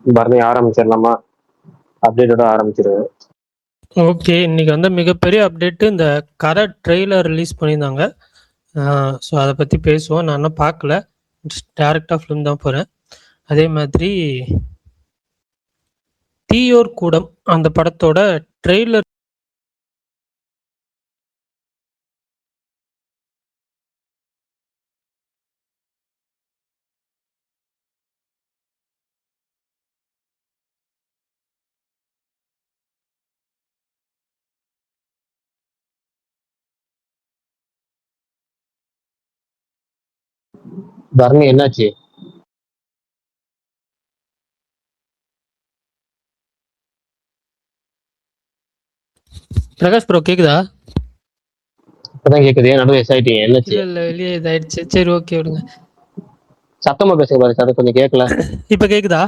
Bharani ஆரம்பிச்சிடலாமா? அப்டேட்டோட ஆரம்பிச்சிருவேன். Okay. இன்னைக்கு வந்து மிகப்பெரிய அப்டேட்டு இந்த கரை ட்ரெய்லர் ரிலீஸ் பண்ணியிருந்தாங்க. ஸோ அத பத்தி பேசுவோம். நான் இன்னும் பார்க்கல. டைரக்ட்டா ஃபிலிம் தான் போறேன். அதே மாதிரி தீயோர் கூடம் அந்த படத்தோட ட்ரெய்லர் பரணி என்னாச்சு? பிரகாஷ் ப்ரோ கேக்குதா? இப்பதான் கேக்குது. ஏன் நடுவே ஆயிட்டீங்க? என்னாச்சு? இல்ல வெளியே இதாயிடுச்சு. சரி ஓகே விடுங்க. சத்தமா பேசுங்க பாரு. அது கொஞ்சம் கேட்கல. இப்ப கேக்குதா?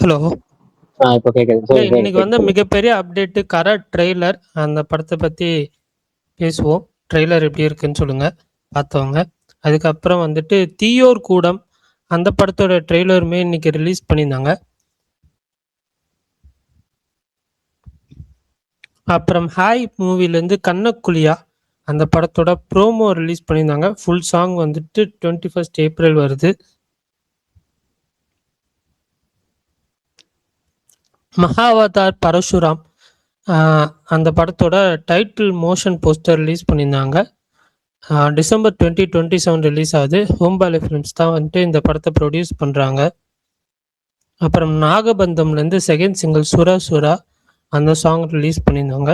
ஹலோ. இப்ப கேக்குது. இல்ல சரி, இன்னைக்கு வந்து கேக்குது. மிகப்பெரிய அப்டேட்டு கரை ட்ரெய்லர் அந்த படத்தை பத்தி பேசுவோம். ட்ரெய்லர் எப்படி இருக்குன்னு சொல்லுங்க பார்த்தவங்க. அதுக்கப்புறம் வந்துட்டு தீயோர் கூடம் அந்த படத்தோட ட்ரெய்லருமே இன்னைக்கு ரிலீஸ் பண்ணியிருந்தாங்க. அப்புறம் ஹாய் மூவிலேருந்து கண்ணக்குழியா அந்த படத்தோட ப்ரோமோ ரிலீஸ் பண்ணியிருந்தாங்க. ஃபுல் சாங் வந்துட்டு 21 ஏப்ரல் வருது. மகாவதார் பரசுராம் அந்த படத்தோட டைட்டில் மோஷன் போஸ்டர் ரிலீஸ் பண்ணியிருந்தாங்க. டிசம்பர் 2027 ரிலீஸ் ஆகுது. ஹோம்பாலே ஃபிலிம்ஸ் தான் வந்துட்டு இந்த படத்தை ப்ரொடியூஸ் பண்ணுறாங்க. அப்புறம் நாகபந்தம்லேருந்து செகண்ட் சிங்கிள் சுரா சுரா அந்த சாங் ரிலீஸ் பண்ணியிருந்தாங்க.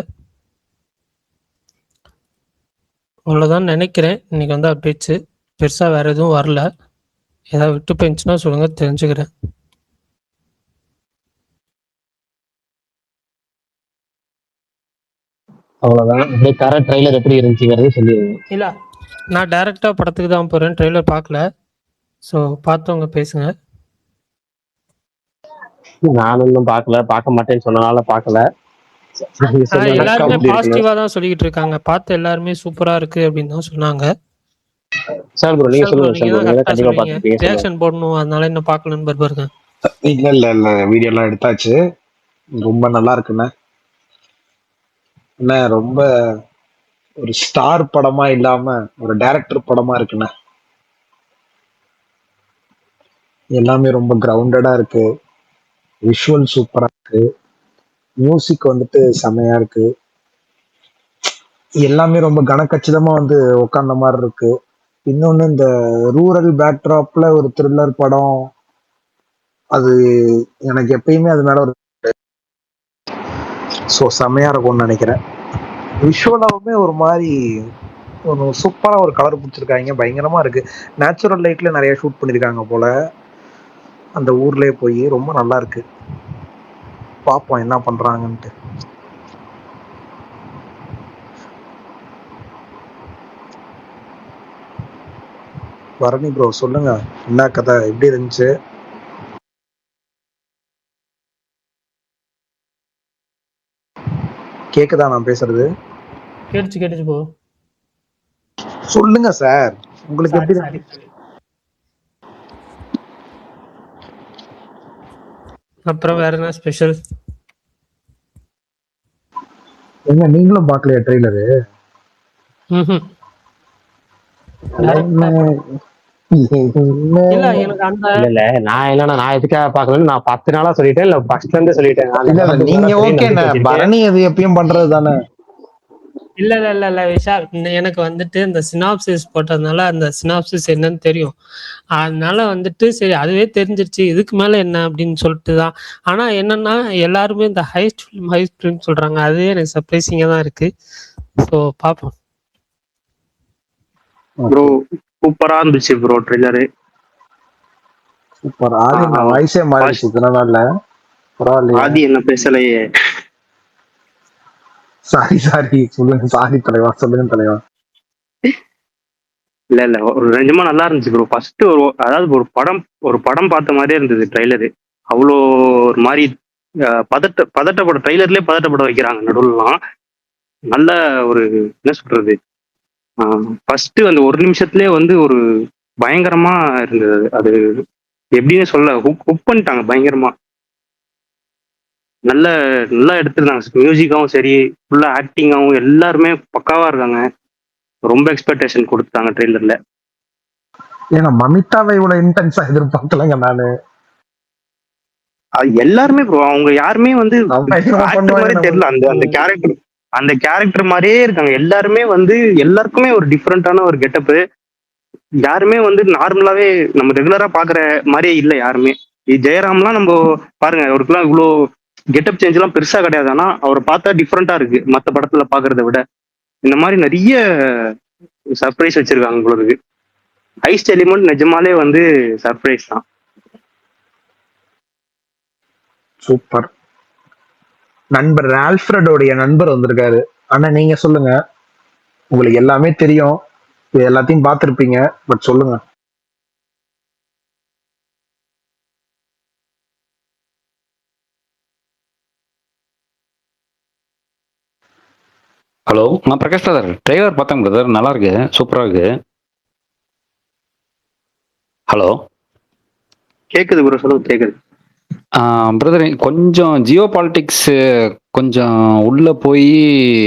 அவ்வளோதான் நினைக்கிறேன். இன்னைக்கு வந்து அப்டேட்ஸு பெருசாக வேறு எதுவும் வரல. ஏதாவது விட்டு போயிருந்துச்சுன்னா சொல்லுங்கள், தெரிஞ்சுக்கிறேன். அவ்வளவுதான். அப்படியே கரை ட்ரெய்லர் எப்படி இருந்துச்சுங்கிறது சொல்லிடுங்க. இல்லை நான் டைரெக்டாக படத்துக்கு தான் போகிறேன். ட்ரெய்லர் பார்க்கல. ஸோ பார்த்தவங்க பேசுங்க. நானும் இன்னும் பார்க்கல. பார்க்க மாட்டேன்னு சொன்னனால பார்க்கல. எல்லாருமே பாசிட்டிவாக தான் சொல்லிக்கிட்டு இருக்காங்க. பார்த்து எல்லாருமே சூப்பராக இருக்குது அப்படின்னு தான் சொன்னாங்க. சார் ப்ரோ நீங்க சொல்லுங்க. நீங்க தான் நீங்க கரெக்டாக கண்டிப்பா சொல்லுவீங்க. பார்த்துருப்பீங்க. ரியாக்ஷன் போடணும், அதனால இன்னும் பார்க்கலன்னு பாருங்க. இல்ல வீடியோ எல்லாம் எடுத்தாச்சு. ரொம்ப நல்லா இருக்குண்ணே. என்ன ரொம்ப ஒரு ஸ்டார் படமா இல்லாம ஒரு டைரக்டர் படமா இருக்குண்ணே. எல்லாமே ரொம்ப கிரவுண்டடா இருக்கு. விஷுவல் சூப்பரா இருக்கு. மியூசிக் வந்துட்டு செமையா இருக்கு. எல்லாமே ரொம்ப கனக்கச்சிதமா வந்து உட்கார்ந்த மாதிரி இருக்கு. இன்னொன்னு இந்த ரூரல் பேக்ட்ராப்ல ஒரு த்ரில்லர் படம், அது எனக்கு எப்பயுமே அது மேல ஒரு செமையா இருக்கும்னு நினைக்கிறேன். விஷுவலாவுமே ஒரு மாதிரி ஒரு சூப்பரா ஒரு கலர் பிடிச்சிருக்காங்க. பயங்கரமா இருக்கு. நேச்சுரல் லைட்ல நிறைய ஷூட் பண்ணிருக்காங்க போல அந்த ஊர்லயே போய். ரொம்ப நல்லா இருக்கு. பார்ப்போம் என்ன பண்றாங்கன்ட்டு. பரணி ப்ரோ சொல்லுங்க, என்ன கதை, எப்படி இருந்துச்சு? கேக்குதா நான் பேசுறது? கேட்டுச்சு போ. சொல்லுங்க சார், உங்களுக்கு எப்படி? அப்புறம் வேற என்ன ஸ்பெஷல்? என்ன நீங்களும் பார்க்கலையா ட்ரெய்லரு? இல்ல எனக்கு அந்த இல்ல நான் என்னன்னா, நான் எதுக்காக பார்க்கலன்னு நான் 10 நாளா சொல்லிட்டேன். இல்ல ஃபர்ஸ்ட்ல இருந்தே சொல்லிட்டேன். நீங்க ஓகே, பரணி அது எப்பயும் பண்றது தானே. இல்ல விஷால், எனக்கு வந்துட்டு இந்த சினாப்சிஸ் போட்டதுனால அந்த சினாப்சிஸ் என்னன்னு தெரியும். அதனால வந்துட்டு சரி அதுவே தெரிஞ்சிருச்சு, இதுக்கு மேல என்ன அப்படின்னு சொல்லிட்டு தான். ஆனா என்னன்னா எல்லாருமே இந்த ஹைஸ்ட் ஃபிலிம் சொல்றாங்க. அதுவே எனக்கு சர்ப்ரைசிங்கா தான் இருக்கு. ஸோ பார்ப்போம். ப்ரோ சூப்பரா இருந்துச்சு ப்ரோ ட்ரெய்லரு. சூப்பர். ஆதி நான் வாய்ஸே மாறிடுச்சு இதனால. பரவாயில்லையா? ஆதி என்ன பேசலையே. சாரி சொல்லுங்க. சாரி தலைவா, சொல்லுங்க தலைவா. இல்ல ஒரு நிஜமா நல்லா இருந்துச்சு ப்ரோ. ஃபர்ஸ்ட் அதாவது ஒரு படம் பார்த்த மாதிரியே இருந்தது ட்ரெய்லரு. அவ்வளோ ஒரு மாதிரி பதட்டப்பட ட்ரெய்லர்லயே பதட்டப்பட வைக்கிறாங்க நடுவுலாம். நல்ல ஒரு என்ன சொல்றது, ஃபர்ஸ்ட் அந்த ஒரு நிமிஷத்துலயே வந்து ஒரு பயங்கரமா இருந்தது. அது எப்படின்னு சொல்ல, ஹுக் பண்ணிட்டாங்க பயங்கரமா. நல்ல நல்லா எடுத்திருந்தாங்க. மியூசிக்காவும் சரி, ஃபுல்லா ஆக்டிங்காவும் எல்லாருமே பக்காவா இருக்காங்க. ரொம்ப எக்ஸ்பெக்டேஷன் கொடுத்தாங்க ட்ரெய்லர்ல. ஏன்னா மமிதாவை இவ்வளவு இன்டென்ஸா எதிர்பார்க்கலங்க நானு. அது எல்லாருமே ப்ரோ, அவங்க யாருமே வந்து பயங்கரமா ஆக்டர் பண்ணுவாங்க மாதிரி தெரியல. அந்த அந்த நம்ம. கேரக்டர் அந்த கேரக்டர் மாதிரியே இருக்காங்க எல்லாருமே. வந்து எல்லாருக்குமே ஒரு டிஃப்ரெண்டான ஒரு கெட்டப்பு. யாருமே வந்து நார்மலாவே நம்ம ரெகுலரா பாக்குற மாதிரியே இல்ல யாருமே. ஜெயராம்லாம் நம்ம பாருங்க, அவருக்குலாம் இவ்வளோ கெட்டப் சேஞ்ச் எல்லாம் பெருசா கிடையாது. ஆனா அவரை பார்த்தா டிஃப்ரெண்டா இருக்கு மத்த படத்துல பாக்குறத விட. இந்த மாதிரி நிறைய சர்ப்ரைஸ் வச்சிருக்காங்க உங்களுக்கு. ஐஸ் எலிமெண்ட் நிஜமாலே வந்து சர்ப்ரைஸ் தான். சூப்பர். நண்பர் ஆல்ஃபிரடோடைய நண்பர் வந்திருக்காரு. ஆனா நீங்க சொல்லுங்க, உங்களுக்கு எல்லாமே தெரியும், இது எல்லாத்தையும் பார்த்திருப்பீங்க, பட் சொல்லுங்க. ஹலோ, நான் பிரகாஷ் பிரதர். ட்ரெய்லர் பார்த்தேன் பிரதர், நல்லா இருக்கு, சூப்பரா இருக்கு. ஹலோ கேக்குது ப்ரோ, சொல்லுங்க. கேக்குது பிரதர். கொஞ்சம் ஜியோ பாலிட்டிக்ஸ் கொஞ்சம் உள்ள போய்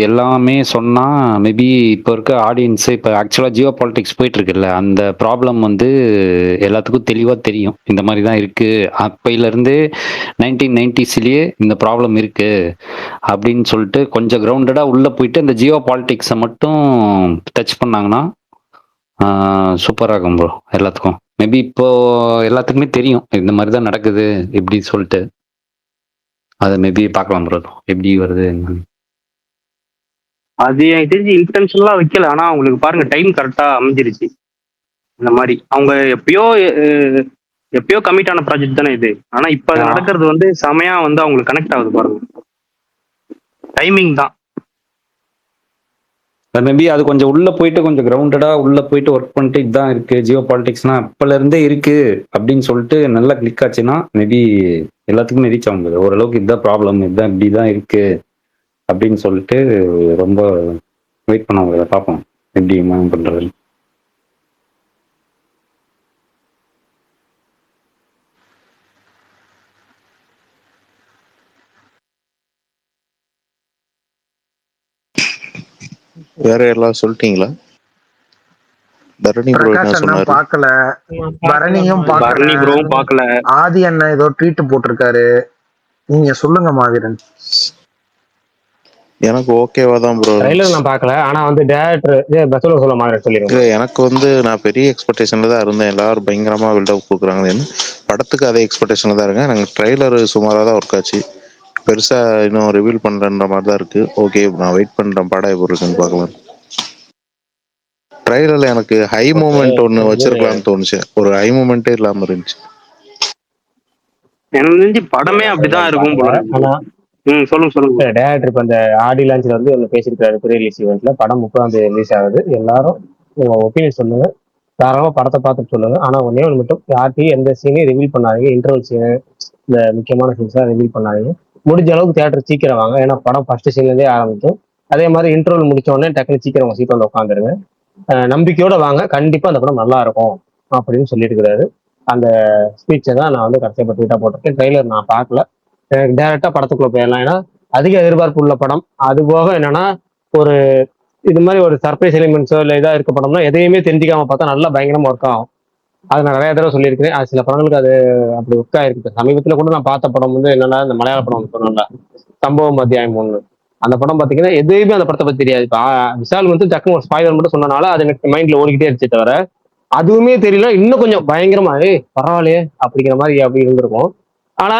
எல்லாமே சொன்னா மேபி இப்போ இருக்க ஆடியன்ஸ், இப்போ ஆக்சுவலாக ஜியோ பாலிட்டிக்ஸ் போயிட்டு இருக்குல்ல, அந்த ப்ராப்ளம் வந்து எல்லாத்துக்கும் தெளிவாக தெரியும். இந்த மாதிரி தான் இருக்கு, அப்பையிலேருந்து 1990s இந்த ப்ராப்ளம் இருக்கு அப்படின்னு சொல்லிட்டு கொஞ்சம் கிரவுண்டடாக உள்ள போயிட்டு அந்த ஜியோ பாலிட்டிக்ஸை மட்டும் டச் பண்ணாங்கன்னா சூப்பராக இருக்கும் ப்ரோ எல்லாத்துக்கும். மேபி இப்போ எல்லாத்துக்குமே தெரியும் இந்த மாதிரி தான் நடக்குது இப்படி சொல்லிட்டு. அதை மேபி பார்க்கலாம் ப்ரோ, எப்படி வருது என்னன்னு. அது எனக்கு தெரிஞ்சு இன்டென்ஷனலா வைக்கல. ஆனா அவங்களுக்கு பாருங்க டைம் கரெக்டா அமைஞ்சிருச்சு. இந்த மாதிரி அவங்க எப்பயோ கமிட் ஆன ப்ராஜெக்ட் தானே இது. ஆனா இப்ப அது நடக்கிறது வந்து செமையா வந்து அவங்களுக்கு கனெக்ட் ஆகுது பாருங்க. டைமிங் தான். மேபி அது கொஞ்சம் உள்ள போயிட்டு கொஞ்சம் கிரவுண்டடா உள்ள போயிட்டு ஒர்க் பண்ணிட்டு இதுதான் இருக்கு ஜியோ பாலிட்டிக்ஸ்னா அப்பல இருந்தே இருக்கு அப்படின்னு சொல்லிட்டு நல்லா கிளிக் ஆச்சுன்னா மேபி எல்லாத்துக்குமே ரீச் ஆக முடியாது. ஓரளவுக்கு இதுதான் ப்ராப்ளம், இதுதான் இப்படிதான் இருக்கு அப்படின்னு சொல்லிட்டு ரொம்ப வெயிட் பண்ண முடியாது. பார்ப்போம் எப்படி பண்றது. வேற எல்லாம் சொல்லிட்டீங்களா? தரணி ப்ரோ என்ன பிரகாஷ் அண்ணா சொன்னாரு? பார்க்கல, பரணியும் பரணி பார்க்கல, ப்ரோவும் பார்க்கல. ஆதி அண்ணா ஏதோ ட்வீட் போட்டிருக்காரு. நீங்க சொல்லுங்க மாவீரன். எனக்கு ஓகேவா தான் ப்ரோ. ட்ரைலர் நான் பார்க்கல, ஆனா வந்து டேரக்டர் சொல்ல மாதிரி சொல்லிடுங்க. எனக்கு வந்து நான் பெரிய எக்ஸ்பெக்டேஷன்ல தான் இருந்தேன். எல்லாரும் பயங்கரமா பில்டப் கொடுக்குறாங்கன்னு. படத்துக்கு அதே எக்ஸ்பெக்டேஷன்ல தான் இருக்கேன். எனக்கு ட்ரெய்லர் சுமாராக தான் ஒர்க் ஆச்சு. பெருசா இன்னும் ரிவீல் பண்றன்ற மாதிரி தான் இருக்கு. ஓகே, நான் வெயிட் பண்றேன் படம் எப்படி இருக்குன்னு பார்க்கலாம். ட்ரெய்லர்ல எனக்கு ஹை மூமெண்ட் ஒன்று வச்சிருக்கலாம்னு தோணுச்சு. ஒரு ஹை மூமெண்ட்டே இல்லாம இருந்துச்சு. எனக்கு தெரிஞ்சு படமே அப்படிதான் இருக்கும் போல. ஆனா சொல்லுங்க. டேரக்டர் இப்ப அந்த ஆடி லான்ச்ல வந்து ஒன்று பேசியிருக்காரு ப்ரீ ரிலீஸ் ஈவெண்ட்ல. படம் 30 ரிலீஸ் ஆகுது. எல்லாரும் உங்க ஒப்பீனியன் சொல்லுங்க, தாராளமா படத்தை பார்த்துட்டு சொல்லுங்க. ஆனா ஒன்னே ஒன்று மட்டும், யார்ட்டையும் எந்த சீனையும் ரிவீல் பண்ணாதீங்க. இன்டர்வல் சீனு, இந்த முக்கியமான சீன்ஸ்லாம் ரிவீல் பண்ணாதீங்க. முடிஞ்ச அளவுக்கு தியேட்டர் சீக்கிரம் வாங்க, ஏன்னா படம் ஃபர்ஸ்ட் சீன்ல இருந்தே ஆரம்பிக்கும். அதே மாதிரி இன்டர்வல் முடிச்ச உடனே டக்குனு சீக்கிரம் உங்க சீட் வந்து உட்காந்துருங்க. நம்பிக்கையோட வாங்க, கண்டிப்பா அந்த படம் நல்லா இருக்கும் அப்படின்னு சொல்லியிருக்கிறாரு. அந்த ஸ்பீச்சை தான் நான் வந்து கடைசியாக ட்வீட்டா போட்டிருக்கேன். ட்ரெய்லர் நான் பார்க்கல, எனக்கு டேரக்டா படத்துக்குள்ள போயிடலாம். ஏன்னா அதிக எதிர்பார்ப்பு உள்ள படம். அது போக என்னன்னா, ஒரு இது மாதிரி ஒரு சர்ப்ரைஸ் எலிமெண்ட்ஸோ இல்லை இதாக இருக்க படம்னா எதையுமே தெரிஞ்சிக்காம பார்த்தா நல்லா பயங்கரமா ஒர்க் ஆகும். அது நான் நிறைய தடவை சொல்லியிருக்கிறேன். அது சில படங்களுக்கு அது அப்படி ஒர்க் ஆயிருக்கு. சமீபத்தில் கூட நான் பார்த்த படம் வந்து என்னன்னா, இந்த மலையாள படம் ஒன்று சொன்னோம்ல, சம்பவம் அத்தியாயம் 1. அந்த படம் பார்த்தீங்கன்னா எதுவுமே அந்த படத்தை பத்தி தெரியாது. இப்போ விஷால் வந்து டக்குனு ஒரு ஸ்பாய்லர் மட்டும் சொன்னனால அது எனக்கு மைண்ட்ல ஓடிக்கிட்டே இருந்துச்சு தவிர, அதுவுமே தெரியல இன்னும் கொஞ்சம் பயங்கரமா பரவாயில்லையே அப்படிங்கிற மாதிரி அப்படி இருந்திருக்கும். ஆனா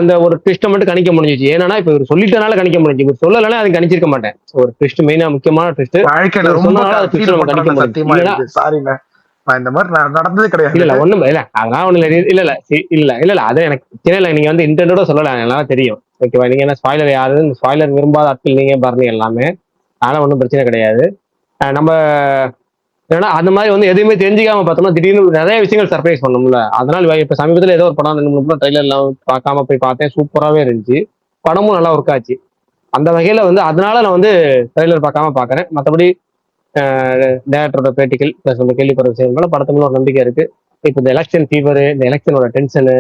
அந்த ஒரு ட்விஸ்ட்டை மட்டும் கணிக்க முடிஞ்சிச்சு. ஏன்னா இப்ப இவர் சொல்லிட்டனால கணிக்க முடிஞ்சு, இவர் சொல்லலைன்னா அது கணிச்சிருக்க மாட்டேன். ஒரு ட்விஸ்ட், மெயினா முக்கியமான ட்விஸ்ட் வாழ்க்கையில ரொம்ப கணிக்க முடியும். சத்தியமா இருக்கு. சாரிண்ண, நான் இந்த மாதிரி நடந்தது கிடையாது. இல்ல ஒண்ணும் இல்ல, அதெல்லாம் ஒண்ணு இல்ல அது எனக்கு தெரியல. நீங்க வந்து இன்டென்டோட சொல்லலாம், எல்லாம் தெரியும். ஓகேவா? நீங்க என்ன ஸ்பாய்லர், யாரு ஸ்பாய்லர் விரும்பாத ஆட்கள் நீங்க பாருங்க எல்லாமே, அதனால ஒன்றும் பிரச்சனை கிடையாது. நம்ம ஏன்னா அந்த மாதிரி வந்து எதுவுமே தெரிஞ்சுக்காம பார்த்தோம்னா திடீர்னு நிறைய விஷயங்கள் சர்ப்ரைஸ் பண்ணணும்ல. அதனால இப்ப சமீபத்தில் ஏதோ ஒரு படம் 2-3 படம் ட்ரெய்லர்லாம் பார்க்காம போய் பார்த்தேன், சூப்பராகவே இருந்துச்சு. படமும் நல்லா ஒர்க் ஆச்சு. அந்த வகையில வந்து அதனால நான் வந்து ட்ரெய்லர் பார்க்காம பார்க்கறேன். மற்றபடி டேரக்டரோட பேட்டிகள் பிளஸ் நம்ம கேள்விப்படுற விஷயங்கள் படத்துக்குள்ள ஒரு நம்பிக்கை இருக்கு. இப்போ இந்த எலெக்ஷன் ஃபீவர், இந்த எலெக்ஷனோட டென்ஷனு,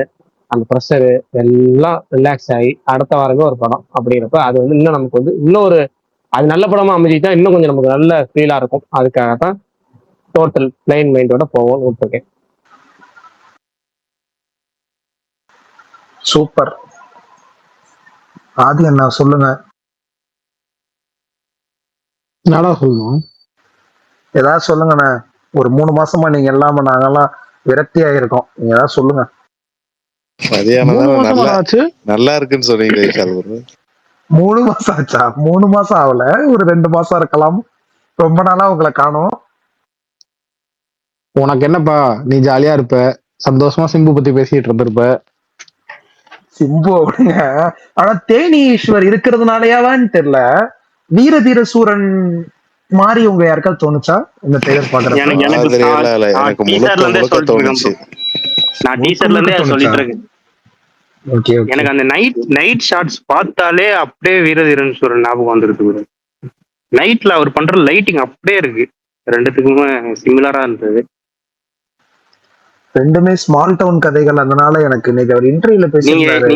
அந்த ப்ரெஷரு எல்லாம் ரிலாக்ஸ் ஆகி அடுத்த வாரமே ஒரு படம் அப்படிங்கிறப்ப அது வந்து இன்னும் நமக்கு வந்து இன்னும் ஒரு அது நல்ல படமா அமைஞ்சிட்டா இன்னும் கொஞ்சம் நமக்கு நல்ல ஃபீலா இருக்கும். அதுக்காக தான் டோட்டல் பிளைன் மைண்டோட போவோம்னு விட்டுருக்கேன். சூப்பர். ஆதி அண்ணா சொல்லுங்க. என்னடா சொல்லணும்? ஏதாவது சொல்லுங்கண்ணே. ஒரு 3 மாசமா நீங்க இல்லாம நாங்கெல்லாம் விரக்தி ஆயிருக்கோம். நீங்க ஏதாவது சொல்லுங்க. 3 மதியானம் மாசம் நல்லா ஆச்சு. நல்லா இருக்குன்னு சொன்னீங்களே விஷால் bro. 3 மாசம் ஆச்சா? 3 மாசம் ஆகல, ஒரு 2 மாசம் இருக்கலாம். ரொம்ப நாளா உங்களை காணோம். உனக்கு என்னப்பா, நீ ஜாலியா இருப்ப, சந்தோஷமா சிம்பு பத்தி பேசிட்டு இருந்திருப்ப. சிம்பு அப்படிங்க. ஆனா தேனி ஈஸ்வர் இருக்கிறதுனாலயாவான்னு தெரியல, வீர தீர சூரன் மாதிரி உங்க யாருக்காவது தோணுச்சா இந்த ட்ரெய்லர் பாக்குறப்ப? மாதிரியெல்லாம் இல்ல, எனக்கு முழுக்க முழுக்க தோணுச்சு. நான் டீசர்ல இருந்தே அதை சொல்லிட்டு இருக்கேன். Okay okay. எனக்கு அந்த நைட் ஷாட்ஸ் பார்த்தாலே அப்படியே வீரதீரன் சூரன் ஞாபகம் வந்துருக்கு bro. நைட்ல அவர் பண்ற லைட்டிங் அப்படியே இருக்கு, ரெண்டுத்துக்குமே சிமிலரா இருந்தது. ரெண்டுமே ஸ்மால் டவுன் கதைகள். அதனால எனக்கு இன்னைக்கு அவர் இன்டர்வியூல பேசியிருந்தாரு.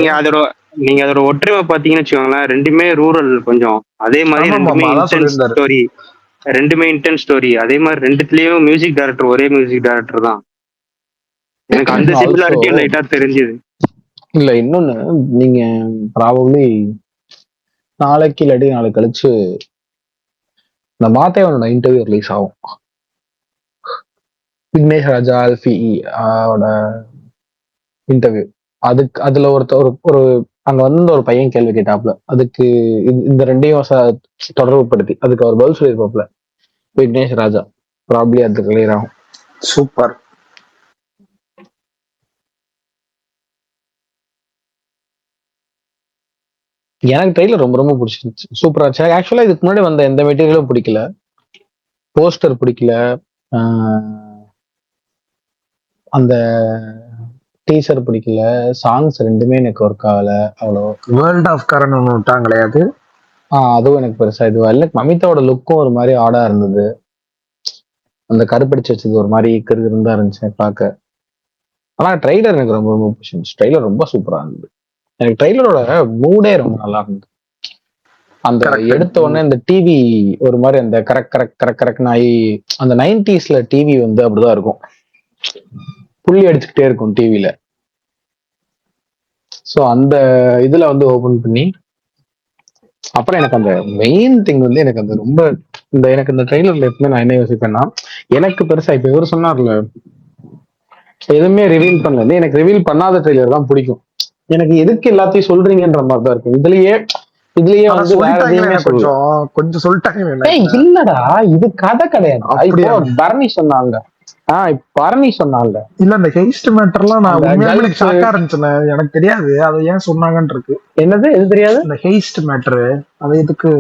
நீங்க அதோட ஒற்றுமை பாத்தீங்கன்னு வச்சுக்கோங்களேன், ரெண்டுமே ரூரல் கொஞ்சம். அதே மாதிரி ஆமா, ரெண்டுமே ஆமா, அதான் இன்டென்ஸ் சொல்லியிருந்தாரு. ஸ்டோரி, ரெண்டுமே இன்டென்ஸ் ஸ்டோரி. அதே மாதிரி ரெண்டுத்துலயும் மியூசிக் டைரக்டர் ஒரே மியூசிக் டைரக்டர் தான். எனக்கு அந்த Also, சிமிலாரிட்டியும் லைட்டா தெரிஞ்சது. இல்ல இன்னொன்னு, நீங்க ப்ராபப்ளி நாளைக்கு இல்லாட்டி நாளை கழிச்சு இந்த மாத்தேவனோட இன்டர்வியூ ரிலீஸ் ஆகும். விக்னேஷ் ராஜா அல்ஃபி ஓட இன்டர்வியூ. அதுல ஒரு அங்க வந்து ஒரு பையன் கேள்வி கேட்டாப்ல, அதுக்கு இந்த ரெண்டையும் தொடர்பு படுத்தி அதுக்கு அவர் பதில் சொல்லியிருப்பாப்ல. விக்னேஷ் ராஜா ப்ராப்ளி அது கிளியர் ஆகும். சூப்பர். எனக்கு ட்ரெயிலர் ரொம்ப ரொம்ப பிடிச்சிருந்துச்சு, சூப்பரா இருந்துச்சு. ஆக்சுவலா இதுக்கு முன்னாடி வந்த எந்த மெட்டீரியலும் பிடிக்கல, போஸ்டர் பிடிக்கல, அந்த டீசர் பிடிக்கல, சாங்ஸ் ரெண்டுமே எனக்கு ஒர்க் ஆகல அவ்வளோ. வேர்ல்ட் ஆஃப் கரண் ஒன்று விட்டாங்களே அது, அதுவும் எனக்கு பெருசா இதுவா இல்லை. மமிதாவோட லுக்கும் ஒரு மாதிரி ஆடா இருந்தது, அந்த கருப்படிச்சு வச்சது ஒரு மாதிரி இருந்தா இருந்துச்சு பார்க்க. ஆனா ட்ரெய்லர் எனக்கு ரொம்ப ரொம்ப பிடிச்சிருந்துச்சு. ட்ரெய்லர் ரொம்ப சூப்பரா இருந்தது. எனக்கு ட்ரெய்லரோட மூடே ரொம்ப நல்லா இருந்தது. அந்த எடுத்த உடனே இந்த டிவி ஒரு மாதிரி அந்த கரெக்ட் ஆகி, அந்த 90s டிவி வந்து அப்படிதான் இருக்கும், புள்ளி அடிச்சுக்கிட்டே இருக்கும் டிவில. ஸோ அந்த இதுல வந்து ஓபன் பண்ணி அப்புறம் எனக்கு அந்த மெயின் திங் வந்து எனக்கு அந்த ரொம்ப எனக்கு இந்த ட்ரெய்லர்ல எப்பவுமே நான் என்ன யோசிப்பேன்னா, எனக்கு பெருசா இப்ப இவரு சொன்னார்ல எதுவுமே ரிவீல் பண்ணல, எனக்கு ரிவீல் பண்ணாத ட்ரெய்லர் தான் பிடிக்கும். எனக்கு எதுக்கு எல்லாத்தையும் சொல்றீங்கன்ற மாதிரி தான் இருக்கும். இதுலயே வந்து வேற எதையுமே கொஞ்சம் சொல்லிட்டாங்க. இல்லடா, இது கதை கிடையாது. இப்போ பரணி சொன்னாங்க, பரணி சொன்னாங்க இல்ல இந்த ஹெய்ஸ்ட் மேட்டர்லாம் நான் உண்மையாவே ஷாக்கா இருந்துச்சுன்னு, எனக்கு தெரியாது அதை ஏன் சொன்னாங்கன்னு இருக்கு. என்னது எது தெரியாது? இந்த ஹெய்ஸ்ட் மேட்டர் அதை எதுக்கு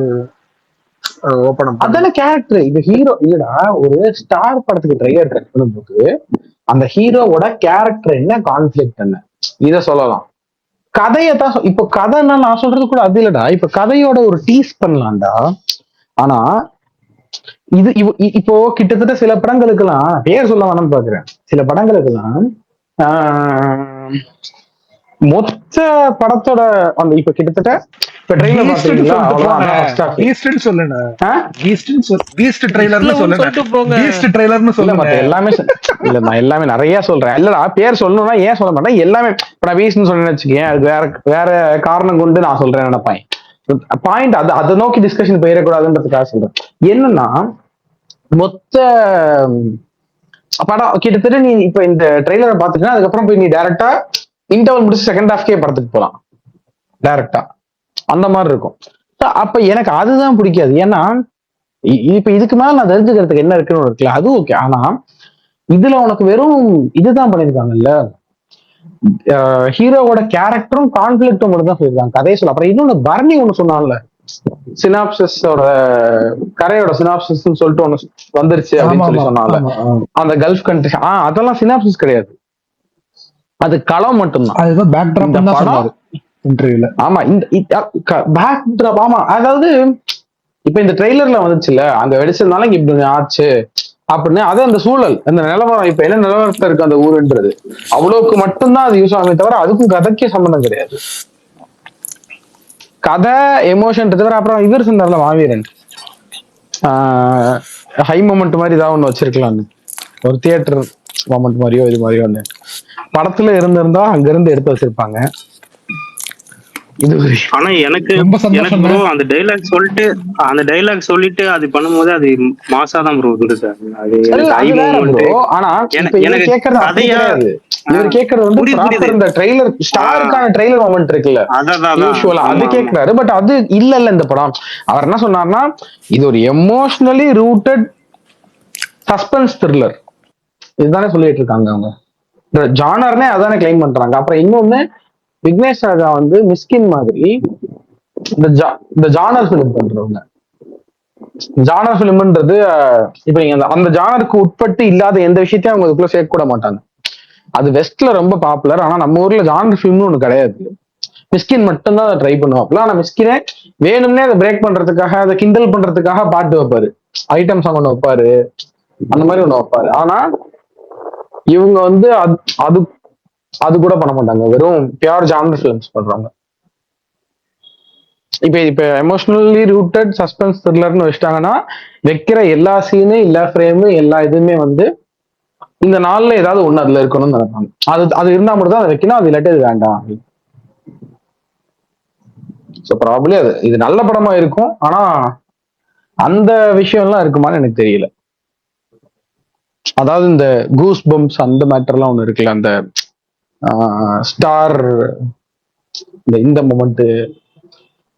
ஓபன்? அதான கேரக்டர். இது ஹீரோ இல்லடா, ஒரு ஸ்டார் படத்துக்கு ட்ரைலர் ட்ரெக் பண்ணும்போது அந்த ஹீரோவோட கேரக்டர் என்ன, கான்ஃபிளிக்ட் என்ன, இத சொல்லலாம். கதையத்தான் இப்போ கதைன்னா நான் சொல்றது கூட அது இல்லடா. இப்ப கதையோட ஒரு டீஸ் பண்ணலாம்டா. ஆனா இது இப்போ கிட்டத்தட்ட சில படங்களுக்கெல்லாம் பேர் சொல்ல வேணும்னு பாக்குறேன். சில படங்களுக்கெல்லாம் மொத்த படத்தோட அந்த இப்ப கிட்டத்தட்ட இப்ப ட்ரெய்லர் பாத்தீங்களா, எல்லாமே இல்ல, நான் எல்லாமே நிறைய சொல்றேன். இல்லடா பேர் சொல்லணும்னா ஏன் சொல்ல மாட்டேன், எல்லாமே இப்ப நான் வீஸ்ன்னு சொன்னேன்னு வச்சுக்கேன், அது வேற காரணம் கொண்டு நான் சொல்றேன் நினைப்பேன். பாயிண்ட் அதை நோக்கி டிஸ்கஷன் போயிடக்கூடாதுன்றதுக்காக சொல்றேன். என்னன்னா மொத்த படம் கிட்டத்தட்ட நீ இப்ப இந்த ட்ரெய்லரை பாத்துட்டா அதுக்கப்புறம் போய் நீ டைரக்டா இன்டர்வல் முடிச்சு செகண்ட் ஹாஃப்கே படத்துக்கு போலாம் டைரக்டா, அந்த மாதிரி இருக்கும். அப்ப எனக்கு அதுதான் பிடிக்காது. ஏன்னா இப்ப இதுக்கு மேல நான் தெரிஞ்சுக்கிறதுக்கு என்ன இருக்குன்னு இருக்குல்ல, அது ஓகே. ஆனா இதுல உனக்கு வெறும் இதுதான் பண்ணிருக்காங்கல்ல, ஹீரோவோட கேரக்டரும் கான்ஃபிளிக்டும் மட்டும் தான் சொல்லிருக்காங்க, கதையை சொல்ல. அப்புறம் இன்னொன்னு பரணி ஒண்ணு சொன்னான்ல, சினாப்சிஸோட கரையோட சினாப்சிஸ் சொல்லிட்டு ஒண்ணு வந்துருச்சு அப்படின்னு சொல்லி சொன்னால, அந்த கல்ஃப் கண்ட்ரி, அதெல்லாம் சினாப்சிஸ் கிடையாது, அது களம் மட்டும்தான். ஆமா இந்த பேக்ட்ராப். ஆமா அதாவது இப்ப இந்த ட்ரெய்லர்ல வந்துச்சுல்ல, அங்க வெடிச்சதுனால இங்க இப்படி ஆச்சு, அப்படின்னு அது அந்த சூழல் அந்த நிலவரம் இப்ப என்ன நிலவரத்துல இருக்கு அந்த ஊருன்றது அவ்வளவுக்கு மட்டும்தான் அது யூஸ் ஆகுமே தவிர அதுக்கும் கதைக்கே சம்பந்தம் கிடையாது. கதை எமோஷன் தவிர அப்புறம் இவர் சொன்னார்ல மாவீரன் ஹை மொமெண்ட் மாதிரி ஏதாவது ஒண்ணு வச்சிருக்கலாம்னு ஒரு தியேட்டர் மொமெண்ட் மாதிரியோ இது மாதிரியோ ஒண்ணு படத்துல இருந்திருந்தா அங்க இருந்து எடுத்து வச்சிருப்பாங்க. இது ஆனா எனக்கு ரொம்ப எனக்கு சந்தோஷம் ப்ரோ அந்த டைலாக் சொல்லிட்டு அது பண்ணும்போது அது மாசா தான் ப்ரோ இருந்துச்சு. அது எனக்கு ஹை மூமெண்ட். ஆனா இப்ப இவர் எனக்கு கேக்குறது அப்படி கதையா கிடையாது. இவர் கேக்குறது வந்து புரியுது, ப்ராப்பர் புரியுது. இந்த ட்ரெய்லர் ஸ்டாருக்கான ட்ரெய்லர் மொமெண்ட் இருக்குல்ல யூசுவலா அது கேக்குறாரு. பட் அது இல்ல இந்த படம். அவர் என்ன சொன்னார்னா இது ஒரு எமோஷனலி ரூட்டட் சஸ்பென்ஸ் த்ரில்லர் இதுதானே சொல்லிட்டு இருக்காங்க அவங்க. ஜானர்னே அதானே கிளைம் பண்றாங்க. அப்புறம் இன்னொன்னு விக்னேஷ் ராஜா வந்து மிஸ்கின் மாதிரி இந்த ஜானர் பிலிம் பண்றவங்க. ஜானர் பிலிம்ன்றது இப்ப நீங்க அந்த ஜானருக்கு உட்பட்டு இல்லாத எந்த விஷயத்தையும் அவங்க அதுக்குள்ள சேர்க்க கூட மாட்டாங்க. அது வெஸ்ட்ல ரொம்ப பாப்புலர். ஆனா நம்ம ஊர்ல ஜானர் பிலிம்னு ஒண்ணு கிடையாது. மிஸ்கின் மட்டும்தான் அதை ட்ரை பண்ணுவாப்ல. ஆனா மிஸ்கினே வேணும்னே அதை பிரேக் பண்றதுக்காக அதை கிண்டல் பண்றதுக்காக பாட்டு வைப்பாரு, ஐட்டம் சாங் ஒண்ணு வைப்பாரு, அந்த மாதிரி ஒண்ணு வைப்பாரு. ஆனா இவங்க வந்து அது அது கூட பண்ண மாட்டாங்க. வெறும் பியூர் ஜானர் ஃபிலிம்ஸ் பண்றாங்க. இப்ப எமோஷனலி ரூட்டட் சஸ்பென்ஸ் த்ரில்லர்னு வச்சிட்டாங்கன்னா வைக்கிற எல்லா சீனு எல்லா ஃப்ரேமு எல்லா இதுவுமே வந்து இந்த நாள்ல ஏதாவது ஒண்ணு அதுல இருக்கணும்னு நினைப்பாங்க. அது இருந்தா மட்டும் தான் அதை வைக்கணும். அது இல்லாட்டி அது வேண்டாம். ஸோ ப்ராபப்ளி இது நல்ல படமா இருக்கும். ஆனா அந்த விஷயம் எல்லாம் இருக்குமான்னு எனக்கு தெரியல. அதாவது இந்த கூஸ் பம்ப்ஸ் அந்த மேட்டர்லாம் ஒண்ணு இருக்குல்ல, அந்த ஸ்டார் இந்த மொமெண்ட்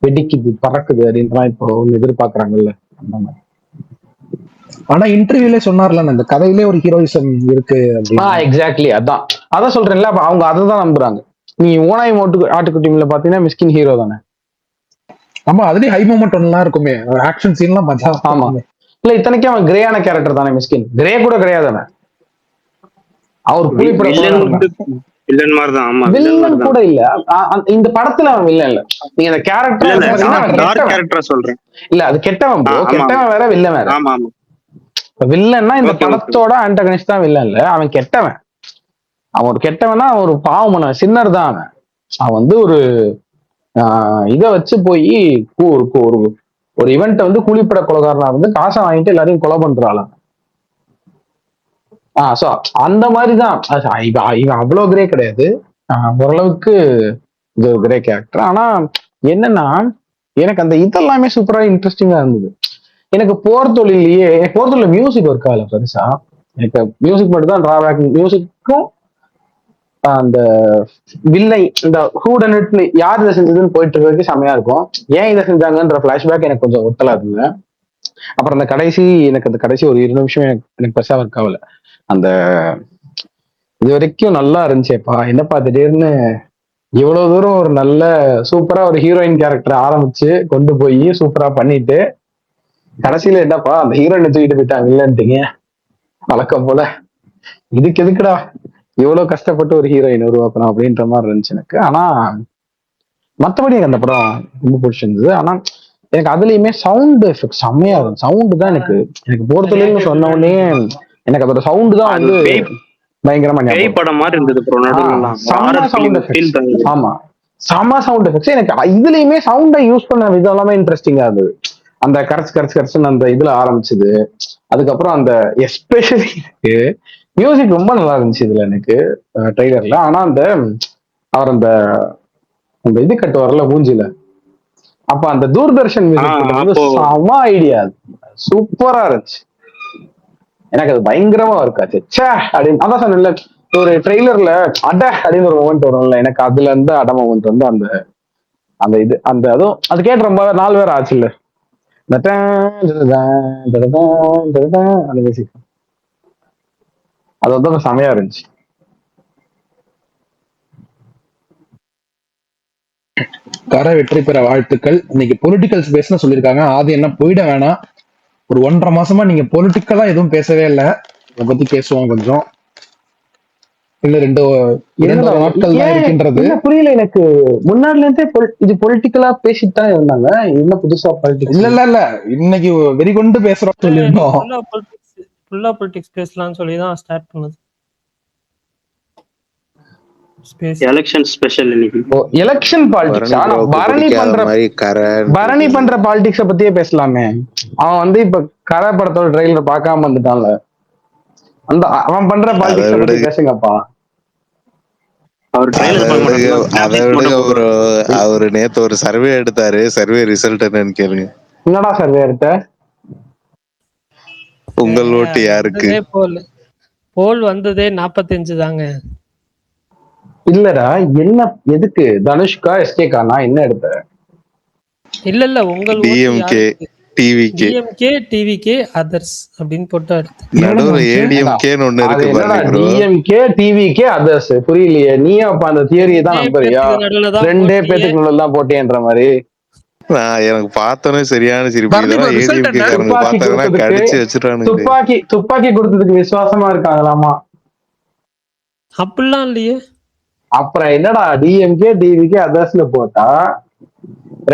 வெடிக்குது பறக்குது அப்படின்லாம் இப்போ எதிர்பார்க்கறாங்கல்ல அந்த மாதிரி. ஆனா இன்டர்வியூல சொன்னார்ல இந்த கதையிலே ஒரு ஹீரோயிசம் இருக்கு அப்படின்னு. எக்ஸாக்ட்லி அதான் சொல்றேன்ல. அப்ப அவங்க அதை தான் நம்புறாங்க. நீ ஓனாய் ஆட்டுக்குட்டில பாத்தீங்கன்னா மிஸ்கின் ஹீரோ தானே. ஆமா அதுலயே ஹை மூமெண்ட் ஒன்னுலாம் இருக்குமே, ஆக்ஷன் சீன்லாம் மஜா. ஆமா இல்ல இத்தனைக்கும் அவன் கிரேயான கேரக்டர் தானே மிஸ்கின். கிரே கூட கிடையாது அவன். அவர் வில்லன் கூட இல்ல இந்த படத்துல. அவன் வில்லன் இல்ல. நீங்க அந்த கேரக்டர் சொல்றேன் இல்ல அது கெட்டவன் ப்ரோ. கெட்டவன் வேற வில்லன் வேற. வில்லன்னா இந்த படத்தோட ஆன்டகனிஸ்ட் தான் வில்லன் இல்ல. அவன் கெட்டவன். அவன் ஒரு கெட்டவனா ஒரு பாவம் சின்னர் தான் அவன். அவன் வந்து ஒரு இதை வச்சு போய் ஒரு இவெண்ட்டை வந்து கூலிப்பட கொலைகாரனா வந்து காசை வாங்கிட்டு எல்லாரையும் கொலை பண்றாள். சோ அந்த மாதிரிதான் இவன் அவ்வளவு கிரே கிடையாது. ஓரளவுக்கு இது ஒரு கிரே கேரக்டர். ஆனா என்னன்னா எனக்கு அந்த இதெல்லாமே சூப்பரா இன்ட்ரெஸ்டிங்கா இருந்தது. எனக்கு போர் தொழில மியூசிக் ஒர்க் ஆகல பெருசா. எனக்கு மியூசிக் மட்டும் தான் டிராபேக். மியூசிக்கும் அந்த வில்லை இந்த ஹூடனட் யார் இதை செஞ்சதுன்னு போயிட்டு இருக்கிறதுக்கு செமையா இருக்கும். ஏன் இதை செஞ்சாங்கன்ற பிளாஷ்பேக் எனக்கு கொஞ்சம் ஒட்டலா இருந்தது. அப்புறம் அந்த கடைசி ஒரு 2 நிமிஷம் எனக்கு பெருசா ஒர்க் ஆகல. அந்த இது வரைக்கும் நல்லா இருந்துச்சேப்பா, என்னப்பா திடீர்னு இவ்வளவு தூரம் ஒரு நல்ல சூப்பரா ஒரு ஹீரோயின் கேரக்டர் ஆரம்பிச்சு கொண்டு போய் சூப்பரா பண்ணிட்டு கடைசியில என்னப்பா அந்த ஹீரோயினை தூக்கிட்டு போயிட்டாங்க இல்லன்ட்டீங்க வழக்கம் போல. இதுக்கு எதுக்குடா இவ்வளவு கஷ்டப்பட்டு ஒரு ஹீரோயின் உருவாக்கணும் அப்படின்ற மாதிரி இருந்துச்சு எனக்கு. ஆனா மற்றபடி எனக்கு அந்த படம் ரொம்ப பிடிச்சிருந்தது. ஆனா எனக்கு அதுலயுமே சவுண்ட் எஃபெக்ட் செம்மையா இருக்கும். சவுண்டு தான் எனக்கு பொறுத்தவரைக்கும் சொன்ன உடனே எனக்கு அதோட சவுண்டு தான் வந்து பயங்கரமா படம் மாதிரி இருந்தது. ஆமா செம்ம சவுண்ட் எஃபெக்ட்ஸ். எனக்கு இதுலயுமே சவுண்டை யூஸ் பண்ண விதம் எல்லாமே இன்ட்ரெஸ்டிங்கா இருந்தது. அந்த கரைச்சுன்னு அந்த இதுல ஆரம்பிச்சது. அதுக்கப்புறம் அந்த எஸ்பெஷலி மியூசிக் ரொம்ப நல்லா இருந்துச்சு இதுல எனக்கு ட்ரெய்லர்ல. ஆனா அவர் அந்த இது கட்டுவார்ல மூஞ்சில, அப்ப அந்த தூர்தர்ஷன் மியூசிக் செம ஐடியா, சூப்பரா இருந்துச்சு. எனக்கு அது பயங்கரமா இருக்காச்சு. சே அப்படின்னு அதான் சொன்ன ஒரு ட்ரெய்லர்ல அட அப்படின்னு ஒரு மொமெண்ட் வரும்ல, எனக்கு அதுல இருந்து அட மொமெண்ட் வந்து அந்த இது அதுவும் அது கேட்டு ரொம்ப நாள் வேற ஆச்சு இல்ல. அந்த மியூசிக் அது வந்து செமையா இருந்துச்சு. கரை வெற்றி பெற வாழ்த்துக்கள். இன்னைக்கு பொலிட்டிக்கல் ஸ்பேஸ்னு சொல்லியிருக்காங்க. அது என்ன போயிட வேணாம். ஒரு 1.5 மாசமா நீங்க பொலிட்டிக்கலா எதுவும் பேசவே இல்லை. அதை பத்தி பேசுவோம் கொஞ்சம். இல்ல 2 நாட்கள் தான் இருக்கின்றது. புரியல எனக்கு. முன்னாடில இருந்தே இது பொலிட்டிக்கலா பேசிட்டு தான் இருந்தாங்க. என்ன புதுசா பொலிட்டிக்ஸ்? இல்ல இன்னைக்கு வெறிகொண்டு பேசுறோம் சொல்லிருந்தோம். ஃபுல்லா பொலிட்டிக்ஸ் பேசலாம்னு சொல்லி தான் ஸ்டார்ட் பண்ணது ஸ்பேஸ். எலெக்ஷன் ஸ்பெஷல் இன்னைக்கு. எலெக்ஷன் பாலிடிக்ஸ் பரணி பண்ற பாலிடிக்ஸ பத்தியே பேசலாமே. அவன் வந்து இப்ப கரை படத்தோட ட்ரெயிலர் பார்க்காம வந்துட்டான்ல, அந்த அவன் பண்ற பாலிடிக்ஸ பத்தி பேசுங்கப்பா. அவரு நேத்து ஒரு சர்வே எடுத்தாரு. சர்வே ரிசல்ட் என்னன்னு கேளுங்க. என்னடா சர்வே எடுத்த? உங்கள் ஓட்டு யாருக்கு? போல் வந்ததே 45 தாங்க. இல்லடா, என்ன எதுக்கு? தனுஷ்கா எஸ்கேகானா என்ன எடுத்த? இல்ல உங்கள் DMK TVK DMK TVK others அப்படினு போட்டு எடுத்து. நடுவுல ஏடிஎம்கே ன்னு ஒன்னு இருக்கு பாருங்க bro. டிஎம்கே டிவிகே அதர்ஸ் புரியலையே. நீ அப்ப அந்த தியரியை தான் நம்புறியா? ரெண்டே பேத்துக்கு நடுவுல தான் போட்டேன்ற மாதிரி. எனக்கு பார்த்தோன்னே சரியான சிரிப்பு. இதெல்லாம் ஏடிஎம்கே காரங்க பார்த்தாங்கன்னா கடிச்சு வச்சிட்டானுங்க. துப்பாக்கி கொடுத்ததுக்கு விசுவாசமா இருக்காங்களாமா. அப்படிலாம் இல்லையே. அப்புறம் என்னடா டிஎம்கே டிவிகே அதர்ஸ்ல போட்டா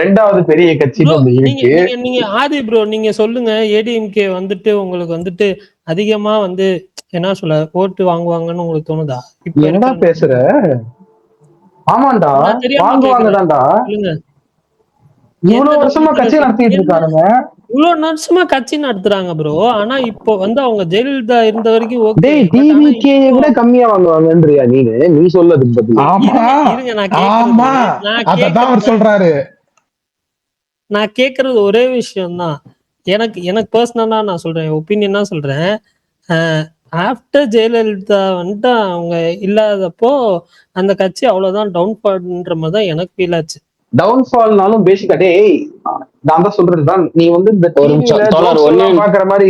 ரெண்டாவது பெரிய கட்சி நீங்க ஆதி ப்ரோ நீங்க சொல்லுங்க. ஏடிஎம்கே வந்துட்டு உங்களுக்கு வந்துட்டு அதிகமா வந்து என்ன சொல்ல ஓட்டு வாங்குவாங்கன்னு உங்களுக்கு தோணுதா? இப்ப என்னடா பேசுற? ஆமாண்டா வாங்குவாங்கதான்டா. இவ்வளவு வருஷமா கட்சி நடத்திட்டு இருக்கானுங்க. இவ்வளவு வருஷமா கட்சி நடத்துறாங்க ப்ரோ. ஆனா இப்போ வந்து அவங்க ஜெயலலிதா இருந்த வரைக்கும் ஓகே. டிவிகே விட கம்மியா வாங்குவாங்கன்றியா நீ சொல்லது பத்தி? சொல்றாரு. நான் கேக்குறது ஒரே விஷயம் தான். எனக்கு பர்சனலா நான் சொல்றேன், ஒப்பீனியனா சொல்றேன். ஆஃப்டர் ஜெயலலிதா வந்துட்டு அவங்க இல்லாதப்போ அந்த கட்சி அவ்வளவுதான் டவுன்ஃபால்ன்ற மாதிரி தான் எனக்கு ஃபீல் ஆச்சு. டவுன்ஃபால்னாலும் பேசிக்கா டேய் நான் தான் சொல்றதுதான். நீ வந்து இந்த பாக்குற மாதிரி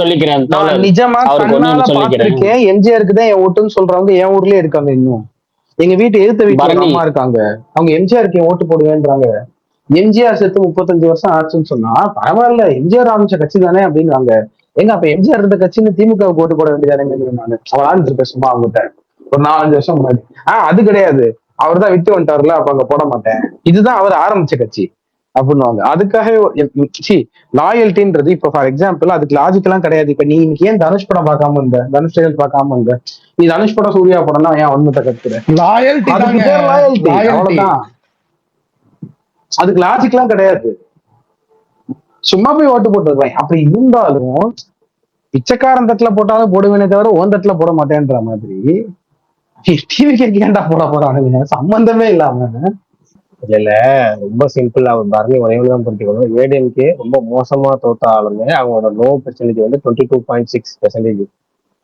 சொல்லிக்கிறேன். நிஜமா பார்த்திருக்கேன். எம்ஜிஆருக்கு தான் என் ஓட்டுன்னு சொல்றவங்க என் ஊர்லயே இருக்காங்க. இன்னும் எங்க வீட்டு எதிர்த்த வீட்டுல அம்மா இருக்காங்க. அவங்க எம்ஜிஆருக்கு என் ஓட்டு போடுவேன்றாங்க. எம்ஜிஆர் செத்து 35 வருஷம் ஆச்சுன்னு சொன்னா பரவாயில்ல, எம்ஜிஆர் ஆரம்பிச்ச கட்சி தானே அப்படின்றாங்க. எங்க அப்ப எம்ஜிஆர் இருந்த கட்சின்னு திமுக ஓட்டு போட வேண்டியதானே? நான் அவர் ஆரம்பிச்சிருப்பேன் சும்மா அவங்ககிட்ட ஒரு 4-5 வருஷம் முன்னாடி. அது கிடையாது, அவர் தான் விட்டு வந்துட்டாருல, அப்ப அங்க போட மாட்டேன், இதுதான் அவர் ஆரம்பிச்ச கட்சி அப்படின்னுவாங்க. அதுக்காக லாயல்ட்டின்றது இப்ப ஃபார் எக்ஸாம்பிள் அதுக்கு லாஜிக் எல்லாம் கிடையாது. இப்ப நீ இன்னைக்கு ஏன் தனுஷ் படம் பார்க்காம இருந்த? தனுஷ் ட்ரெயிலர் பார்க்காம இருந்த? நீ தனுஷ் படம் சூர்யா படம்னா ஏன் ஒன்மத்தை கத்துற? லாயல்ட்டி அவ்வளவுதான். அதுக்கு லாஜிக் எல்லாம் கிடையாது. சும்மா போய் ஓட்டு போட்டுருவேன். அப்படி இருந்தாலும் பிச்சைக்காரன் தட்டுல போட்டாலும் போடுவேனே தவிர ஓன் தட்டுல போட மாட்டேன்ற மாதிரி டிவிக்கு ஏன்டா போட போறானுங்க சம்பந்தமே இல்லாம. இல்ல ரொம்ப சிம்பிள். அவர் பரணி ஒரே தான் புரிஞ்சுக்கணும். ஏடிஎம்கே ரொம்ப மோசமா தோத்தாலுமே அவங்களோட லோ பெர்சன்டேஜ் வந்து 22.6%.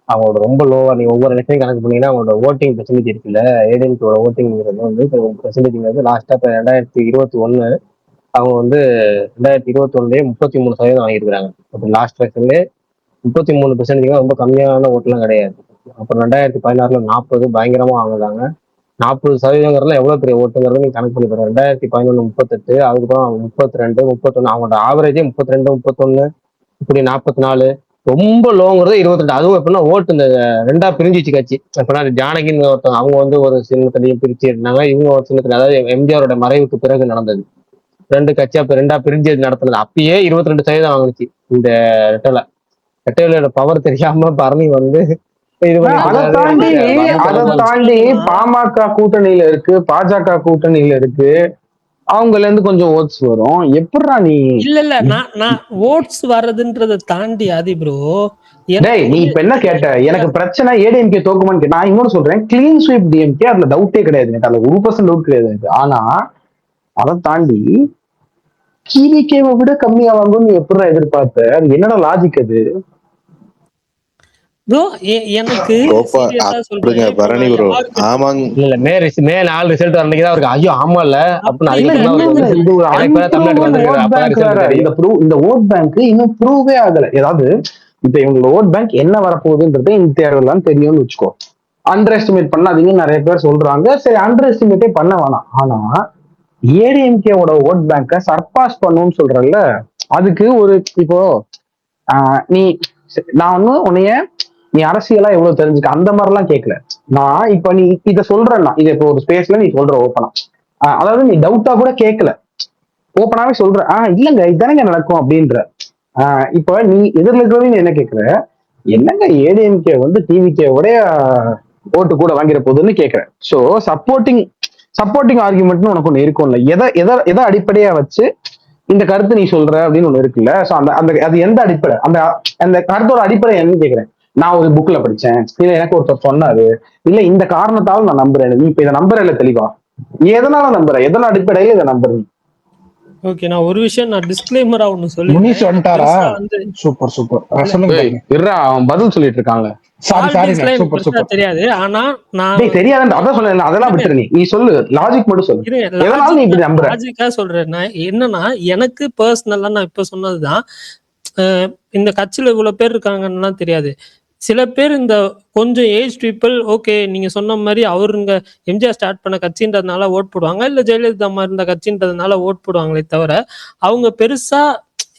அவங்களோட ரொம்ப லோவா நீங்க ஒவ்வொரு எலெக்ஷனையும் கணக்கு பண்ணீங்கன்னா அவங்களோட ஓட்டிங் பெர்சன்டேஜ் இருக்குல்ல, ஏடிஎம்கேவோட ஓட்டிங்கிறது வந்து பெர்சன்டேஜ் லாஸ்டா இப்ப 2021 அவங்க வந்து 2021 33% வாங்கியிருக்காங்க. அப்போ லாஸ்ட் எலெக்ஷன்ல 33% ரொம்ப கம்மியான ஓட்டுலாம் கிடையாது. அப்புறம் 2016 40 பயங்கரமா வாங்குறாங்க. 40% எவ்வளவு பெரிய ஓட்டுங்கிறது நீங்க கணக்கு பண்ணி பாருங்க. 2011 38, அதுக்கப்புறம் 32, 31, அவங்களோட ஆவரேஜே 32, 31, இப்படி 44, ரொம்ப லோங்கிறது 22. அதுவும் எப்படின்னா ஓட்டு இந்த ரெண்டா பிரிஞ்சிச்சு கட்சி. எப்படின்னா ஜானகின்னு ஒருத்தவங்க அவங்க வந்து ஒரு சின்னத்திலையும் பிரிச்சு இருந்தாங்க, இவங்க ஒரு சின்னத்துல, அதாவது எம்ஜிஆரோட மறைவுக்கு பிறகு நடந்தது. ரெண்டு கட்சியா ரெண்டா பிரிஞ்சு நடத்துனது. அப்பயே 22% வாங்குச்சு. இந்த ரெட்டையிலோட பவர் தெரியாம பரணி வந்து அதை தாண்டி பாமக கூட்டணியில இருக்கு, பாஜக கூட்டணியில இருக்கு, அவங்கல இருந்து கொஞ்சம் ஓட்ஸ் வரும். எப்படிடா நீ இல்ல நான் ஓட்ஸ் வர்றதுன்றதை தாண்டி ஆதி ப்ரோ நீ இப்ப என்ன கேட்ட? எனக்கு பிரச்சனை ஏடிஎம்கே தோக்குமான்னு நான் இன்னொன்னு சொல்றேன். கிளீன் ஸ்வீப் டிஎம்கே, அதுல டவுட்டே கிடையாது எனக்கு, அதுல 1% டவுட் கிடையாது எனக்கு. ஆனா அதை தாண்டி டிவிகேவை விட கம்மியா வாங்கும் நீ எப்படிடா எதிர்பார்த்த? அது என்னடா லாஜிக் அது? எனக்கு பரணி ப்ரோ ஆமாங்க. இல்ல மே 4 ரிசல்ட் வரணுக்குதான் அவருக்கு ஐயோ ஆமா இல்ல இந்த ஓட் பேங்க் இன்னும் ப்ரூவே ஆகல. ஏதாவது இப்ப இவங்களோட ஓட் பேங்க் என்ன வரப்போகுதுன்றது இந்த தேர்தல் தெரியும்னு வச்சுக்கோ. அண்டர் எஸ்டிமேட் பண்ணாதீங்கன்னு நிறைய பேர் சொல்றாங்க. சரி, அண்டர் எஸ்டிமேட்டே பண்ண வேணாம். ஆனா ஏடிஎம்கேவோட ஓட் பேங்கை சர்பாஸ் பண்ணுன்னு சொல்றல, அதுக்கு ஒரு இப்போ நான் ஒண்ணு உன்னைய நீ அரசியலா எவ்வளவு தெரிஞ்சுக்க அந்த மாதிரி எல்லாம் கேட்கல. நான் இப்ப நீ இதை சொல்றேன்னா இதை இப்போ ஒரு ஸ்பேஸ்ல நீ சொல்ற ஓப்பனா, அதாவது நீ டவுட்டா கூட கேட்கல, ஓப்பனாவே சொல்ற இல்லங்க இதுதானங்க நடக்கும் அப்படின்ற. இப்ப நீ எதிரில் இருக்கிறவங்க என்ன கேட்கிற? என்னங்க ஏடிஎம்கே வந்து டிவிகே உடைய ஓட்டு கூட வாங்கிட போகுதுன்னு கேக்குறேன். ஸோ சப்போர்ட்டிங் ஆர்குமெண்ட்னு உனக்கு ஒண்ணு இருக்கும்ல, எதை அடிப்படையா வச்சு இந்த கருத்து நீ சொல்ற அப்படின்னு ஒண்ணு இருக்குல்ல. ஸோ அந்த அந்த அது எந்த அடிப்படை, அந்த அந்த கருத்தோட அடிப்படை என்னன்னு கேக்குறேன். நான் ஒரு புக்ல படிச்சேன், இல்ல எனக்கு ஒருத்தர் சொன்னாரு, இல்ல இந்த காரணத்தால நான் நம்புறேன். நீ இப்ப இதை நம்புற இல்ல தெளிவா, நீ எதனால நம்புற, எதனால அடிப்படையில இதை நம்புறீங்க? ஓகே, நான் ஒரு விஷயம் நான் டிஸ்க்ளைமரா ஒன்னு முனிஸ் சொல்லிடுறேன். வந்துட்டாரா? பெருசா வந்து சூப்பர் சூப்பர். இல்ல சொல்லுங்க ஏய், தம்பி. இருடா, அவன் பதில் சொல்லிட்டு இருக்காங்க. சாரி பாலிடிக்ஸ்ல எனக்கு சூப்பர் பெருசா சூப்பர். தெரியாது. ஆனா நான் டேய் தெரியாதுன்னு அதான் சொன்னேன், அதெல்லாம் இருங்க விட்டுரு. நீ சொல்லு, லாஜிக் மட்டும் சொல்லு, இருங்க எதனால நீ இப்படி நம்புற? லாஜிக்கா சொல்றேன். நான் என்னன்னா, எனக்கு பர்சனலா நான் இப்ப சொன்னதுதான், இந்த கட்சியில இவ்வளவு பேர் இருக்காங்கன்னா தெரியாது. சில பேர் இந்த கொஞ்சம் ஏஜ் பீப்புள், ஓகே நீங்க சொன்ன மாதிரி அவருங்க எம்ஜிஆர் ஸ்டார்ட் பண்ண கட்சின்றதுனால ஓட் போடுவாங்க, இல்ல ஜெயலலிதா மாதிரி இருந்த கட்சின்றதுனால ஓட் போடுவாங்களே தவிர, அவங்க பெருசா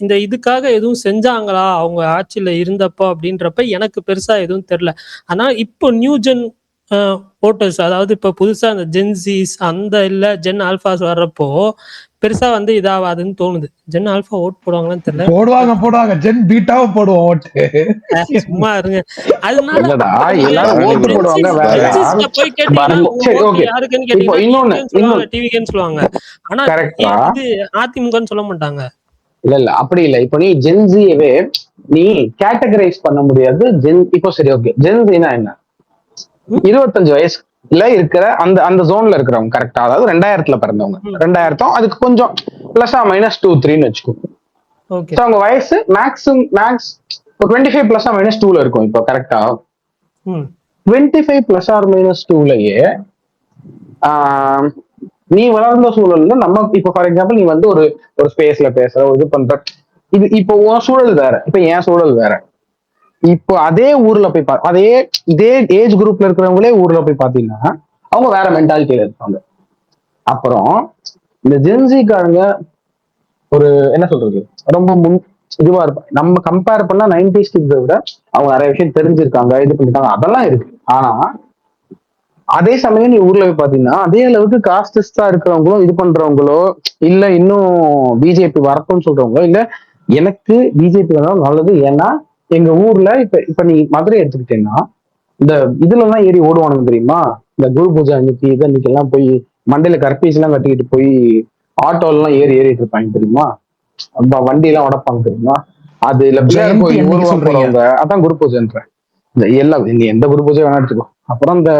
இந்த இதுக்காக எதுவும் செஞ்சாங்களா அவங்க ஆட்சியில இருந்தப்போ அப்படின்றப்ப எனக்கு பெருசா எதுவும் தெரியல. ஆனா இப்போ நியூ ஜென் ஓட்டர்ஸ், அதாவது இப்ப புதுசா அந்த ஜென்சிஸ் அந்த இல்ல ஜென் ஆல்பாஸ் வர்றப்போ பெருசா வந்து இதாவாதுன்னு தோணுது. ஜென் ஆல்பா ஓட் போடுவாங்களான்னு தெரியல. போடுவாங்க ஜென் பீட்டாவை போடுவோம் ஓட்டு. சும்மா இருங்க. அதனால இல்லடா, நீங்க எல்லாரும் ஓட்டு போடுவாங்க வேற. ஜென்சிஸ்ட போய் கேட்டீங்கன்னா உங்க சரி, ஓட்டு ஓகே. யாருக்குன்னு இப்போ கேட்டீங்கன்னா இன்னொன்னு சொல்லுவாங்க, டிவிகேன்னு சொல்லுவாங்க. ஆனா கரெக்டா? இது அதிமுகன்னு சொல்ல மாட்டாங்க. இல்ல அப்படி இல்ல. இப்போ நீ ஜென்சியவே நீ கேட்டகரைஸ் பண்ண முடியாது. இப்போ சரி, ஓகே, ஜென்சினா என்ன? 25 வயசுல இருக்கிற அந்த அந்த ஜோன்ல இருக்கிறவங்க கரெக்டா, அதாவது 2000ல பிறந்தவங்க, 2000 அதுக்கு கொஞ்சம் பிளஸ் மைனஸ் 2-3ன்னு வச்சுக்கோ. ஓகே, அவங்க வயசு மேக்ஸ் 25 பிளஸ் மைனஸ் 2ல இருக்கும் இப்போ, கரெக்டா? 25 பிளஸ் ஆர் மைனஸ் 2லயே நீ வளர்ந்த சூழல்ல நம்ம இப்போ ஃபார் எக்ஸாம்பிள் நீ வந்து ஒரு ஒரு ஸ்பேஸ்ல பேசுற, இது பண்ற, இது இப்போ உன் சூழல் வேற, இப்போ என் சூழல் வேற. இப்போ அதே ஊர்ல போய் இதே ஏஜ் குரூப்ல இருக்கிறவங்களே ஊர்ல போய் பாத்தீங்கன்னா அவங்க வேற மென்டாலிட்டியில இருப்பாங்க. அப்புறம் இந்த ஜென்சிக்காரங்க ஒரு என்ன சொல்றது, ரொம்ப இதுவா இருப்பாங்க. நம்ம கம்பேர் பண்ணா 90s கிட்ஸை விட அவங்க நிறைய விஷயம் தெரிஞ்சிருக்காங்க, இது பண்ணிருக்காங்க, அதெல்லாம் இருக்கு. ஆனா அதே சமயம் நீ ஊர்ல போய் பாத்தீங்கன்னா அதே அளவுக்கு காஸ்டிஸ்டா இருக்கிறவங்களோ, இது பண்றவங்களோ, இல்ல இன்னும் பிஜேபி வரட்டும்னு சொல்றவங்களோ, இல்ல எனக்கு பிஜேபி வந்தாலும் நல்லது, ஏன்னா எங்க ஊர்ல இப்ப நீ மதுரை எடுத்துக்கிட்டேன்னா இந்த இதுல எல்லாம் ஏறி ஓடுவானுங்க தெரியுமா, இந்த குரு பூஜை அன்னைக்கு அன்னைக்கு எல்லாம் போய் மண்டையில கற்பீஸ் எல்லாம் கட்டிக்கிட்டு போய் ஆட்டோல எல்லாம் ஏறிட்டு இருப்பாங்க தெரியுமா, வண்டி எல்லாம் உடப்பாங்க தெரியுமா, அது இல்ல பிள்ளையார் ஜெயந்தி கோயில் அன்னைக்கு ஊர்வலம் சொல்றீங்க? போறவங்க, அதான் குரு பூஜைன்ற. இந்த எல்லாம் நீ எந்த குரு பூஜை வேணா எடுத்துக்கோ. அப்புறம் இந்த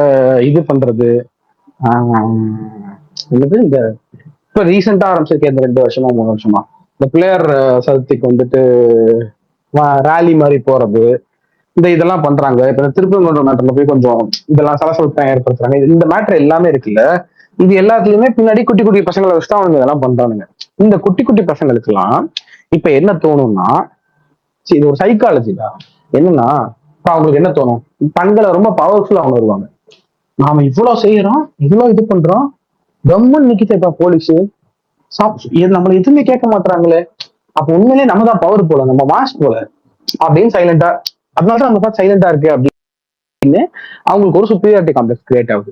இது பண்றது, என்னது இந்த இப்ப ரீசெண்டா ஆரம்பிச்சிருக்கேன் இந்த 2 வருஷமா 3 வருஷமா இந்த பிள்ளையார் சதுர்த்திக்கு வந்துட்டு ரேலி மாதிரி போறது, இந்த இதெல்லாம் பண்றாங்க. இப்ப இந்த திருப்பரங்குன்றம் மேட்டர்ல போய் கொஞ்சம் இதெல்லாம் சலசலப்பா ஏற்படுத்துறாங்க. இந்த மேட்டர் எல்லாமே இருக்குல்ல, இது எல்லாத்துலயுமே பின்னாடி குட்டி குட்டி பசங்களை வச்சுதான் அவங்க இதெல்லாம் பண்றானுங்க. இந்த குட்டி குட்டி பசங்களுக்கு எல்லாம் இப்ப என்ன தோணும்னா, இது ஒரு சைக்காலஜி தான். என்னன்னா இப்ப அவங்களுக்கு என்ன தோணும், பெண்களை ரொம்ப பவர்ஃபுல்லா அவங்க வருவாங்க. நாம இவ்வளவு செய்யறோம், இவ்வளவு இது பண்றோம், கவர்மெண்ட் நிக்கிட்டா போலீஸ் நம்மள எதுவுமே கேட்க மாட்டாங்களே, அப்ப உண்மையிலேயே நம்ம தான் பவர் போல, நம்ம மாஸ் போல அப்படின்னு சைலண்டா, அதனாலதான் நம்ம பார்த்து சைலண்டா இருக்கு அப்படின்னு அவங்களுக்கு ஒரு சுப்பீரியாரிட்டி காம்ப்ளெக்ஸ் கிரியேட் ஆகுது.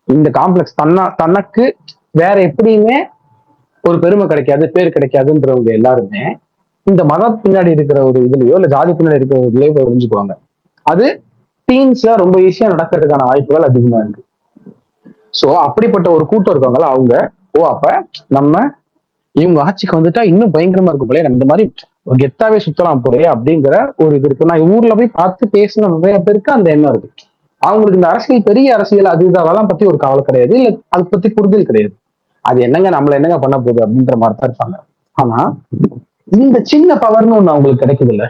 இந்த காம்ப்ளெக்ஸ் தனக்கு வேற எப்படியுமே ஒரு பெருமை கிடைக்காது, பேர் கிடைக்காதுன்றவங்க எல்லாருமே இந்த மதம் பின்னாடி இருக்கிற ஒரு இதுலயோ இல்ல ஜாதி பின்னாடி இருக்கிற ஒரு இதுலயோ புரிஞ்சுக்குவாங்க. அது டீன்ஸ்ல ரொம்ப ஈஸியா நடக்கிறதுக்கான வாய்ப்புகள் அதிகமா இருக்கு. சோ அப்படிப்பட்ட ஒரு கூட்டம் இருக்காங்களா அவங்க, அப்ப நம்ம இவங்க ஆட்சிக்கு வந்துட்டா இன்னும் பயங்கரமா இருக்கும் போல, நம்ம இந்த மாதிரி ஒரு கெத்தாவே சுத்தலாம் போலே அப்படிங்கிற ஒரு இது இருக்கு. நான் ஊர்ல போய் பார்த்து பேசின நிறைய பேருக்கு அந்த எண்ணம் இருக்கு. அவங்களுக்கு இந்த அரசியல் பெரிய அரசியல் அது இதெல்லாம் பத்தி ஒரு கவலை கிடையாது, இல்ல அதை பத்தி புரிதல் கிடையாது. அது என்னங்க நம்மள என்னங்க பண்ண போகுது அப்படின்ற மாதிரி தான் இருப்பாங்க. ஆனா இந்த சின்ன பவர்னு ஒண்ணு அவங்களுக்கு கிடைக்குது இல்ல,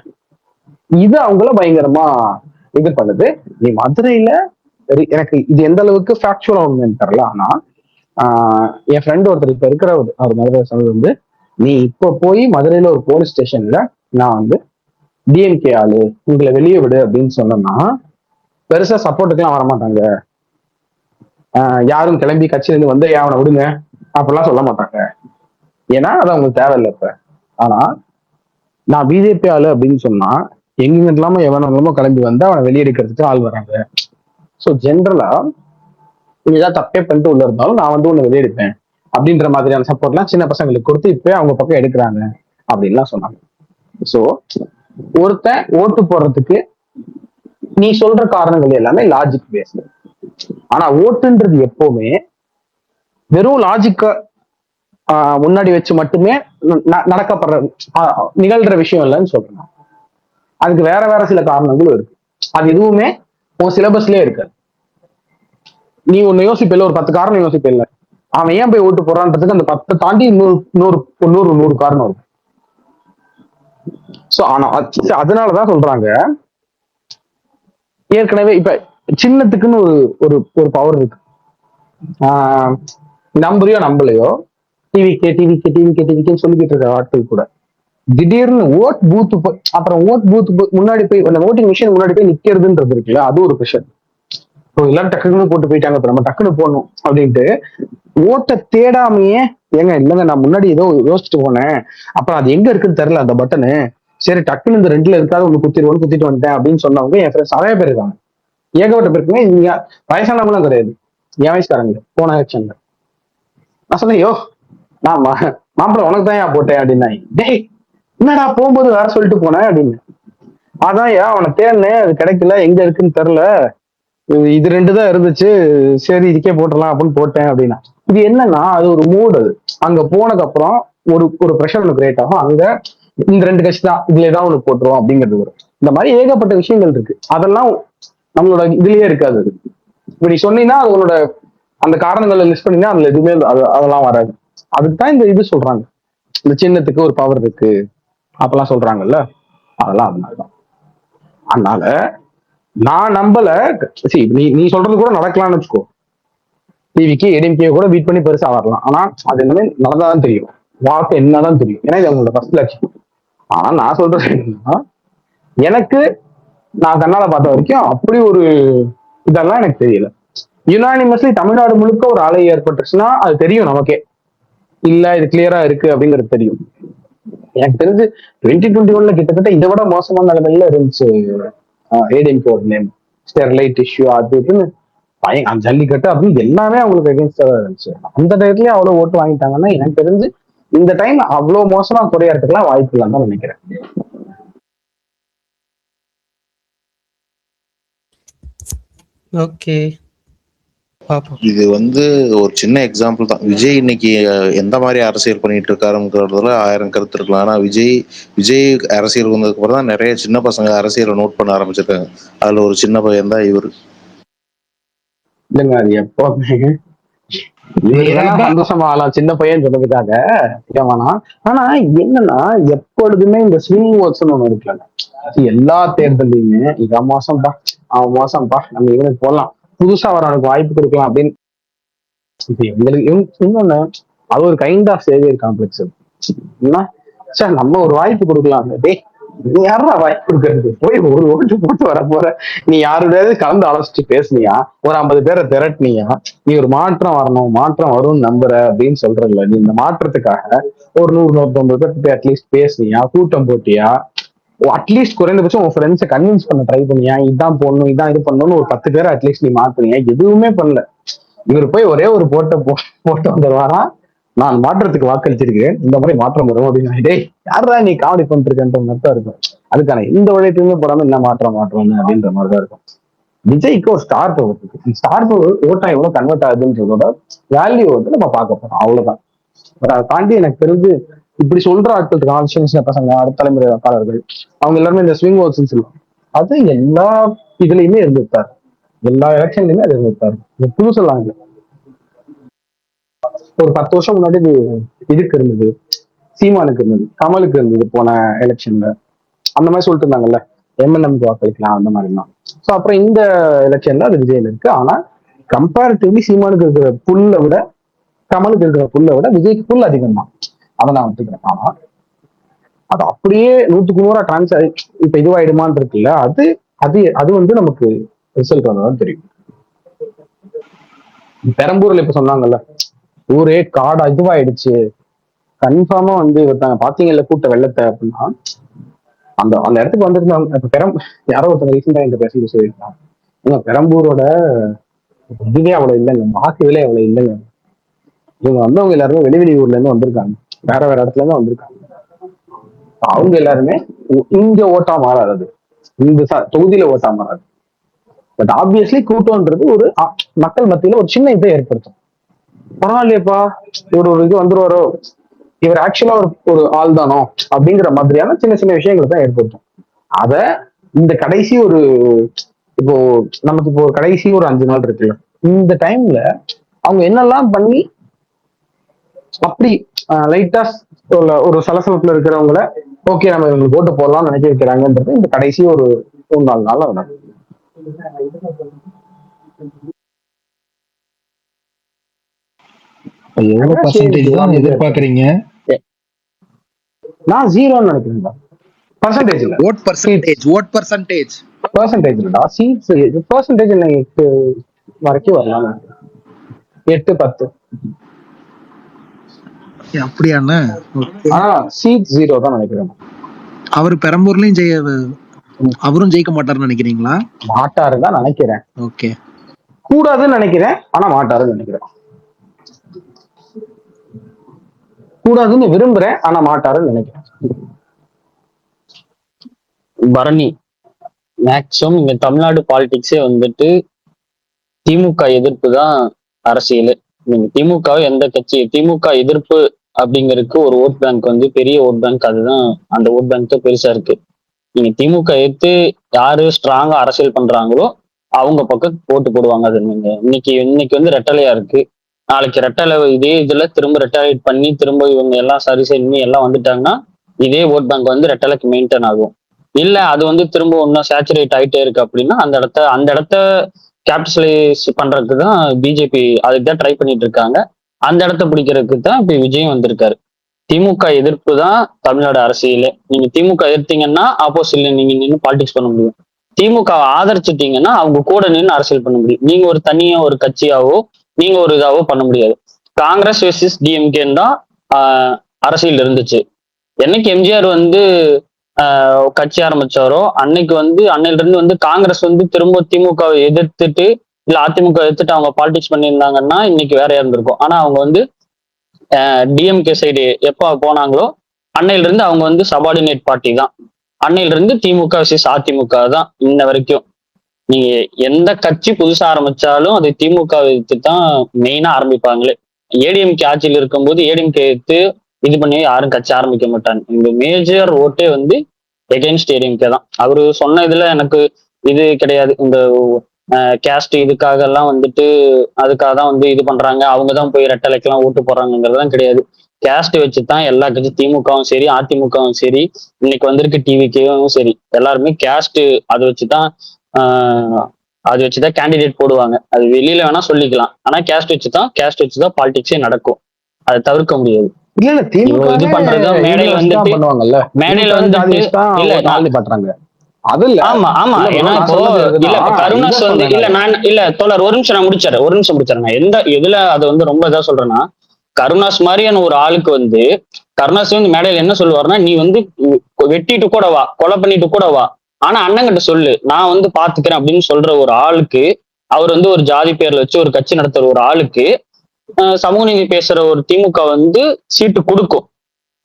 இது அவங்கள பயங்கரமா இது பண்ணுது. நீ மதுரையில எனக்கு இது எந்த அளவுக்கு ஃபேக்சுவலா ஒண்ணுன்னு தெரியல. ஆனா என் ஃப்ரெண்ட் ஒருத்தர் இப்ப இருக்கிற அவர் மதுரை சொன்னது வந்து, நீ இப்ப போய் மதுரையில ஒரு போலீஸ் ஸ்டேஷன்ல நான் வந்து டிஎம்கே ஆளு உங்களை வெளியே விடு அப்படின்னு சொன்னோம்னா பெருசா சப்போர்ட்டுக்கெல்லாம் வரமாட்டாங்க. யாரும் கிளம்பி கட்சியிலிருந்து வந்து அவனை விடுங்க அப்படிலாம் சொல்ல மாட்டாங்க, ஏன்னா அது அவங்களுக்கு தேவையில்லை இப்ப. ஆனா நான் பிஜேபி ஆளு அப்படின்னு சொன்னா எங்க இல்லாம எவனோ கிளம்பி வந்து அவனை வெளியெடுக்கிறதுக்கு ஆள் வராங்க. ஸோ ஜென்ரலா நீ ஏதாவது தப்பே பண்ணிட்டு உள்ள இருந்தாலும் நான் வந்து உன்னை வெளியெடுப்பேன் அப்படின்ற மாதிரியான சப்போர்ட்லாம் சின்ன பசங்களுக்கு கொடுத்து இப்ப அவங்க பக்கம் எடுக்கிறாங்க அப்படின்லாம் சொன்னாங்க. ஸோ ஒருத்தன் ஓட்டு போடுறதுக்கு நீ சொல்ற காரணங்கள் எல்லாமே லாஜிக் பேஸ்டு. ஆனா ஓட்டுன்றது எப்பவுமே வெறும் லாஜிக்க முன்னாடி வச்சு மட்டுமே நடக்கப்படுற நிகழ்ற விஷயம் இல்லைன்னு சொல்றேன். அதுக்கு வேற வேற சில காரணங்களும் இருக்கு. அது எதுவுமே உன் சிலபஸ்லயே இருக்காது. நீ ஒண்ணு யோசிப்பில்ல, ஒரு 10 காரணம் யோசிப்பில்ல, அவன் ஏன் போய் ஓட்டு போறான்றதுக்கு அந்த 10 தாண்டி 100 காரணம் இருக்கும். சோ ஆனா அதனாலதான் சொல்றாங்க, ஏற்கனவே இப்ப சின்னத்துக்குன்னு ஒரு ஒரு பவர் இருக்கு. நம்புறியோ நம்பலையோ, டிவிக்கே சொல்லிக்கிட்டு இருக்க ஆட்கள் கூட திடீர்னு ஓட் பூத் அப்புறம் ஓட் பூத் முன்னாடி போய் அந்த ஓட்டிங் மிஷின் முன்னாடி போய் நிக்கிறதுன்றது இருக்குல்ல, அது ஒரு பிரஷர். எல்லாரும் டக்குன்னு போட்டு போயிட்டாங்க, இப்ப நம்ம டக்குன்னு போடணும் அப்படின்ட்டு ஓட்டை தேடாமையே, ஏங்க இல்லைங்க நான் முன்னாடி ஏதோ யோசிச்சுட்டு போனேன், அப்புறம் அது எங்க இருக்குன்னு தெரியல அந்த பட்டனு, சரி டக்குன்னு இந்த 2ல இருக்காது ஒண்ணு குத்திட்டு வந்துட்டேன் அப்படின்னு சொன்னவங்க என் ஃப்ரெண்ட்ஸ் நிறைய பேர் இருக்காங்க. ஏகப்பட்ட பேருக்குமே இங்க வயசானவங்களும் கிடையாது, என் வயசுக்காரங்க. போன எலெக்ஷன்ல நான் சொன்னேன், யோ நான் மாப்பிள்ள உனக்கு தான் ஏன் போட்டேன் அப்படின்னா, டேய் என்னடா போகும்போது வேற சொல்லிட்டு போனேன் அப்படின்னு. அதான் ஏன் அவனை தேடினேன், அது கிடைக்கல, எங்க இருக்குன்னு தெரியல, இது 2 தான் இருந்துச்சு, சரி இதுக்கே போட்டுடலாம் அப்படின்னு போட்டேன் அப்படின்னா. இது என்னன்னா அது ஒரு மூடு. அது அங்க போனதுக்கு அப்புறம் ஒரு ப்ரெஷர் ஒன்று கிரியேட் ஆகும். அங்க இந்த 2 கட்சி தான், இதுல ஏதாவது ஒன்று போட்டுருவோம் அப்படிங்கிறது வரும். இந்த மாதிரி ஏகப்பட்ட விஷயங்கள் இருக்கு. அதெல்லாம் நம்மளோட இதுலயே இருக்காது. அது இப்ப நீ சொன்னீங்கன்னா அது உன்னோட அந்த காரணங்களை லிஸ்ட் பண்ணீங்கன்னா அதுல எதுவுமே அதெல்லாம் வராது. அதுக்குதான் இந்த இது சொல்றாங்க, இந்த சின்னத்துக்கு ஒரு பவர் இருக்கு அப்பெல்லாம் சொல்றாங்கல்ல, அதெல்லாம் அதனாலதான். அதனால நான் நம்பல. நீ சொல்றது கூட நடக்கலாம்னு வச்சுக்கோ, டிவிக்கு ஏடிஎம்கே கூட பீட் பண்ணி பெருசா வரலாம். ஆனா அது எல்லாமே நடந்தாதான் தெரியும், வாக்கு என்னதான் தெரியும், ஏன்னா இது அவங்களோட ஃபர்ஸ்ட் எலெக்ஷன். ஆனா நான் சொல்றது என்னன்னா, எனக்கு நான் கண்ணால பார்த்த வரைக்கும் அப்படி ஒரு இதெல்லாம் எனக்கு தெரியல. யுனானிமஸ்லி தமிழ்நாடு முழுக்க ஒரு அலை ஏற்பட்டுச்சுன்னா அது தெரியும் நமக்கே, இல்ல இது கிளியரா இருக்கு அப்படிங்கிறது தெரியும். எனக்கு தெரிஞ்சு 2021 கிட்டத்தட்ட இதை விட மோசமான நிலைமையில இருந்துச்சு ஏடிஎம்கே ஒரு நேம், ஸ்டெர்லைட் இஷ்யூ அது இதுன்னு ஜல்லிக்கட்டு அப்படின்னு எல்லாமே அவங்களுக்கு எகென்ஸ்டா தான் இருந்துச்சு. அந்த டயத்துலயே அவ்வளவு ஓட்டு வாங்கிட்டாங்கன்னா எனக்கு தெரிஞ்சு இந்த டைம் அவ்வளவு மோசமா குறையறதுக்குலாம் வாய்ப்பு இல்லைன்னு தான் நினைக்கிறேன். ஓகே, பாப்போம். இது ஒரு சின்ன எக்ஸாம்பிள் தான். விஜய் இன்னைக்கு எந்த மாதிரி அரசியல் பண்ணிட்டு இருக்காருங்கிறதுல 1000 கருத்து இருக்கலாம். ஆனா விஜய் அரசியல் வந்ததுக்கு அப்புறம் தான் நிறைய சின்ன பசங்க அரசியலை நோட் பண்ண ஆரம்பிச்சிருக்காங்க. அதுல ஒரு சின்ன பையன் தான் இவரு. இல்லைங்க அது எப்பவுமே சந்தோஷமா ஆகலாம் சின்ன பையன் சொன்னதுக்காக ஏமானா. ஆனா என்னன்னா எப்பொழுதுமே இந்த ஸ்விங் ஓட்ஸ்ன்னு ஒண்ணு இருக்குல்ல, எல்லா தேர்தலையுமே இவன் மோசம்பா அவன் மோசம்பா நம்ம இவனுக்கு போடலாம், புதுசா வரவனுக்கு வாய்ப்பு கொடுக்கலாம் அப்படின்னு. இப்ப எங்களுக்கு இன்னொன்னு அது ஒரு கைண்ட் ஆஃப் சேவியர் காம்ப்ளெக்ஸ். என்ன சார் நம்ம ஒரு வாய்ப்பு கொடுக்கலாம், டேய் நீ யாரா வாய்ப்பு கொடுக்கறது, போய் ஒரு ஓட்டு போட்டு வர போற, நீ யாருடையாவது கலந்து ஆலோசிச்சு பேசுனியா, ஒரு 50 பேரை திரட்டினியா, நீ ஒரு மாற்றம் வரணும் மாற்றம் வரும்னு நம்புற அப்படின்னு சொல்றல, நீ இந்த மாற்றத்துக்காக ஒரு 100-150 பேர்கிட்ட அட்லீஸ்ட் பேசுனியா, கூட்டம் போட்டியா, அட்லீஸ்ட் குறைந்தபட்சம் உன் ஃப்ரெண்ட்ஸை கன்வின்ஸ் பண்ண ட்ரை பண்ணியா, இதான் போடணும் இதான் இது பண்ணணும்னு ஒரு 10 பேரை அட்லீஸ்ட் நீ மாத்துனியா, எதுவுமே பண்ணல. இவர் போய் ஒரே ஒரு போட்டு வந்துடுவாரா, நான் மாற்றத்துக்கு வாக்களிச்சிருக்கேன் இந்த மாதிரி மாற்றம் வரும் அப்படின்னு, டேய் யாரா நீ காமெடி பண்ணிட்டு இருக்கன்ற மாதிரி தான் இருக்கும். அதுக்கான இந்த உழைப்புமே போடாம என்ன மாற்றம் அப்படின்ற மாதிரிதான் இருக்கும். விஜய்க்கு ஒரு ஸ்டார் பவர் இருக்கு, ஸ்டார் பவர் ஓட்டா எவ்வளவு கன்வெர்ட் ஆகுதுன்றதோட வேல்யூ நம்ம பார்க்க போறோம், அவ்வளவுதான். அதை தாண்டி எனக்கு தெரிஞ்சு இப்படி சொல்ற ஆட்கள் சின்ன பசங்க அடுத்த தலைமுறை வாக்காளர்கள் அவங்க எல்லாருமே இந்த ஸ்விங் ஓட்ஸ் சொல்லுவாங்க, அது எல்லா இதுலயுமே இருந்துட்டாரு, எல்லா எலெக்ஷன்லயுமே அது இருந்துட்டாரு. புதுசெல்லாம் இல்லை, ஒரு 10 வருஷம் முன்னாடி இதுக்கு இருந்தது, சீமானுக்கு இருந்தது, கமலுக்கு இருந்தது போன எலெக்ஷன்ல, அந்த மாதிரி சொல்லிட்டு இருந்தாங்கல்ல எம்என்எம்க்கு வாக்களிக்கலாம் அந்த மாதிரிலாம். ஸோ அப்புறம் இந்த எலெக்ஷன்ல அது விஜய்ல இருக்கு. ஆனா கம்பேரிட்டிவ்லி சீமானுக்கு இருக்கிற புல்லை விட கமலுக்கு இருக்கிற புல்லை விட விஜய்க்கு புல் அதிகம் தான், அதை நான் ஒத்துக்கிறேன். ஆனா அது அப்படியே 100க்கு 100 டிரான்ஸ் இப்ப இதுவாயிடுமான் இருக்குல்ல, அது அது அது நமக்கு ரிசல்ட் வந்ததான் தெரியும். பெரம்பூர்ல இப்ப சொன்னாங்கல்ல ஊரே காடா இதுவாயிடுச்சு, கன்ஃபார்மா ஒருத்தாங்க பாத்தீங்கல்ல கூட்ட வெள்ளத்தை அப்படின்னா, அந்த அந்த இடத்துக்கு வந்திருந்தாங்க. இப்ப யாரோ ஒருத்தங்க ரீசெண்டா எங்க பேசி சொல்லியிருக்காங்க, ஏங்க பெரம்பூரோட இதுவே அவ்வளவு இல்லைங்க, வாக்கு விலை அவ்வளவு இல்லைங்க, இவங்க வந்தவங்க எல்லாருமே வெளி ஊர்ல இருந்து வந்திருக்காங்க, வேற இடத்துல இருந்து வந்திருக்காங்க, அவங்க எல்லாருமே இங்க ஓட்டா மாறாது, இந்த தொகுதியில ஓட்டா மாறாது, பட் ஆப்வியஸ்லி கூட்டம்ன்றது ஒரு மக்கள் மத்தியில ஒரு சின்ன இதை ஏற்படுத்தும். பரவாயில்லையப்பா, இவர் ஒரு இது வந்துருவாரோ, இவர் ஆக்சுவலா ஒரு ஆள் தானோ அப்படிங்கிற மாதிரியான சின்ன சின்ன விஷயங்களை தான் ஏற்படுத்தும். அத இந்த கடைசி ஒரு இப்போ நமக்கு இப்போ கடைசி ஒரு 5 நாள் இருக்குல்ல, இந்த டைம்ல அவங்க என்னெல்லாம் பண்ணி அப்படி லைட்டா ஒரு சலசலப்புல இருக்கிறவங்கள ஓகே நம்ம இவங்களுக்கு ஓட்டு போடலாம்னு நினைக்க வைக்கிறாங்கன்றது இந்த கடைசி ஒரு 3-4 நாள் நடக்கும். எவ்வளவு பர்சன்டேஜ் தான் எதிர்பார்க்கறீங்க? நான் 0ன்னு நினைக்கிறேன். பர்சன்டேஜ் இல்ல, ஓட் பர்சன்டேஜ் பர்சன்டேஜ் இல்லடா, சீட்ஸ் பர்சன்டேஜ் இல்லை 8 வரைக்கும் வரலாம், 8-10. அப்படியாண்ணா? ஆனா சீட் 0 தான் நினைக்கிறேன். அவர் பெரம்பூர்லயும் அவரும் ஜெயிக்க மாட்டாருன்னு நினைக்கிறீங்களா? மாட்டாருன்னு தான் நினைக்கிறேன். ஓகே, கூடாதுன்னு நினைக்கிறேன், ஆனா மாட்டாருன்னு நினைக்கிறேன். கூடாதுன்னு விரும்புறேன், ஆனா மாட்டாருன்னு நினைக்கிறேன். பரணி, மேக்சிமம் இங்க தமிழ்நாடு பாலிடிக்ஸே வந்துட்டு திமுக எதிர்ப்பு தான் அரசியல். நீங்க திமுக எந்த கட்சி திமுக எதிர்ப்பு அப்படிங்கிறதுக்கு ஒரு ஓட் பேங்க் வந்து பெரிய ஓட் பேங்க், அதுதான் அந்த ஓட் பேங்க் தான் பெருசா இருக்கு. நீங்க திமுக எதிர்த்து யாரு ஸ்ட்ராங்கா அரசியல் பண்றாங்களோ அவங்க பக்கம் ஓட்டு போடுவாங்க. அது நீங்க இன்னைக்கு வந்து ரெட்டலையா இருக்கு, நாளைக்கு ரெட்டலை இதே இதுல திரும்ப ரெட்டலைட் பண்ணி திரும்ப இவங்க எல்லாம் சரி பண்ணி எல்லாம் வந்துட்டாங்கன்னா இதே ஓட் பேங்க் வந்து ரெட்டலைக்கு மெயின்டைன் ஆகும். இல்ல அது வந்து திரும்ப ஒன்னும் சேச்சுரேட் ஆயிட்டே இருக்கு அப்படின்னா அந்த இடத்த கேபிட்டலைஸ் பண்றதுக்கு தான் பிஜேபி அதுக்கு தான் ட்ரை பண்ணிட்டு இருக்காங்க. அந்த இடத்த பிடிக்கிறதுக்கு தான் இப்ப விஜயம் வந்திருக்காரு. திமுக எதிர்ப்பு தான் தமிழ்நாடு அரசியலே. நீங்க திமுக எதிர்த்தீங்கன்னா ஆப்போசிட்ல நீங்க நின்று பாலிடிக்ஸ் பண்ண முடியும். திமுக ஆதரிச்சிட்டீங்கன்னா அவங்க கூட நின்று அரசியல் பண்ண முடியும். நீங்க ஒரு தனியா ஒரு கட்சியாவோ நீங்க ஒரு இதாவோ பண்ண முடியாது. காங்கிரஸ் வெர்சஸ் டிஎம்கேன்னு தான் அரசியல் இருந்துச்சு. என்னைக்கு எம்ஜிஆர் வந்து கட்சி ஆரம்பிச்சாரோ அன்னைக்கு வந்து அன்னையில இருந்து வந்து காங்கிரஸ் வந்து திரும்ப திமுகவை எதிர்த்துட்டு இல்ல அதிமுக எதிர்த்துட்டு அவங்க பாலிடிக்ஸ் பண்ணியிருந்தாங்கன்னா இன்னைக்கு வேறையா இருந்திருக்கும். ஆனா அவங்க வந்து டிஎம்கே சைடு எப்போ போனாங்களோ அன்னையில இருந்து அவங்க வந்து சபார்டினேட் பார்ட்டி தான். அன்னையில இருந்து திமுக விசேஷ அதிமுக தான் இன்ன வரைக்கும். நீங்க எந்த கட்சி புதுசா ஆரம்பிச்சாலும் அது திமுக எதிர்த்து தான் மெயினா ஆரம்பிப்பாங்களே. ஏடிஎம்கே ஆட்சியில் இருக்கும்போது ஏடிஎம்கே எதிர்த்து இது பண்ணி யாரும் கட்சி ஆரம்பிக்க மாட்டாங்க. இந்த மேஜர் ஓட்டே வந்து எகென்ஸ்ட் ஏடிஎம்கே தான். அவரு சொன்ன இதுல எனக்கு இது கிடையாது, இந்த கேஸ்ட் இதுக்காக எல்லாம் வந்துட்டு அதுக்காக தான் வந்து இது பண்றாங்க, அவங்க தான் போய் ரெட்டலைக்கெல்லாம் ஓட்டு போடுறாங்கிறதுலாம் கிடையாது. கேஸ்ட் வச்சுதான் எல்லா கட்சி திமுகவும் சரி அதிமுகவும் சரி இன்னைக்கு வந்திருக்கு டிவிக்கும் சரி எல்லாருமே கேஸ்ட் அதை வச்சுதான் கேண்டிடேட் போடுவாங்க. அது வெளியில வேணா சொல்லிக்கலாம், ஆனா கேஸ்ட் வச்சுதான் பாலிடிக்ஸே நடக்கும். அதை தவிர்க்க முடியாது. இல்ல திமுக இது பண்றது மேடையில வந்துட்டு பண்ணுவாங்கல்ல, மேடையில வந்துட்டு இல்ல பண்றாங்க அது இல்ல. ஆமா ஆமா, ஏன்னா இப்போ இல்ல கருணாஸ் வந்து இல்ல தோழர் ஒரு நிமிஷம் நான் முடிச்சிடறேன். நான் எந்த இதுல அதை வந்து ரொம்ப இதா சொல்றேன்னா, கருணாஸ் மாதிரியான ஒரு ஆளுக்கு வந்து கருணாஸ் வந்து மேடையில என்ன சொல்லுவாருன்னா, நீ வந்து வெட்டிட்டு கூட வா, கொலை பண்ணிட்டு கூட வா, ஆனா அண்ணங்கிட்ட சொல்லு நான் வந்து பாத்துக்கிறேன் அப்படின்னு சொல்ற ஒரு ஆளுக்கு, அவர் வந்து ஒரு ஜாதி பேர்ல வச்சு ஒரு கட்சி நடத்துற ஒரு ஆளுக்கு சமூக நீதி பேசுற ஒரு திமுக வந்து சீட்டு கொடுக்கும்.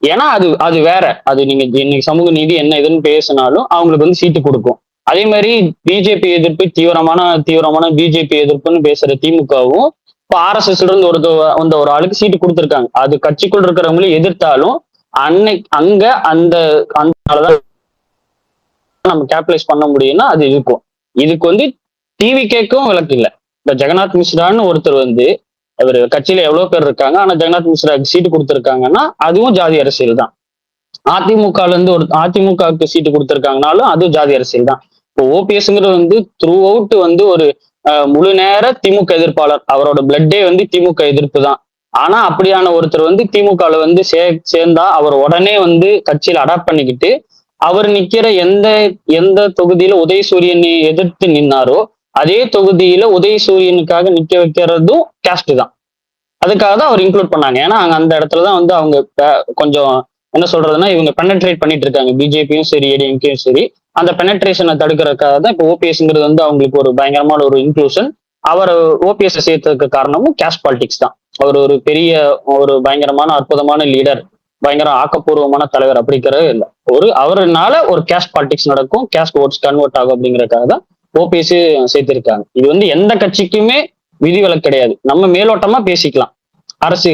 ஏன்னா அது வேற, அது நீங்க இன்னைக்கு சமூக நீதி என்ன இதுன்னு பேசினாலும் அவங்களுக்கு வந்து சீட்டு கொடுக்கும். அதே மாதிரி பிஜேபி எதிர்ப்பு தீவிரமான பிஜேபி எதிர்ப்புன்னு பேசுற திமுகவும் இப்போ ஆர்எஸ்எஸ்ல இருந்து வந்த ஒரு ஆளுக்கு சீட்டு கொடுத்துருக்காங்க. அது கட்சிக்குள் இருக்கிறவங்களே எதிர்த்தாலும் அங்க அந்த நம்ம கேபிடலைஸ் பண்ண முடியும்னா அது இருக்கும். இதுக்கு வந்து டிவி கேக்கும் விளக்கு இல்லை. இப்ப ஜெகநாத் மிஸ்ரான்னு ஒருத்தர் வந்து அவர் கட்சியில எவ்வளவு பேர் இருக்காங்க, ஆனா ஜெகநாத் மிஸ்ராக்கு சீட்டு கொடுத்துருக்காங்கன்னா அதுவும் ஜாதி அரசியல் தான். அதிமுகல இருந்து அதிமுகவுக்கு சீட்டு கொடுத்துருக்காங்கனாலும் அதுவும் ஜாதி அரசியல் தான். இப்போ ஓபிஎஸ்ங்கிறது வந்து த்ரூ அவுட் வந்து ஒரு முழு நேர திமுக எதிர்ப்பாளர், அவரோட பிளட்டே வந்து திமுக எதிர்ப்பு தான். ஆனா அப்படியான ஒருத்தர் வந்து திமுகல வந்து சேர்ந்தா அவர் உடனே வந்து கட்சியில அடாப்ட் பண்ணிக்கிட்டு அவர் நிக்கிற எந்த தொகுதியில உதயசூரியனை எதிர்த்து நின்னாரோ அதே தொகுதியில உதயசூரியனுக்காக நிக்க வைக்கிறதும் கேஸ்ட் தான். அதுக்காக தான் அவர் இன்க்ளூட் பண்ணாங்க. ஏன்னா அந்த இடத்துலதான் வந்து அவங்க கொஞ்சம் என்ன சொல்றதுன்னா இவங்க பெனட்ரேட் பண்ணிட்டு இருக்காங்க, பிஜேபியும் சரி ஏடிஎம்கேயும் சரி. அந்த பெனட்ரேஷனை தடுக்கிறதுக்காக தான் இப்போ ஓபிஎஸ்ங்கிறது வந்து அவங்களுக்கு ஒரு பயங்கரமான ஒரு இன்க்ளூஷன். அவர் ஓபிஎஸ் சேர்த்ததுக்கு காரணமும் கேஸ்ட் பாலிடிக்ஸ் தான். அவர் ஒரு பெரிய ஒரு பயங்கரமான அற்புதமான லீடர், பயங்கர ஆக்கப்பூர்வமான தலைவர் அப்படிங்கிறது இல்லை. அவருனால ஒரு கேஸ்ட் பாலிடிக்ஸ் நடக்கும், கேஸ்ட் ஓட்ஸ் கன்வெர்ட் ஆகும் அப்படிங்கறதுக்காக தான் ஓபிஎஸ் சேர்த்திருக்காங்க. இது வந்து எந்த கட்சிக்குமே விதிவிலக்கு கிடையாது. நம்ம மேலோட்டமா பேசிக்கலாம். அரசு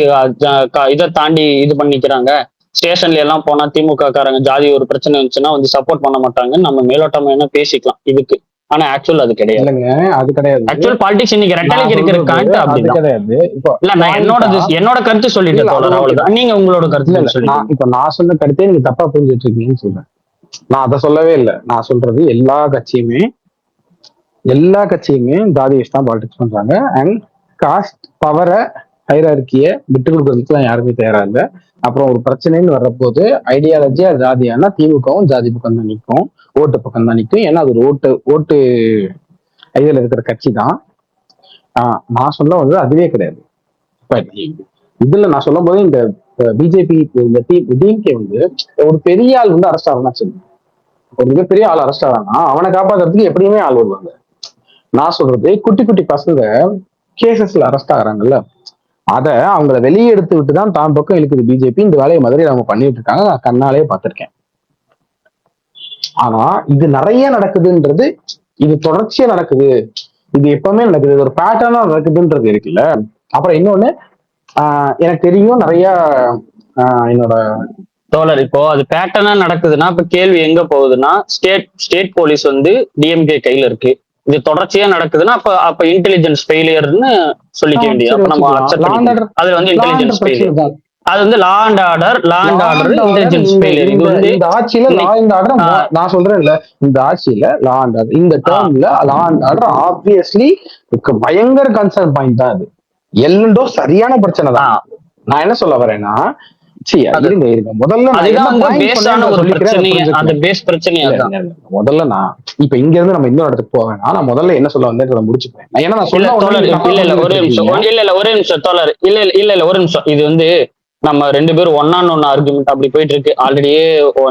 இதை தாண்டி இது பண்ணிக்கிறாங்க. ஸ்டேஷன்ல எல்லாம் போனா திமுக காரங்க ஜாதி ஒரு பிரச்சனை இருந்துச்சுன்னா வந்து சப்போர்ட் பண்ண மாட்டாங்கன்னு நம்ம மேலோட்டமா என்ன பேசிக்கலாம் இதுக்கு. ஆனா ஆக்சுவல் அது கிடையாது. இல்லைங்க, அது கிடையாது. ஆக்சுவல் பாலிடிக்ஸ் இன்னைக்கு ரெட்டலைக்கு இருக்கிற கான்ட் அது அப்படிதான். கிடையாது. இப்போ இல்ல நான் என்னோட கருத்து சொல்லிட்டேன் தோழர், அவ்வளவுதான். நீங்க உங்களோட கருத்து சொல்லிட்டு. இப்ப நான் சொன்ன கருத்தே நீங்க தப்பா புரிஞ்சுட்டு இருக்கீங்கன்னு சொல்றேன். நான் அதை சொல்லவே இல்லை. நான் சொல்றது எல்லா கட்சியுமே ஜாதி வச்சு தான் பாலிடிக்ஸ் பண்றாங்க. அண்ட் காஸ்ட் பவரை ஹைரார்கிய விட்டு கொடுக்கறதுக்குலாம் யாருமே தயாரா இல்லை. அப்புறம் ஒரு பிரச்சனைன்னு வர்றபோது ஐடியாலஜியா ஜாதியானா திமுகவும் ஜாதி பக்கம் தான் நிற்கும், ஓட்டு பக்கம் தான் நிற்கும். ஏன்னா அது ஒரு ஓட்டு ஐடியால இருக்கிற கட்சி தான். நான் சொல்ல வந்து அதுவே கிடையாது. இதுல நான் சொல்லும் போது இந்த பிஜேபி இந்த டிஎம்கே வந்து ஒரு பெரிய ஆள் வந்து அரெஸ்ட் ஆகணும்னா சரி, ஒரு மிகப்பெரிய ஆள் அரெஸ்ட் ஆகிறான்னா அவனை காப்பாற்றுறதுக்கு எப்படியுமே ஆள் வருவாங்க. நான் சொல்றது குட்டி குட்டி பசங்க கேசஸ்ல அரெஸ்ட் ஆகுறாங்கல்ல, அதை அவங்கள வெளியே எடுத்து விட்டு தான் தான் பக்கம் இழுக்குது பிஜேபி. இந்த வேலையை மதுரையில் அவங்க பண்ணிட்டு இருக்காங்க, நான் கண்ணாலே பார்த்திருக்கேன். ஆனா இது நிறைய நடக்குதுன்றது, இது தொடர்ச்சியா நடக்குது, இது எப்பவுமே நடக்குது, இது ஒரு பேட்டர்னா நடக்குதுன்றது இருக்குல்ல. அப்புறம் இன்னொன்னு எனக்கு தெரியும் நிறைய என்னோட தோழர், இப்போ அது பேட்டர்னா நடக்குதுன்னா இப்ப கேள்வி எங்க போகுதுன்னா, ஸ்டேட் போலீஸ் வந்து டிஎம்கே கையில இருக்கு. இது தொடர்ச்சியா நடக்குதுன்னா அப்ப இன்டெலிஜென்ஸ் ஃபெயிலியர்னு சொல்லிக்க வேண்டியது. அப்ப நம்ம அதுல வந்து இன்டெலிஜென்ஸ் ஃபெயிலியர், அது வந்து law and order intelligence failure. இது வந்து இந்த ஆட்சியில லா அண்ட் ஆர்டர், நான் சொல்றேன் இல்ல, இந்த ஆட்சியில லா அண்ட் ஆர்டர், இந்த டேர்ம்ல லா அண்ட் ஆர்டர் ஆப்வியஸ்லி பயங்கர கன்சர்ன் பாயிண்ட் தான். அது எல்லோ சரியான பிரச்சனை தான். நான் என்ன சொல்ல வரேன்னா, முதல்ல நான் இப்ப இங்க இருந்து நம்ம இன்னொரு இடத்துக்கு போவேன். நான் முதல்ல என்ன சொல்ல வந்து முடிச்சுப்பேன். ஏன்னா நான் சொல்ல ஒரு நிமிஷம் தோழர், ஒரு நிமிஷம். இது வந்து நம்ம 2 பேரும் ஒன் ஆர்குமெண்ட் அப்படி போயிட்டு இருக்கு. ஆல்ரெடியே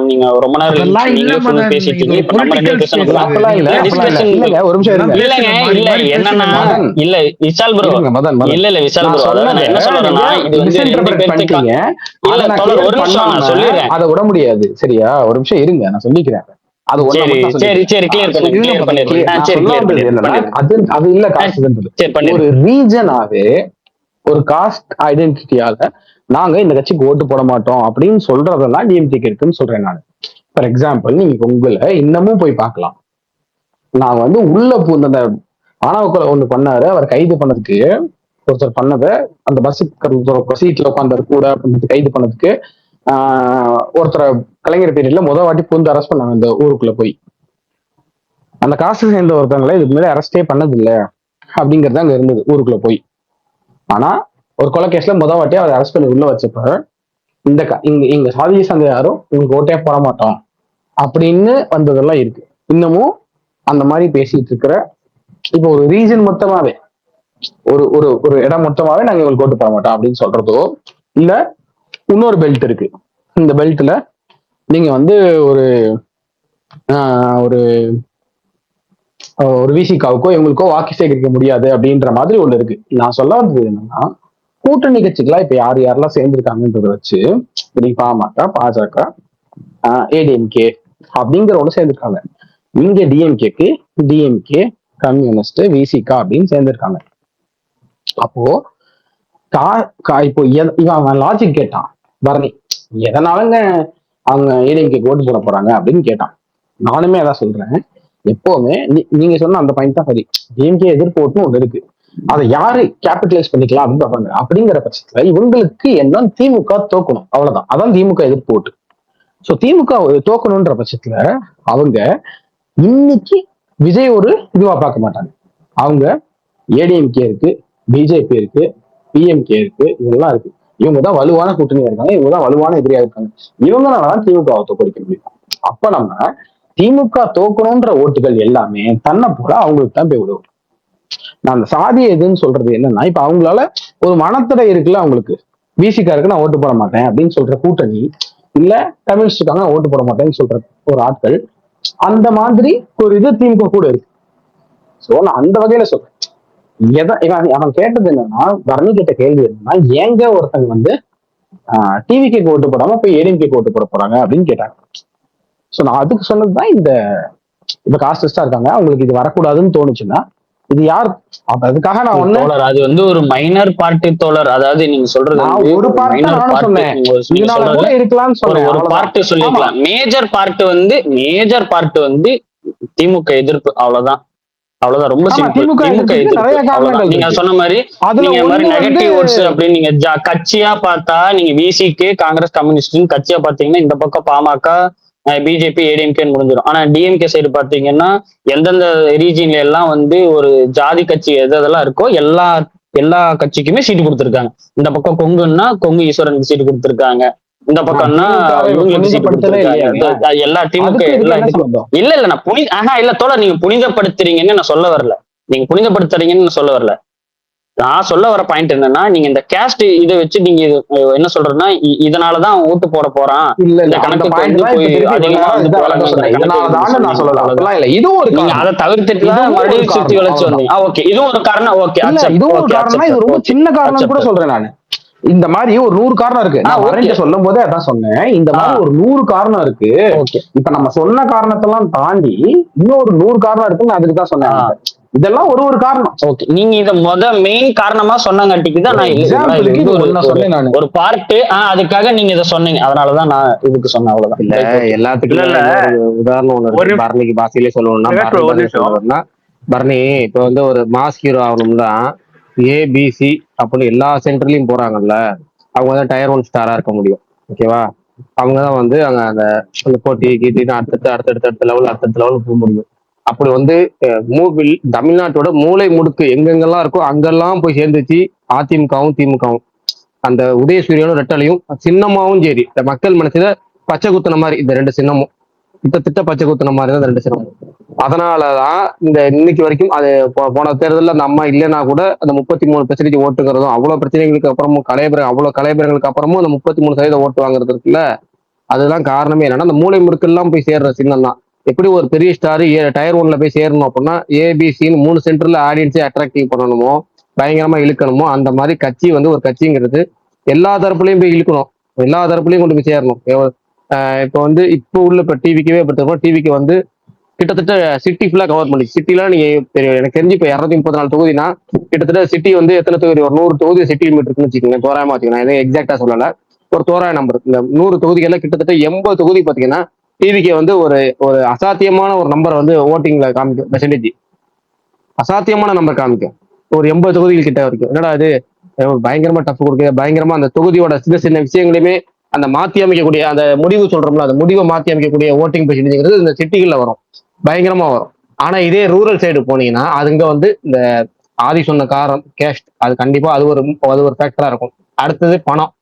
நீங்க ரொம்ப நேரம் பேசிட்டு இருக்கீங்க. இப்ப நம்ம 2 பேரும் என்னன்னா இல்ல விஷால் ப்ரோ, இல்ல விஷால் ப்ரோ, நான் என்ன சொல்றேன்னா இது வந்து 2 பேருக்கு இல்ல தோழர் ஒரு நிமிஷம் நான் சொல்லிடுறேன். அதை விட முடியாது. சரியா, ஒரு நிமிஷம் இருங்க, நான் சொல்லிக்கிறேன். அது இல்ல காஸ்ட், ஒரு ரீஜனாவே ஒரு காஸ்ட் ஐடென்டிட்டியால நாங்க இந்த கட்சிக்கு ஓட்டு போட மாட்டோம் அப்படின்னு சொல்றதெல்லாம் டிஎம்கேக்கு இருக்குன்னு சொல்றேன் நான். ஃபார் எக்ஸாம்பிள், நீங்க உங்களை இன்னமும் போய் பார்க்கலாம். நான் வந்து உள்ள அந்த ஆணவ கொலை ஒண்ணு பண்ணாரு, அவர் கைது பண்ணதுக்கு ஒருத்தர் பண்ணதை, அந்த சீட்ல உட்காந்து கூட கைது பண்ணதுக்கு ஒருத்தரை கலைஞர் பீரியட்ல வாட்டி பூந்து அரெஸ்ட் பண்ணாங்க இந்த ஊருக்குள்ள போய். அந்த காசு சேர்ந்த ஒருத்தவங்களை இதுக்கு மேலே அரெஸ்டே பண்ணது இல்லை அப்படிங்கிறது அங்க இருந்தது ஊருக்குள்ள போய். ஆனா ஒரு கொலை கேஸ்ல வாட்டி அவர் அரெஸ்ட் பண்ணி உள்ள வச்சப்ப இங்க சாதிய சங்க யாரும் உங்களுக்கு ஓட்டே போட மாட்டோம் அப்படின்னு வந்ததெல்லாம் இருக்கு. இன்னமும் அந்த மாதிரி பேசிட்டு இருக்கிற, இப்போ ஒரு ரீஜன் மொத்தமாவே ஒரு ஒரு இடம் மொத்தமாவே நாங்க இவங்களுக்கு ஓட்டு போட மாட்டோம் அப்படின்னு சொல்றதோ, இல்ல இன்னொரு பெல்ட் இருக்கு, இந்த பெல்ட்ல நீங்க வந்து ஒரு ஒரு விசிகாவுக்கோ இவங்களுக்கோ வாக்கு சேகரிக்க முடியாது அப்படின்ற மாதிரி ஒண்ணு இருக்கு. நான் சொல்ல வந்தது என்னன்னா, கூட்டணி கட்சிகளா இப்ப யாரெல்லாம் சேர்ந்திருக்காங்கன்றத வச்சு பாமக, பாஜக, ஏடிஎம்கே அப்படிங்கிற ஒண்ணு சேர்ந்திருக்காங்க. இங்க டிஎம்கே, கம்யூனிஸ்ட், விசிகா அப்படின்னு சேர்ந்திருக்காங்க. அப்போ இப்போ இவன் லாஜிக் கேட்டான் பரணி, எதனாலங்க அவங்க ஏடிஎம்கே ஓட்டு போட போறாங்க அப்படின்னு கேட்டான். நானுமே அதான் சொல்றேன், எப்பவுமே நீங்க சொன்ன அந்த பாயிண்ட் தான் சரி. டிஎம்கே எதிர்ப்பு ஓட்டுன்னு ஒண்ணு இருக்கு, அதை யாரு கேபிட்டலைஸ் பண்ணிக்கலாம் அப்படின்னு பார்ப்பாங்க. அப்படிங்கிற பட்சத்துல இவங்களுக்கு என்ன, திமுக தோக்கணும், அவ்வளவுதான். அதான் திமுக எதிர்ப்பு ஓட்டு. சோ திமுக தோக்கணும்ன்ற பட்சத்துல அவங்க இன்னைக்கு விஜய் ஒரு இதுவா பார்க்க மாட்டாங்க. அவங்க ஏடிஎம்கே இருக்கு, பிஜேபி இருக்கு, பிஎம்கே இருக்கு, இதெல்லாம் இருக்கு. இவங்க தான் வலுவான கூட்டணியா இருக்காங்க, இவங்க தான் வலுவான எதிரியா இருக்காங்க. இவங்களாலதான் திமுகவை தோக்கடிக்க முடியும். அப்ப நம்ம திமுக தோக்கணும்ன்ற ஓட்டுகள் எல்லாமே தன்னை போல அவங்களுக்கு தான் போய் விடுவோம். நான் அந்த சாதி எதுன்னு சொல்றது என்னன்னா, இப்ப அவங்களால ஒரு மனத்தடை இருக்குல்ல, அவங்களுக்கு பிசிகாருக்கு நான் ஓட்டு போட மாட்டேன் அப்படின்னு சொல்ற கூட்டணி, இல்ல கம்யூனிஸ்டுக்காக நான் ஓட்டு போட மாட்டேன்னு சொல்ற ஒரு ஆட்கள், அந்த மாதிரி ஒரு இது திமுக கூட இருக்கு. சோ நான் அந்த வகையில சொல்றேன். அவன் கேட்டது என்னன்னா, பரணி கேட்ட கேள்வி என்னன்னா, ஏங்க ஒருத்தங்க வந்து டிவிக்கு ஓட்டு போடாம போய் ஏடிஎம்கே ஓட்டு போட போறாங்க அப்படின்னு கேட்டாங்க. சோ நான் அதுக்கு சொன்னதுதான் இந்த இப்ப காஸ்டிஸ்டா இருக்காங்க, அவங்களுக்கு இது வரக்கூடாதுன்னு தோணுச்சுன்னா இது யார்? அப்ப அதுக்காக நான் ஒண்ணு தோழர் அது வந்து ஒரு மைனர் பார்ட்டி தோழர். அதாவது நீங்க சொல்றது நான் வந்து ஒரு பார்ட் மைனர் நானும் பார்ட்டி. சொன்னேன், நீங்க இதனால கூட சொல்றதுல இருக்கலாம்னு ஒரு சொன்னேன், ஒரு அவ்வளவுதான். பார்ட் ஆமா, சொல்லிக்கலாம். மேஜர் பார்ட் வந்து திமுக எதிர்ப்பு, அவ்வளவுதான். அவ்வளவுதான், ரொம்ப ஆமா, சிம்பிள். திமுக திமுக எதிர்ப்புக்கு எதிர்ப்பு, நிறைய அவ்வளவுதான். காரணங்கள் நீங்க இருக்கு. சொன்ன மாதிரி அதுல நீங்க மாதிரி ஒண்ணு வந்து நெகட்டிவ் வேர்ட்ஸ் அப்படின்னு நீங்க கட்சியா பார்த்தா, நீங்க விசிக்கு காங்கிரஸ் கம்யூனிஸ்ட் கட்சியா பாத்தீங்கன்னா இந்த பக்கம் பாமக பிஜேபி ஏடிஎம்கே முடிஞ்சிடும். ஆனா டிஎம்கே சைடு பாத்தீங்கன்னா எந்தெந்த ரீஜியன்ல எல்லாம் வந்து ஒரு ஜாதி கட்சி எதெல்லாம் இருக்கோ எல்லா கட்சிக்குமே சீட்டு கொடுத்திருக்காங்க. இந்த பக்கம் கொங்குன்னா கொங்கு ஈஸ்வரனுக்கு சீட்டு கொடுத்திருக்காங்க, இந்த பக்கம்னா திமுகவை இவங்களுக்கு சீட்டு புனிதப்படுத்தவே இல்லையா? கொடுத்திருக்காங்க. எல்லா திமுக அதுக்கு இதுக்கு எல்லா என்ன சம்பந்தம்? இல்ல நான் இல்ல தோழர், நீங்க புனிதப்படுத்துறீங்கன்னு நான் சொல்ல வரல. நீங்க புனிதப்படுத்துறீங்கன்னு நான் சொல்ல வரல. நான் சொல்ல வர பாயிண்ட் என்னன்னா, நீங்க இந்த கேஸ்ட் இதை வச்சு நீங்க என்ன சொல்றேன்னா, இதனாலதான் ஓட்டு போட போறான், இல்ல இந்த இல்ல, அந்த கணக்குக்கு பாயிண்ட் வந்து தான் இப்ப போய் திருப்பி அதிகமா வந்து இதான் போறாங்க, சொன்னேன். இதனாலதான் நான் சொல்லலாம், அப்படிலாம் இல்ல. இதுவும் ஒரு நீங்க காரணம். அதை தவிர்த்துட்டு தான் இதுவும் ஒரு மறுபடியும் சுத்தி காரணம், வளைச்சு அவ்வளவுதான். வந்தீங்க. ஓகே, இதுவும் ஒரு காரணம். ஓகே, இல்ல, இதுவும் ஒரு காரணம்னா இது ரொம்ப சின்ன காரணம் கூட சொல்றேன் நானு. இந்த மாதிரி ஒரு 100 காரணம் இருக்கு. நான் வரேன் சொல்லும் போதே அதான் சொன்னேன், இந்த மாதிரி ஒரு 100 காரணம் இருக்கு. இப்ப நம்ம சொன்ன காரணத்தெல்லாம் தாண்டி இன்னொரு 100 காரணம் இருக்குன்னு அதுக்கு தான் சொன்னேன். இதெல்லாம் ஒரு காரணம். ஓகே, நீங்க இத மெயின் காரணமா சொன்னாங்கட்டிக்கு தான் நான் சொன்னேன் ஒரு பார்ட். அதுக்காக நீங்க இதை சொன்னீங்க, அதனாலதான் நான் இதுக்கு சொன்னேன், அவ்வளவுதான். இல்ல எல்லாத்துக்கும் உதாரணம் ஒண்ணு இருக்கு. பரணிக்கு பாசிலே சொல்லணும்னா பரணி இப்ப வந்து ஒரு மாஸ் ஹீரோ ஆகணும்னா ஏபிசி அப்படின்னு எல்லா சென்டர்லயும் போறாங்கல்ல, அவங்க தான் டயர் 1 ஸ்டாரா இருக்க முடியும். ஓகேவா? அவங்கதான் வந்து அங்க அந்த போட்டி கீட்டின்னு அடுத்தடுத்த லெவல் போக முடியும். அப்படி வந்து தமிழ்நாட்டோட மூளை முடுக்கு எங்கெங்கெல்லாம் இருக்கோ அங்கெல்லாம் போய் சேர்ந்துச்சு அதிமுகவும் திமுகவும். அந்த உதயசூரியனும் ரெட்டலையும் சின்னமாவும் சரி, இந்த மக்கள் மனசுல பச்சை குத்துன மாதிரி இந்த 2 சின்னமும் திட்ட பச்சை குத்துன மாதிரி தான் 2 சின்னமும். அதனாலதான் இந்த இன்னைக்கு வரைக்கும் அது போன தேர்தலில் அந்த அம்மா இல்லைன்னா கூட அந்த 33% ஓட்டுங்கிறதும் அவ்வளவு பிரச்சனைகளுக்கு அப்புறமும் அவ்வளவு கலைபரங்களுக்கு அப்புறமும் அந்த 33% ஓட்டு வாங்குறது இருக்குல்ல, அதுதான் காரணமே. என்னன்னா அந்த மூளை முடுக்கெல்லாம் போய் சேர்ற சின்னம் தான். எப்படி ஒரு பெரிய ஸ்டார் டயர் 1ல போய் சேரணும் அப்படின்னா ஏபிசின்னு 3 சென்டர்ல ஆடியன்ஸை அட்ராக்டிவ் பண்ணணுமோ, பயங்கரமா இழுக்கணுமோ, அந்த மாதிரி கட்சி வந்து ஒரு கட்சிங்கிறது எல்லா தரப்புலையும் போய் இழுக்கணும், எல்லா தரப்புலையும் கொண்டு போய் சேரணும். இப்போ வந்து இப்போ உள்ள இப்போ டிவிக்கவே பொறுத்தவரை டிவிக்கு வந்து கிட்டத்தட்ட சிட்டி ஃபுல்லா கவர் பண்ணி, சிட்டிலாம் நீங்க எனக்கு தெரிஞ்சு இப்போ 234 தொகுதினா கிட்டத்தட்ட சிட்டி வந்து எத்தனை தொகுதி, ஒரு 100 தொகுதி சிட்டி லிமிட் இருக்குன்னு வச்சுக்கோங்க, தோராயமா வச்சுக்கோங்க, எதுவும் எக்ஸாக்டா சொல்லல, ஒரு தோராய நம்பர். இந்த 100 தொகுதிகள்ல கிட்டத்தட்ட 80 தொகுதி பாத்தீங்கன்னா டிவிக்கு வந்து ஒரு அசாத்தியமான ஒரு நம்பரை வந்து ஓட்டிங்ல காமிக்கும், பெர்சன்டேஜ் அசாத்தியமான நம்பர் காமிக்கும். ஒரு 80 தொகுதிகள் கிட்ட வரைக்கும். என்னடா இது பயங்கரமா டஃப் கொடுக்க, பயங்கரமா அந்த தொகுதியோட சின்ன சின்ன விஷயங்களையுமே அந்த மாத்தி அமைக்கக்கூடிய அந்த முடிவு சொல்றோம்ல, அந்த முடிவை மாத்தி அமைக்கக்கூடிய ஓட்டிங் பெர்சன்டேஜ்ங்கிறது இந்த சிட்டிகள்ல வரும், பயங்கரமா வரும். ஆனா இதே ரூரல் சைடு போனீங்கன்னா அதுங்க வந்து இந்த ஆதி சொன்ன காரணம் கேஸ்ட், அது கண்டிப்பா அது ஒரு ஃபேக்டரா இருக்கும். அடுத்தது பணம்,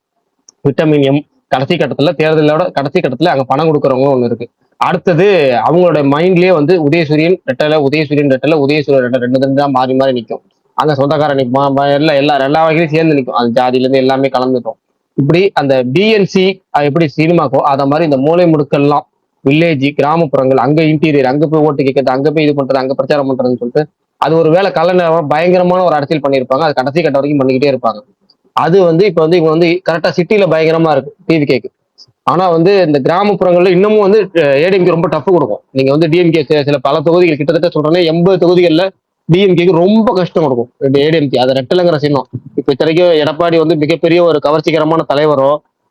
விட்டமின் எம், கடைசி கட்டத்துல தேர்தலோட கடைசி கட்டத்துல அங்க பணம் கொடுக்குறவங்க ஒண்ணு இருக்கு. அடுத்தது அவங்களோட மைண்ட்லயே வந்து உதயசூரியன் ரெட்டலை 2 தான் மாறி மாறி நிற்கும். அங்க சொந்தக்காரன் நிற்பான், எல்லா வகையிலும் சேர்ந்து நிற்கும், அந்த ஜாதியில இருந்து எல்லாமே கலந்துட்டோம். இப்படி அந்த டிஎன்சி எப்படி சினிமாக்கோ அத மாதிரி இந்த மூளை முடுக்கெல்லாம் வில்லேஜ் கிராமப்புறங்கள் அங்க இன்டீரியர் அங்க போய் ஓட்டு கேட்கறது, அங்க போய் இது பண்றது, அங்க பிரச்சாரம் பண்றதுன்னு சொல்லிட்டு அது ஒரு வேலை கலைஞர் பயங்கரமான ஒரு அரசியல் பண்ணியிருப்பாங்க. அது கடைசி கட்ட வரைக்கும் பண்ணிக்கிட்டே இருப்பாங்க. அது வந்து இப்ப வந்து இவங்க வந்து கரெக்டா சிட்டில பயங்கரமா இருக்கு டிவி கேக்கு. ஆனா வந்து இந்த கிராமப்புறங்கள்ல இன்னமும் வந்து ஏடிஎம்கே ரொம்ப டஃப் கொடுக்கும். நீங்க வந்து டிஎம்கே சில பல தொகுதிகள் கிட்டத்தட்ட சொல்றேன்னா 80 தொகுதிகள்ல டிஎம்கேக்கு ரொம்ப கஷ்டம் கொடுக்கும் ஏடிஎம்கே. அதை ரெட்டலைங்கிற சின்னம். இப்ப இத்தனைக்கும் எடப்பாடி வந்து மிகப்பெரிய ஒரு கவர்ச்சிகரமான தலைவரோ,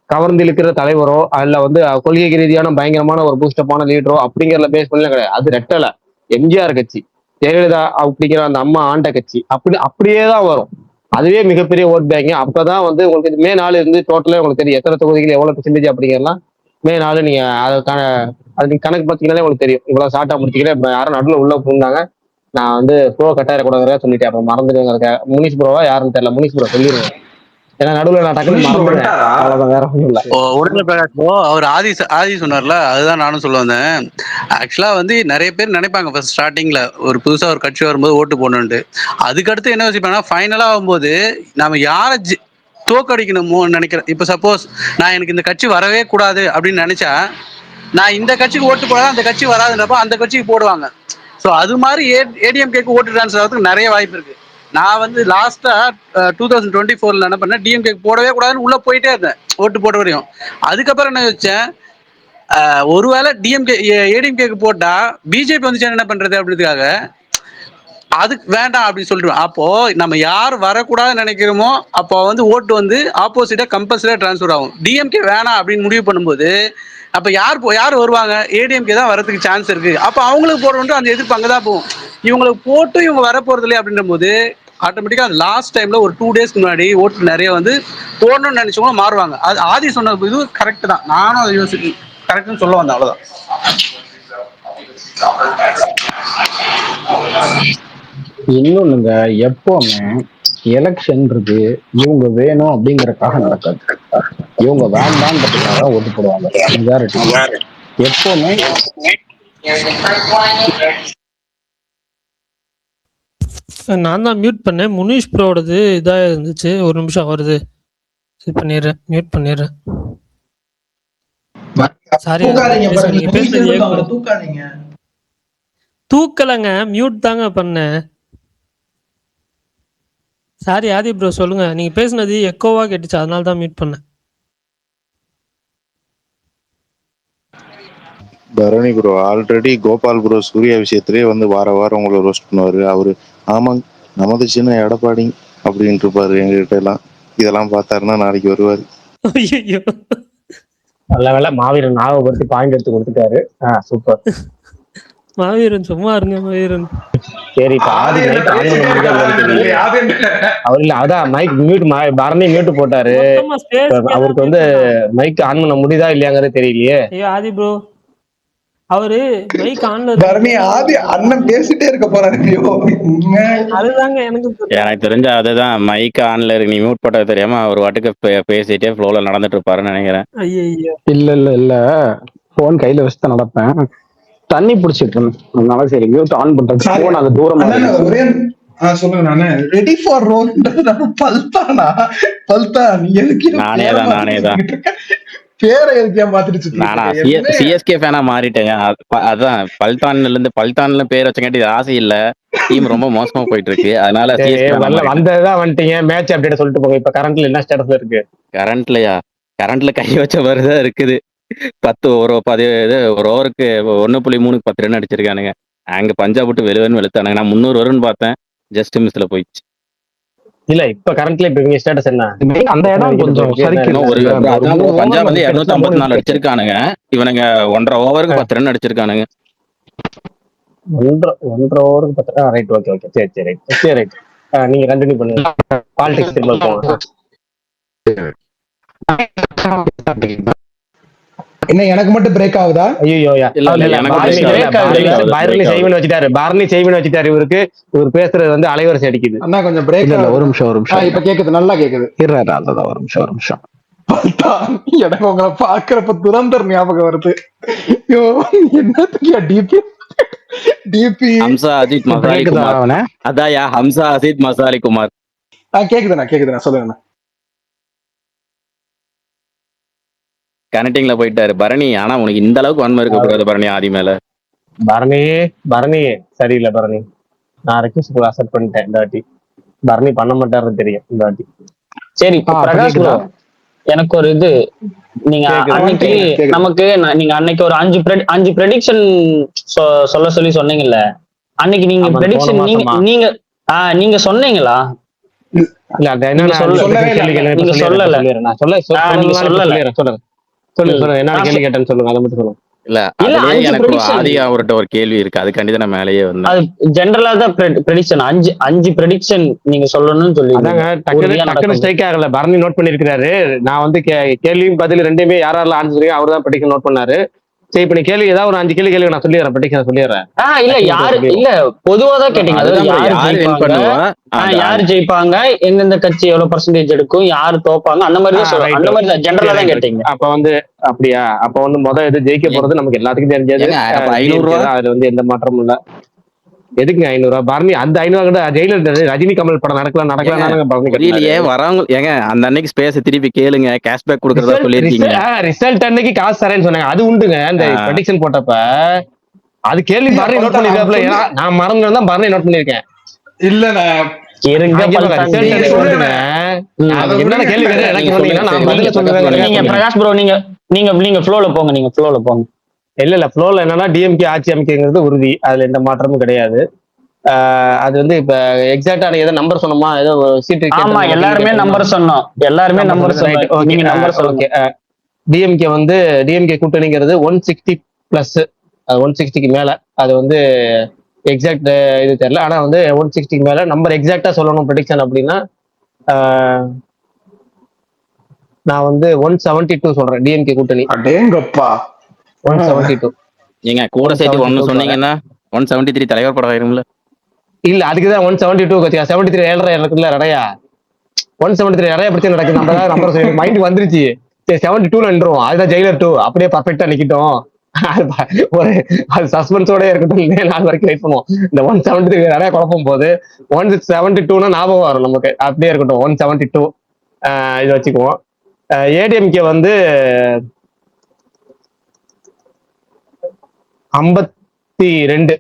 கவர்ந்து இழுக்கிற தலைவரோ, அதுல வந்து கொள்கை ரீதியான பயங்கரமான ஒரு பூஸ்டப்பான லீடரோ அப்படிங்கிற பேஸ் பண்ணல கிடையாது. அது ரெட்டலை எம்ஜிஆர் கட்சி, ஜெயலலிதா அப்படிங்கிற அந்த அம்மா ஆண்ட கட்சி, அப்படியேதான் வரும். அதுவே மிகப்பெரிய ஓட் பேங்க. அப்பதான் வந்து உங்களுக்கு மே 4 இருந்து டோட்டலே உங்களுக்கு தெரியும் எத்தனை தொகுதிகள் எவ்வளவு பெர்சன்டேஜ் அப்படிங்கிறலாம். மே 4 நீங்க அது நீங்க கணக்கு பார்த்தீங்கன்னாலே உங்களுக்கு தெரியும். இவ்வளவு ஷார்ட்டா முடிச்சுக்கிறேன். யாரும் நடுவில் உள்ள போனாங்க, நான் வந்து ப்ரோ கட்டாயிடக்கூடாதுங்க சொல்லிட்டேன். அப்ப மறந்துடுங்க, முனிஷ் ப்ரோவா யாருன்னு தெரியல, முனிஷ் ப்ரோ சொல்லிடுங்க. ஏன்னா நடுவில் நான் டக்குனு மறந்துடுறேன், அவ்வளவுதான், வேற ஒன்றும் இல்லை. உடனே பிரகாஷ் அவர் ஆதி சொன்னார்ல, அதுதான் நானும் சொல்ல வந்தேன். ஆக்சுவலா வந்து நிறைய பேர் நினைப்பாங்க ஃபர்ஸ்ட் ஸ்டார்டிங்ல ஒரு புதுசா ஒரு கட்சி வரும்போது ஓட்டு போடணுன்ட்டு. அதுக்கடுத்து என்ன யோசிப்பாங்கன்னா ஃபைனலா ஆகும்போது நம்ம யாரை தோக்கடிக்கணுமோன்னு நினைக்கிறேன். இப்போ சப்போஸ் நான் எனக்கு இந்த கட்சி வரவே கூடாது அப்படின்னு நினைச்சா நான் இந்த கட்சிக்கு ஓட்டு போடாத அந்த கட்சி வராதுன்றப்போ அந்த கட்சிக்கு போடுவாங்க. ஸோ அது மாதிரி ஏடிஎம்கேக்கு ஓட்டு ட்ரான்ஸ்ஃபர் ஆகிறதுக்கு நிறைய வாய்ப்பு இருக்கு. நான் வந்து லாஸ்டா 2024 என்ன பண்ணேன், டிஎம்கே போடவே கூடாதுன்னு உள்ள போயிட்டே இருந்தேன் ஓட்டு போட்ட வரையும். அதுக்கப்புறம் என்ன வச்சேன், ஒருவேளை டிஎம்கே ஏடிஎம்கேக்கு போட்டா பிஜேபி வந்துச்சு என்ன பண்றது அப்படின்றதுக்காக அதுக்கு வேண்டாம் அப்படின்னு சொல்லிடுவேன். அப்போ நம்ம யார் வரக்கூடாதுன்னு நினைக்கிறோமோ அப்போ வந்து ஓட்டு வந்து ஆப்போசிட்டா கம்பல்சரியா டிரான்ஸ்ஃபர் ஆகும். டிஎம்கே வேணாம் அப்படின்னு முடிவு பண்ணும்போது அப்ப யார் வருவாங்க? ஏடிஎம்கே தான் வரதுக்கு சான்ஸ் இருக்கு. அப்ப அவங்களுக்கு போடணும் அந்த எதிர்ப்பு அங்கதான் போகும். இவங்களுக்கு போட்டு இவங்க வர போறது இல்லையா அப்படின்ற போது ஆட்டோமேட்டிக்கா லாஸ்ட் டைம்ல ஒரு 2 days முன்னாடி ஓட்டு நிறைய வந்து போடணும்னு நினைச்சவங்க மாறுவாங்க. அது ஆதி சொன்ன இது கரெக்ட் தான். நானும் அதை யோசிச்சு கரெக்ட்னு சொல்ல வந்தேன். அவ்வளவுதான். இன்னொன்னுங்க, எப்பவுமே எலெக்ஷன்றது இவங்க வேணும் அப்படிங்கறதுக்காக நடக்காது. இவங்க வேண்டான்றதுக்காக ஓட்டு போடுவாங்க மெஜாரிட்டி. எப்பவுமே நான் தான் மியூட் பண்ணேன். முனீஷ் ப்ரோடது இதாக இருந்துச்சு. ஒரு நிமிஷம் வருது, இது பண்ணிடுறேன், மியூட் பண்ணிடுறேன். சாரி, நீங்க பேசுறது தூக்கலங்க, மியூட் தாங்க பண்ணேன். சாரி ஆதி ப்ரோ, சொல்லுங்க. நீங்க பேசுனது எக்கோவா கேட்டுச்சு, அதனால தான் மியூட் பண்ணேன். Bharani bro already Gopal bro Surya விஷயத்திலே வந்து வாரம் உங்களை ரோஸ்ட் பண்ணுவாரு. அவரு ஆமாங்க நமது சின்ன எடப்பாடி அப்படின்ட்டு இருப்பாரு எங்ககிட்ட எல்லாம். இதெல்லாம் பார்த்தாருன்னா நாளைக்கு வருவாரு. ஐயோ, நல்ல வேலை மாவீரன் ஞாபகப்படுத்தி பாயிண்ட் எடுத்து கொடுத்துட்டாரு. சூப்பர். மாவீரன் சும்மா இருங்க மாவீரன். சரி, இப்ப ஆதி மைக் ஆன் பண்ண முடியாது. அவர் இல்ல, அதான் மைக் மியூட், பரணி மியூட் போட்டாரு. அவருக்கு வந்து மைக் ஆன் பண்ண முடியுதா இல்லையாங்கிறது தெரியலையே. ஐயோ ஆதி ப்ரோ, அவரு மைக் ஆன்ல பரணி ஆதி அண்ணன் பேசிட்டே இருக்க போறாரு. அதுதாங்க எனக்கு தெரிஞ்ச அதுதான் மைக் ஆன்ல இருக்கு. நீ மியூட் போட்டது தெரியாம அவர் வாட்டுக்கு பேசிட்டே ஃப்ளோல நடந்துட்டு இருப்பாருன்னு நினைக்கிறேன். ஐயோ இல்ல போன் கையில வச்சுதான் நடப்பேன். தண்ணி பிடிச்சிட்டு இருந்தேன், அதனால சரி மியூட் ஆன் பண்றது. போன் அது தூரமா சொல்லுங்க. நானே ரெடி ஃபார் ரோல் பல்தா நீ எதுக்கு நானே தான் பேரை எதுக்கியா மாத்திருச்சு. நானா சிஎஸ்கே ஃபேனா மாறிட்டேன். அதான் பல்தான்ல இருந்து பல்தான்ல பேர் வச்சங்காட்டி ஆசை இல்ல. டீம் ரொம்ப மோசமா போயிட்டு இருக்கு, அதனால வந்ததுதான் வந்துட்டீங்க. மேட்ச் அப்டேட் சொல்லிட்டு போங்க. இப்ப கரண்ட்ல என்ன ஸ்டேட்டஸ்ல இருக்கு? கரண்ட்ல கை வச்ச மாதிரிதான் இருக்குது. 10 ஒரு ஓவருக்கு 1.3க்கு 10 ரன் அடிச்சிருக்கானுங்க. அங்க பஞ்சாப் விட்டு வெளுவன்னு வெளுத்தானுங்க. நான் 300 வரும்னு பார்த்தேன், ஜஸ்ட் மிஸ்ல போயிடுச்சு. இல்ல இப்ப கரண்ட்ல இப்ப இவங்க ஸ்டேட்டஸ் என்ன? அந்த இடம் கொஞ்சம் பஞ்சாப் வந்து 254 அடிச்சிருக்கானுங்க. இவனுங்க 1.5 ஓவருக்கு 10 ரன் அடிச்சிருக்கானுங்க. 1.5 ஓவருக்கு 10. ரைட், ஓகே, சரி ரைட். நீங்க கண்டினியூ பண்ணுங்க. பாலிடிக்ஸ் திரும்ப போங்க. என்ன எனக்கு மட்டும் பிரேக் ஆகுதா? ஐயோ, பரணி செய்வன் வச்சுட்டாரு. இவர் பேசுறது வந்து அலைவரிசை அடிக்குது. அண்ணா கொஞ்சம் பிரேக். ஒரு நிமிஷம். இப்ப கேக்குது, நல்லா கேக்குது. ஒரு நிமிஷம். எனக்கு உங்களை பாக்குறப்ப துரந்தர் ஞாபகம் வருது. என்னத்துக்கியா டிபி ஹம்சா அஜித் மசாலி குமார். அதாயா ஹம்சா அஜித் மசாலி குமார். கேக்குதுண்ணா சொல்லுங்கண்ணா. கனெக்டிங்ல போயிட்டாரு பரணி. ஆனா உனக்கு இந்த அளவுக்கு வன்மை இருக்க கூடாது பரணி ஆதி மேல. பரணி சரியில்லை. பரணி நான் ரெக்வெஸ்ட் அக்செப்ட் பண்ணிட்டேன். இந்த வாட்டி பரணி பண்ண மாட்டாருன்னு தெரியும். இந்த வாட்டி சரி பிரகாஷ் ப்ரோ, எனக்கு ஒரு இது, நீங்க அன்னைக்கு நமக்கு நீங்க அன்னைக்கு ஒரு 5 ப்ரெடிக்ஷன் சொல்ல சொல்லி சொன்னீங்கல்ல. அன்னைக்கு நீங்க ப்ரெடிக்ஷன் நீங்க சொன்னீங்களா? நீங்க சொல்லல. சொல்லுங்க என்ன கேள்வி கேட்டேன்னு சொல்லுங்க, அதை மட்டும் சொல்லுங்க. இல்ல எனக்கு ஆதி அவர்கிட்ட ஒரு கேள்வி இருக்கு, அது கண்டிப்பா நான் மேலேயே வந்தேன். அது ஜெனரலா தான் ப்ரெடிக்ஷன் 5 ப்ரெடிக்ஷன் நீங்க சொல்லணும்னு சொல்லி. அதாங்க டக்குனு ஸ்ட்ரைக் ஆகல. பரணி நோட் பண்ணிருக்காரு. நான் வந்து கேள்வியும் பதில் ரெண்டுமே யாரெல்லாம் ஆன்சர் அவர் தான் ப்ரெடிக்ஷன் நோட் பண்ணாரு. சரி, இப்ப நீ கேள்வி ஏதாவது ஒரு 5 கேள்வி நான் சொல்லிடுறேன். ப்ரெடிக்ஷன் சொல்லிடுறேன். இல்ல யாரு இல்ல பொதுவா தான் கேட்டீங்க. யாரு ஜெயிப்பாங்க, எந்தெந்த கட்சி எவ்வளவு பர்சன்டேஜ் எடுக்கும், யாரு தோப்பாங்க, அந்த மாதிரி தான் சொல்றேன். அந்த மாதிரி தான் ஜெனரலா தான் கேட்டீங்க. அப்ப வந்து அப்படியா? அப்ப வந்து முதல் இது ஜெயிக்க போறது நமக்கு எல்லாத்துக்கும் தெரிஞ்சது 500 ரூபா. அது வந்து எந்த மாற்றமும் இல்ல. எதுக்கு 500 ரூபாய்? பரணி அந்த 500 கூட ஜெயில ரஜினி கமல் படம் நடக்கலாம். வரவங்க ஏங்க அந்த அன்னைக்கு ஸ்பேஸ் திருப்பி கேளுங்க, கேஷ்பேக் கொடுக்கறதா சொல்லிருக்கீங்க. ரிசல்ட் அன்னைக்கு காசு தரேன்னு சொன்னாங்க, அது உண்டுங்க. அந்த ப்ரெடிக்ஷன் போட்டப்ப அது கேள்வி பரணி நோட் பண்ணிருக்காப்ல. நான் மறந்து தான் பரணி நோட் பண்ணிருக்கேன். இல்ல பிரகாஷ் ப்ரோ, நீங்க நீங்க ஃப்ளோல போங்க. இல்ல ஃப்ளோல என்னன்னா டிஎம்கே ஆட்சி அமைக்கிறது உறுதி, அதுல எந்த மாற்றமும் கிடையாது. அது வந்து இப்ப எக்ஸாக்டா ஏதோ நம்பர் சொன்னோமா, ஏதோ சீட்டு ஆமா, எல்லாருமே நம்பர் சொன்னோம். நீங்க நம்பர் சொல்லுங்க. டிஎம்கே வந்து டிஎம்கே கூட்டணிங்கிறது 160 பிளஸ், 160க்கு மேல. அது வந்து எக்ஸாக்ட் இது தெரியல, ஆனா வந்து 160க்கு மேல நம்பர் எக்ஸாக்டா சொல்லணும் ப்ரெடிக்ஷன் அப்படின்னா நான் வந்து 172 சொல்றேன் டிஎம்கே கூட்டணி. அடேங்கப்பா 172. நீங்க கூட சேர்த்து ஒன்னு சொன்னீங்கன்னா 173 தலைவர் படம் ஆயிரும்ல. இல்ல அதுக்குதான் 172 கத்தியா, 73 ஏழரை இருக்குல்ல நிறையா. 173 நிறைய பிரச்சனை நடக்குது. நம்ம தான் நம்பர் சொல்லி மைண்ட் வந்துருச்சு. சரி 72ல நின்றோம், அதுதான் ஜெயிலர் 2 அப்படியே பர்ஃபெக்டா நிக்கிட்டோம். ஒரு அது சஸ்பென்ஸோட இருக்கட்டும், நாள் வரைக்கும் வெயிட் பண்ணுவோம். இந்த 173 நிறைய குழப்பம் போது 172னா ஞாபகம் வரும் நமக்கு, அப்படியே இருக்கட்டும் 172 இதை வச்சுக்குவோம். ஏடிஎம்கே வந்து 52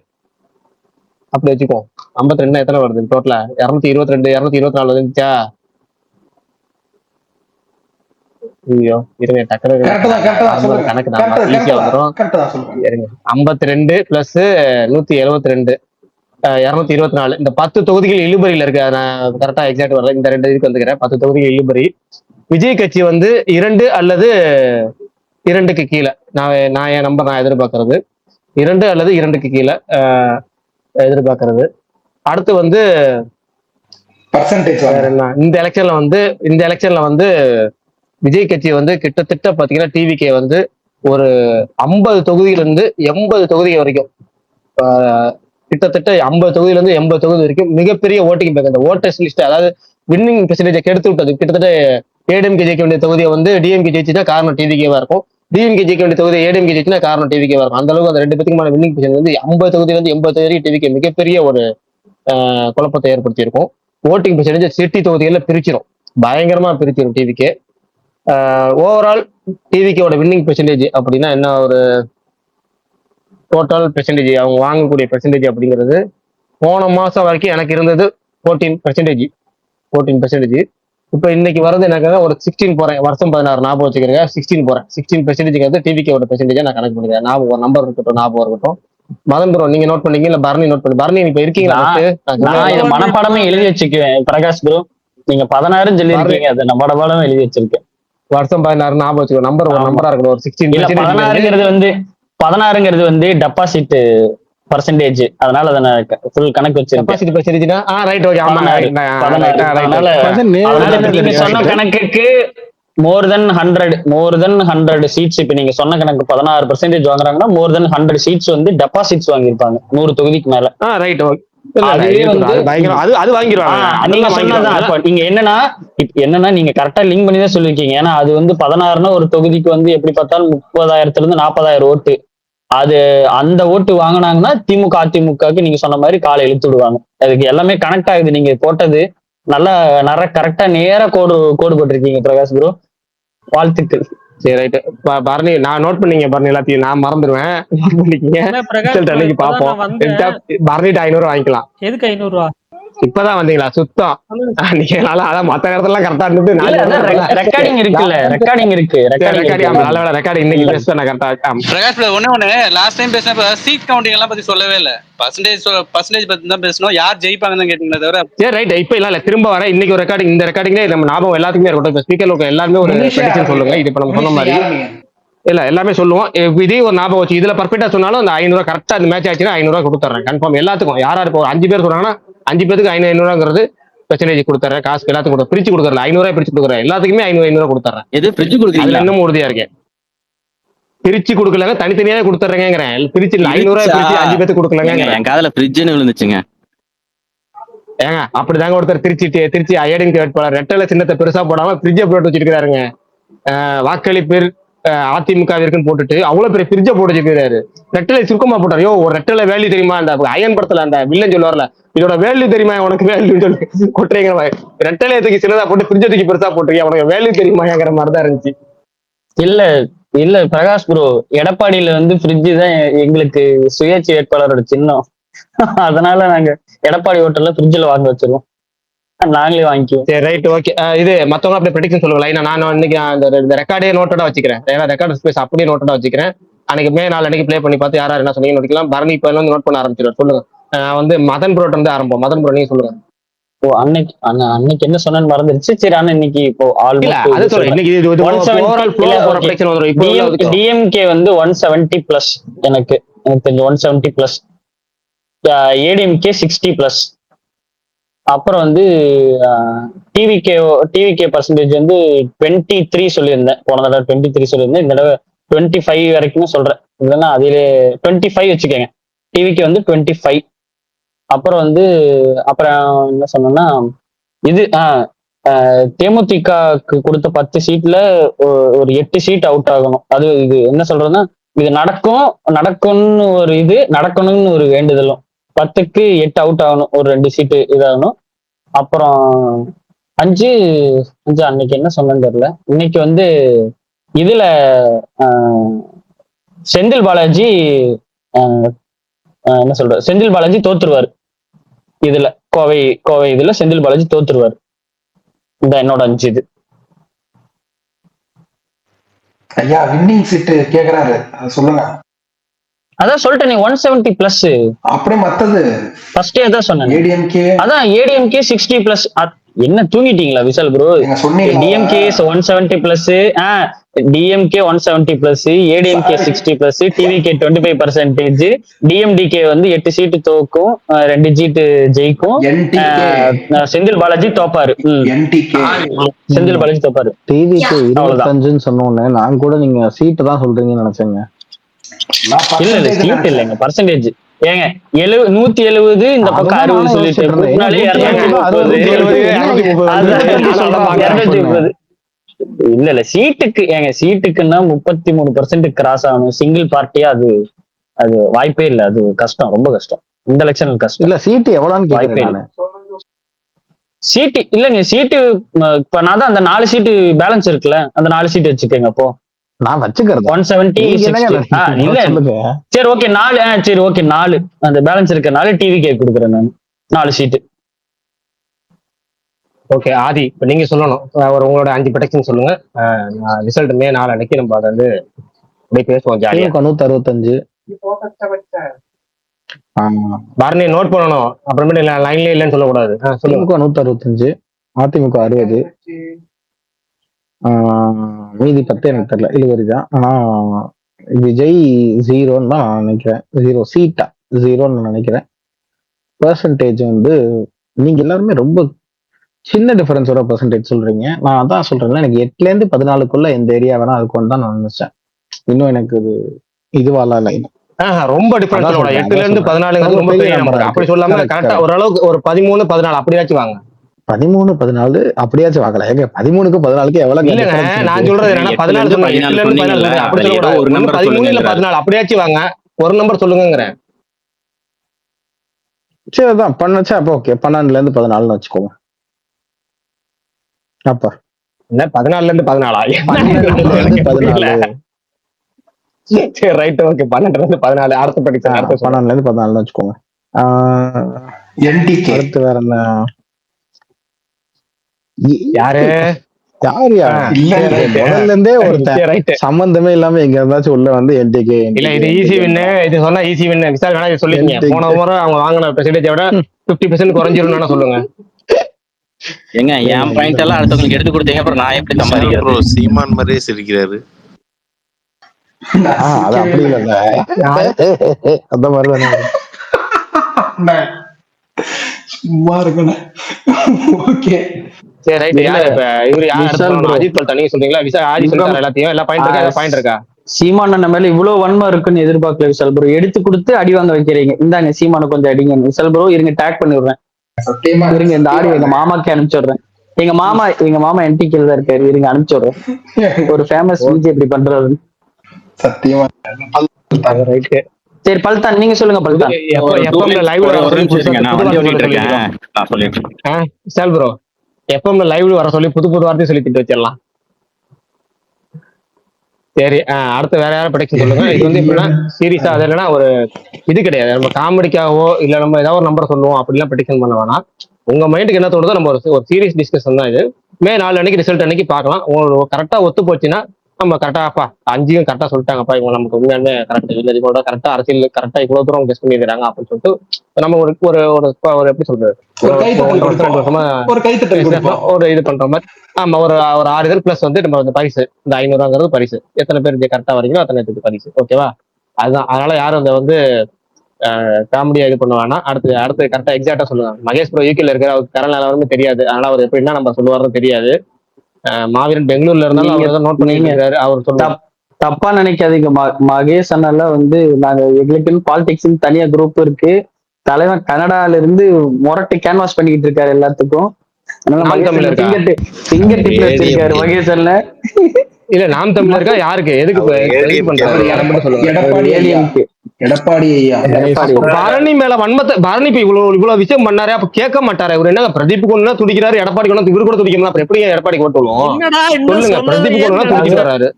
அப்படி வச்சுக்குவோம். 52 எத்தனை வருது டோட்டலா? 222 224 வந்துச்சா? ஐயோ இருங்க, டக்குனு கணக்கு தான் ஈஸியா வந்துடும். 52 பிளஸ் 172 224. இந்த 10 தொகுதிகள் இழுபறியில இருக்கு. நான் கரெக்டா எக்ஸாக்ட் வரல, இந்த 2 இதுக்கு வந்துக்கிறேன். 10 தொகுதிகள் இழுபறி. விஜய் கட்சி வந்து 2 அல்லது 2க்கு கீழே. நான் என் நம்பர் நான் எதிர்பார்க்கறது 2 அல்லது 2க்கு கீழே எதிர்பார்க்கறது. அடுத்து வந்து இந்த எலெக்ஷன்ல வந்து விஜய் கட்சி வந்து கிட்டத்தட்ட பாத்தீங்கன்னா டிவிகே வந்து ஒரு 50 தொகுதியில இருந்து 80 தொகுதி வரைக்கும், கிட்டத்தட்ட 50 தொகுதியில இருந்து 80 தொகுதி வரைக்கும் மிகப்பெரிய ஓட்டிங் பேக். அந்த ஓட்டர்ஸ் லிஸ்ட், அதாவது வின்னிங் பெர்சன்டேஜை கெடுத்து விட்டது. கிட்டத்தட்ட ஏடிஎம்கே ஜெயிக்க வேண்டிய தொகுதியை வந்து டிஎம்கே ஜெயிச்சுன்னா காரணம் டிவிகேவா இருக்கும், டிஎம்கே ஜெயிக்க வேண்டிய தொகுதி ஏடிஎம்கே ஜெயிச்சுன்னா காரணம் டிவிகேவா இருக்கும். அந்த அளவுக்கு அந்த 2 பேத்துக்குமான வின்னிங் பெர்சன்டேஜ் வந்து 50 தொகுதியில இருந்து 80 தொகுதி வரைக்கும் டிவிகே மிகப்பெரிய ஒரு குழப்பத்தை ஏற்படுத்தி இருக்கும். ஓட்டிங் பெர்சன்டேஜ் சிட்டி தொகுதிகள்ல பிரிச்சிடும், பயங்கரமா பிரிச்சிடும் டிவிகே. ஓவரால் டிவிகேவோட வின்னிங் பெர்சன்டேஜ் அப்படின்னா என்ன, ஒரு டோட்டல் பெர்சன்டேஜ் அவங்க வாங்கக்கூடிய பெர்சன்டேஜ் அப்படிங்கிறது போன மாசம் வரைக்கும் எனக்கு இருந்தது 14%. இப்போ இன்னைக்கு வரது எனக்கு ஒரு 16 போறேன். வருஷம் 16 ஞாபகம் வச்சுக்கிறேன், 16 போறேன். 16% டிவிகேவோட பெர்சன்டேஜ் நான் கணக்கு பண்ணிக்கிறேன். ஞாபகம் ஒரு நம்பர் இருக்கட்டும், ஞாபகம் இருக்கட்டும். மதன் ப்ரோ நீங்க நோட் பண்ணீங்க, இல்ல பரணி நோட் பண்ணி? பரணி இப்ப இருக்கீங்களா? நான் இதை மனப்பாடமே எழுதி வச்சுக்குவேன் பிரகாஷ் ப்ரோ. நீங்க 16 சொல்லி இருக்கீங்க, அதை நான் மனப்பாடமே எழுதி வச்சிருக்கேன். வருஷம் 16 ஞாபகம் வச்சுக்கோ. நம்பர் ஒரு நம்பரா இருக்கணும். ஒரு 16ங்கிறது வந்து டெபாசிட் பர்சன்டேஜ், அதனால அதை நான் ஃபுல் கணக்கு வச்சிருக்கேன். Right okay. ஆமா 16. நீங்க சொன்ன கணக்குக்கு மோர் தென் 100 சீட்ஸ். இப்ப நீங்க சொன்ன கணக்கு 16% வாங்குறாங்கன்னா மோர் தென் 100 சீட்ஸ் வந்து டெபாசிட்ஸ் வாங்கியிருப்பாங்க 100 தொகுதிக்கு மேல. Right okay. நீங்க என்னன்னா நீங்க கரெக்டா லிங்க் பண்ணி தான் சொல்லிருக்கீங்க. ஏன்னா அது வந்து 16னா ஒரு தொகுதிக்கு வந்து எப்படி பார்த்தாலும் 30,000 இருந்து 40,000 ஓட்டு. அது அந்த ஓட்டு வாங்கினாங்கன்னா திமுக அதிமுகவுக்கு நீங்க சொன்ன மாதிரி காலை இழுத்து விடுவாங்க. அதுக்கு எல்லாமே கனெக்ட் ஆகுது. நீங்க போட்டது நல்லா கரெக்டா நேரா கோடு போட்டிருக்கீங்க பிரகாஷ் ப்ரோ, வாழ்த்துக்கள். சரி ரைட். பரணி நான் நோட் பண்ணீங்க, பரணி எல்லாத்தையும் நான் மறந்துடுவேன், நோட் பண்ணிக்கீங்க. அன்னைக்கு பாப்போம். பரணிட்டு 500 வாங்கிக்கலாம். எதுக்கு 500 ரூபா? இப்பதான் வந்தீங்களா? சுத்தம் அதான் மத்த நேரத்துல கரெக்டா இருந்துட்டு ரெக்கார்டிங் இருக்குல்ல, ரெக்கார்டிங் இருக்கு. ரெக்கார்டிங் இன்னைக்கு பேச கரெக்டா. பிரகாஷ் ஒண்ணு லாஸ்ட் டைம் பேசினப்ப சீட் கவுண்டிங் எல்லாம் பத்தி சொல்லவே இல்ல. பர்சன்டேஜ் பத்தி தான் பேசணும், யார் ஜெயிப்பாங்கன்னு கேட்டீங்களே தவிர. சரி ரைட். இப்ப இல்ல திரும்ப வர இன்னைக்கு ஒரு ரெக்கார்டிங், இந்த ரெக்கார்டிங்ல நம்ம ஞாபகம் எல்லாத்துக்குமே இருக்கட்டும். இப்ப ஸ்பீக்கர்ல எல்லாருமே ஒரு ப்ரெடிக்ஷன் சொல்லுங்க. இது இப்ப நம்ம சொன்ன மாதிரி இல்ல எல்லாமே சொல்லுவோம். இதே ஒரு ஞாபகம் வச்சு இதுல பர்ஃபெக்டா சொன்னாலும் அந்த 500 கரெக்டா அந்த மேட்ச் ஆச்சுன்னா 500 கொடுத்துறேன் கன்ஃபார்ம் எல்லாத்துக்கும். யாரா இப்போ 5 பேர் சொன்னாங்கன்னா 5 பேருக்கு 500 பெர்சன்டேஜ் கொடுத்துறேன். காசு எல்லாத்துக்கும் பிரிச்சு கொடுக்குறேன். 500 பிரிச்சு கொடுக்குறேன். எல்லாத்துக்குமே 500 கொடுத்துறேன். எது பிரிச்சு கொடுக்குறீங்க? இன்னும் உறுதியா இருக்கேன். பிரிச்சு கொடுக்கலங்க, தனித்தனியாவே கொடுத்துறேங்கிறேன். பிரிச்சு 500 பிரிச்சு 5 பேருக்கு கொடுக்கலங்க. என் காதுல ஃப்ரிட்ஜ்னு விழுந்துச்சுங்க. ஏங்க அப்படிதாங்க ஒருத்தர் திருச்சி ஐடிங் வேட்பாளர் ரெட்டலை சின்னத்தை பெருசா போடாம ஃப்ரிட்ஜை போட்டு வச்சிருக்காருங்க. வாக்களிப்பு அதிமுகவிற்குன்னு போட்டுட்டு அவ்வளவு பெரிய ஃப்ரிட்ஜை போட்டு வச்சிருக்காரு. ரெட்டலை சுருக்கமா போட்டாரு. ஒரு ரெட்டலை வேல்யூ தெரியுமா? அந்த அயன் படத்துல அந்த வில்லன் சொல்லுவார்ல, இதோட வேல்யூ தெரியுமா உனக்கு? வேல்யூ சொல்லி கொட்டுறீங்க. ரெட்டலை தூக்கி சின்னதா போட்டு ஃப்ரிட்ஜை தூக்கி பெருசா போட்டுருக்கீங்க, உனக்கு வேல்யூ தெரியுமாங்கிற மாதிரிதான் இருந்துச்சு. இல்ல பிரகாஷ் ப்ரோ, எடப்பாடியில வந்து ஃப்ரிட்ஜ் தான் எங்களுக்கு சுயேட்சை வேட்பாளரோட சின்னம். அதனால நாங்க எடப்பாடி ஹோட்டல்ல ஃப்ரிட்ஜ்ல வாங்க வச்சிருவோம். நாங்களே வாங்கிக்குவோம். சரி ரைட் ஓகே. இது மத்தவங்க அப்படியே ப்ரெடிக்ஷன் சொல்லுங்க லைனா. நான் இன்னைக்கு இந்த ரெக்கார்டே நோட்டடா வச்சுக்கிறேன். ஏன்னா ரெக்கார்டு ஸ்பேஸ் அப்படியே நோட்டடா வச்சுக்கிறேன். அன்னைக்கு நாலு அன்னைக்கு ப்ளே பண்ணி பார்த்து யார் என்ன சொன்னீங்க நோட்டிக்கலாம். பரணி இப்ப வந்து நோட் பண்ண ஆரம்பிச்சிடும். சொல்லுங்க. மதன் ப்ரோட் வந்து ஆரம்பம். மதன் ப்ரோ நீங்க சொல்லுங்க. ஓ அன்னைக்கு என்ன சொன்னேன்னு மறந்துருச்சு. சரி ஆனா இன்னைக்கு இப்போ அது சொல்றேன். இன்னைக்கு இது ஓவரால் ஃப்ளோ போற ப்ரெடிக்ஷன் வந்துரும். இப்போ டிஎம்கே வந்து 170 பிளஸ் எனக்கு தெரிஞ்ச 170 பிளஸ், ஏடிஎம்கே 60 பிளஸ். அப்புறம் வந்து டிவிகே பர்சன்டேஜ் வந்து 23 சொல்லியிருந்தேன். போன தடவை 23 சொல்லியிருந்தேன். இந்த தடவை 25 வரைக்கும் சொல்றேன். இல்லைன்னா அதிலே 25 வச்சுக்கோங்க. டிவிகே வந்து 25. அப்புறம் வந்து அப்புறம் என்ன சொன்னேன்னா இது தேமுதிகக்கு கொடுத்த 10 சீட்ல ஒரு 8 சீட் அவுட் ஆகணும். அது இது என்ன சொல்றதுன்னா இது நடக்கும்னு ஒரு இது நடக்கணும்னு ஒரு வேண்டுதலும். 10க்கு 8 அவுட் ஆகணும், ஒரு 2 சீட்டு இதாகணும். அப்புறம் 5 அன்னைக்கு என்ன சொன்னேன்னு தெரியல. இன்னைக்கு வந்து இதுல செந்தில் பாலாஜி என்ன சொல்ற செந்தில் பாலாஜி தோத்துருவாரு. இதுல கோவை இதுல செந்தில் பாலாஜி தோத்துருவாரு. இந்த என்னோட 5 இது. ஐயா வின்னிங் சீட் கேக்குறாரு, சொல்லுங்க. அதான் சொல்லிட்டேன் 170 பிளஸ். அப்படியே மத்தது ஃபர்ஸ்டே அதான் சொன்னேன். ஏடிஎம்கே அதான் ஏடிஎம்கே 60 பிளஸ். என்ன தூங்கிட்டீங்களா Vishal bro? DMK 170 plus, DMK 170 plus, ADMK 60 plus, TVK 25%, DMDK வந்து 8 சீட்டு தோக்கும், 2 சீட்டு ஜெயிக்கும். செந்தில் பாலாஜி தோப்பாரு. செந்தில் பாலாஜி தோப்பாரு. டிவிகே 25 சொன்னோன்னே நான் கூட நீங்க சீட்டு தான் சொல்றீங்கன்னு நினைச்சேங்க. இல்ல சீட் இல்லைங்க, பர்சன்டேஜ். ஏங்க 170 இந்த பக்கம் 60 சொல்லிட்டு இல்ல சீட்டுக்கு ஏங்க சீட்டுக்குன்னா 33% கிராஸ் ஆகணும். சிங்கிள் பார்ட்டியா அது வாய்ப்பே இல்ல. அது கஷ்டம், ரொம்ப கஷ்டம். இந்த எலெக்ஷன் கஷ்டம். இல்ல சீட்டு எவ்வளவுன்னு வாய்ப்பே இல்ல. சீட்டு இல்லைங்க, சீட்டு இப்ப நான் தான் அந்த 4 சீட்டு பேலன்ஸ் இருக்குல்ல, அந்த 4 சீட்டு வச்சுக்கோங்க. அப்போ நான் வச்சுக்கிறேன் 170 இல்ல. சரி ஓகே 4. சரி ஓகே 4 அந்த பேலன்ஸ் இருக்கனால டிவிகே கொடுக்குறேன் நான் 4 சீட்டு. ஓகே ஆதி இப்ப நீங்க சொல்லணும். உங்களோட 5 ப்ரெடிக்ஷன் சொல்லுங்க. ரிசல்ட் மே 4 அன்னைக்கு நம்ம அதை வந்து அப்படியே பேசுவோம் ஜாலியா. 165. பரணி நோட் பண்ணணும். அப்புறமேட்டு லைன்ல இல்லைன்னு சொல்லக்கூடாது. சொல்லுங்க. 165, அதிமுக 60, மீதி 10 எனக்கு தெரியல, 20 தான். ஆனா விஜய் 0ன்னு தான் நான் நினைக்கிறேன். 0 சீட்டா 0ன்னு நான் நினைக்கிறேன். பெர்சன்டேஜ் வந்து நீங்க எல்லாருமே ரொம்ப சின்ன டிஃபரன்ஸோட பெர்சன்டேஜ் சொல்றீங்க. நான் அதான் சொல்றேன்ல, எனக்கு 8ல இருந்து 14க்குள்ள எந்த ஏரியா வேணா அதுக்கு தான் நான் நினைச்சேன். இன்னும் எனக்கு இதுவால இல்லை. ரொம்ப டிஃபரன்ஸ் 8ல இருந்து 14 ரொம்ப பெரிய நம்பர். அப்படி சொல்லாம கரெக்டா ஓரளவுக்கு ஒரு 13 14 அப்படியாச்சும் வாங்க. 13 14 அப்படியாச்சும் வாங்கல. ஏங்க 13க்கு 14க்கு எவ்வளவு? இல்லங்க நான் சொல்றது என்னன்னா 14 சொன்னீங்க. அப்படி சொல்லக்கூடாது. ஒரு நம்பர் 13 இல்ல 14 அப்படியாச்சும் வாங்க. ஒரு நம்பர் சொல்லுங்கங்கறேன். சரி அதான் பண்ணச்சா. அப்ப ஓகே 12ல இருந்து 14ன்னு வச்சுக்கோங்க. அப்ப என்ன 14ல இருந்து 14 14. சரி ரைட் ஓகே 12ல இருந்து 14. அடுத்த படிச்சேன். அடுத்த 12ல இருந்து 14ன்னு வச்சுக்கோங்க. அடுத்து வேற என்ன? யாரு முதல்ல இருந்தே ஒரு சம்பந்தமே இல்லாம எங்க இருந்தாச்சும் உள்ள வந்து என்டிகே இல்ல இது ஈஸி வின்னு. இது சொன்னா ஈஸி வின்னு. விசால் வேணா சொல்லிருக்கீங்க. போன முறை அவங்க வாங்கின பெர்சன்டேஜை விட 50% குறைஞ்சிரும் சொல்லுங்க. ஏங்க என் பாயிண்ட் எல்லாம் அடுத்தவங்களுக்கு எடுத்து கொடுத்தீங்க, அப்புறம் நான் எப்படி சம்பாதிக்கிறேன்? சீமான் மாதிரியே சிரிக்கிறாரு. அது அப்படி இல்ல, அந்த மாதிரிதான் சும்மா இருக்கணும். ஓகே சரி ரைட். யார் இப்ப இவரு யார்? அஜித் பல்டா நீங்க சொல்றீங்களா? விசால் ஆதி சொல்றாரு எல்லாத்தையும். எல்லா பாயிண்ட் இருக்கா? சீமான் மேல இவ்வளவு வன்மை இருக்குன்னு எதிர்பார்க்கல விசால் ப்ரோ. எடுத்து கொடுத்து அடி வாங்க வைக்கிறீங்க. இந்தாங்க சீமானு கொஞ்சம் அடிங்க விசால் ப்ரோ. இருங்க டேக் பண்ணி விடுறேன். இருங்க இந்த ஆடியோ எங்க மாமாக்கு அனுப்பிச்சு விடுறேன். எங்க மாமா என்டிகேல தான் இருக்காரு. இருங்க அனுப்பிச்சு விடுறேன். ஒரு ஃபேமஸ் விஜய் எப்படி பண்றாரு சத்தியமா. ரைட் சரி பல்தான் நீங்க சொல்லுங்க. பல்தான் விசால் ப்ரோ எப்பவுமே லைவ்ல வர சொல்லி புது வார்த்தையை சொல்லி திட்டு வச்சிடலாம். சரி அடுத்து வேற யாரும் ப்ரெடிக்ஷன் சொல்லுங்க. இது வந்து எப்படின்னா சீரியஸா அது இல்லைன்னா ஒரு இது கிடையாது. நம்ம காமெடிக்காகவோ இல்ல நம்ம ஏதாவது ஒரு நம்பர் சொல்லுவோம் அப்படிலாம் ப்ரெடிக்ஷன் பண்ண வேணாம். உங்க மைண்டுக்கு என்ன தோணுதோ நம்ம ஒரு சீரியஸ் டிஸ்கஷன் தான் இது. மே 4 அன்னைக்கு ரிசல்ட் அன்னைக்கு பார்க்கலாம். உங்களுக்கு கரெக்டா ஒத்து போச்சுன்னா நம்ம கரெக்டாப்பா 5யும் கரெக்டா சொல்லிட்டாங்கப்பா, இவங்க நமக்கு உண்மையாலுமே கரெக்ட் இல்லை, இவங்களோட கரெக்டா அரசியல் கரெக்டா இவ்வளவு தூரம் கெஸ் பண்ணிருக்காங்க அப்படின்னு சொல்லிட்டு நம்ம ஒரு ஒரு ஒரு ஒரு எப்படி சொல்றது, ஒரு ஒரு கைத்தட்டல் 1 வருஷம் 2 வருஷமா ஒரு கைத்தட்டல் கொடுப்போம். ஒரு இது பண்ற மாதிரி. ஆமா, ஒரு ஒரு 6 இதழ் பிளஸ் வந்து நம்ம இந்த பரிசு, இந்த 500ங்கிறது பரிசு. எத்தனை பேர் கரெக்டா வரீங்களோ அத்தனை பேருக்கு பரிசு. ஓகேவா? அதுதான். அதனால யாரும் அந்த வந்து காமெடியா இது பண்ண வேணாம். அடுத்து கரெக்டா எக்ஸாக்டா சொல்லுங்க. மகேஷ் ப்ரோ யூகேல இருக்கிற அவருக்கு கரண்ட் நிலவரமே தெரியாது, அதனால அவர் எப்படின்னா நம்ம சொல்லுவாருன்னு தெரியாது. மாவீரன் பெங்களூர்ல இருந்தாலும் நீங்க அவர் நோட் பண்ணி இருக்காரு, அவர் சொல்லுவார். தப்பா நினைக்காதீங்க. மகேஷ் அண்ணால வந்து நாங்க எங்களுக்குன்னு பாலிடிக்ஸ் தனியா குரூப் இருக்கு. தலைவன் கனடால இருந்து முரட்டு கேன்வாஸ் பண்ணிக்கிட்டு இருக்காரு எல்லாத்துக்கும். அதனால நாம் மகேஷ் தமிழர் இருக்கா? ஃபிங்கர் டிப்ல வச்சிருக்காரு மகேஷ் அண்ணன். இல்ல நாம் தமிழர் இருக்கா? யாருக்கு எதுக்கு இது பண்றாரு? அதை மட்டும் சொல்லுங்க. எடப்பாடி ஐயா, ஏடிஎம்கே எடப்பாடி ஐயா. பரணி மேல வன்மத்தை, பரணி இப்ப இவ்வளவு விஷயம் பண்ணாரு, அப்ப கேட்க மாட்டாரு. இவர் என்ன பிரதீப் கொண்டு துடிக்கிறாரு, எடப்பாடி கொண்டு இவரு கூட துடிக்கணும். அப்புறம் எப்படி எடப்பாடி ஓட்டு விழுவும்? என்னடா இன்னும் சொல்லுங்க. பிரதீப் கொண்டு சொல்லவே துடிச்சிட்டு வர்றாரு.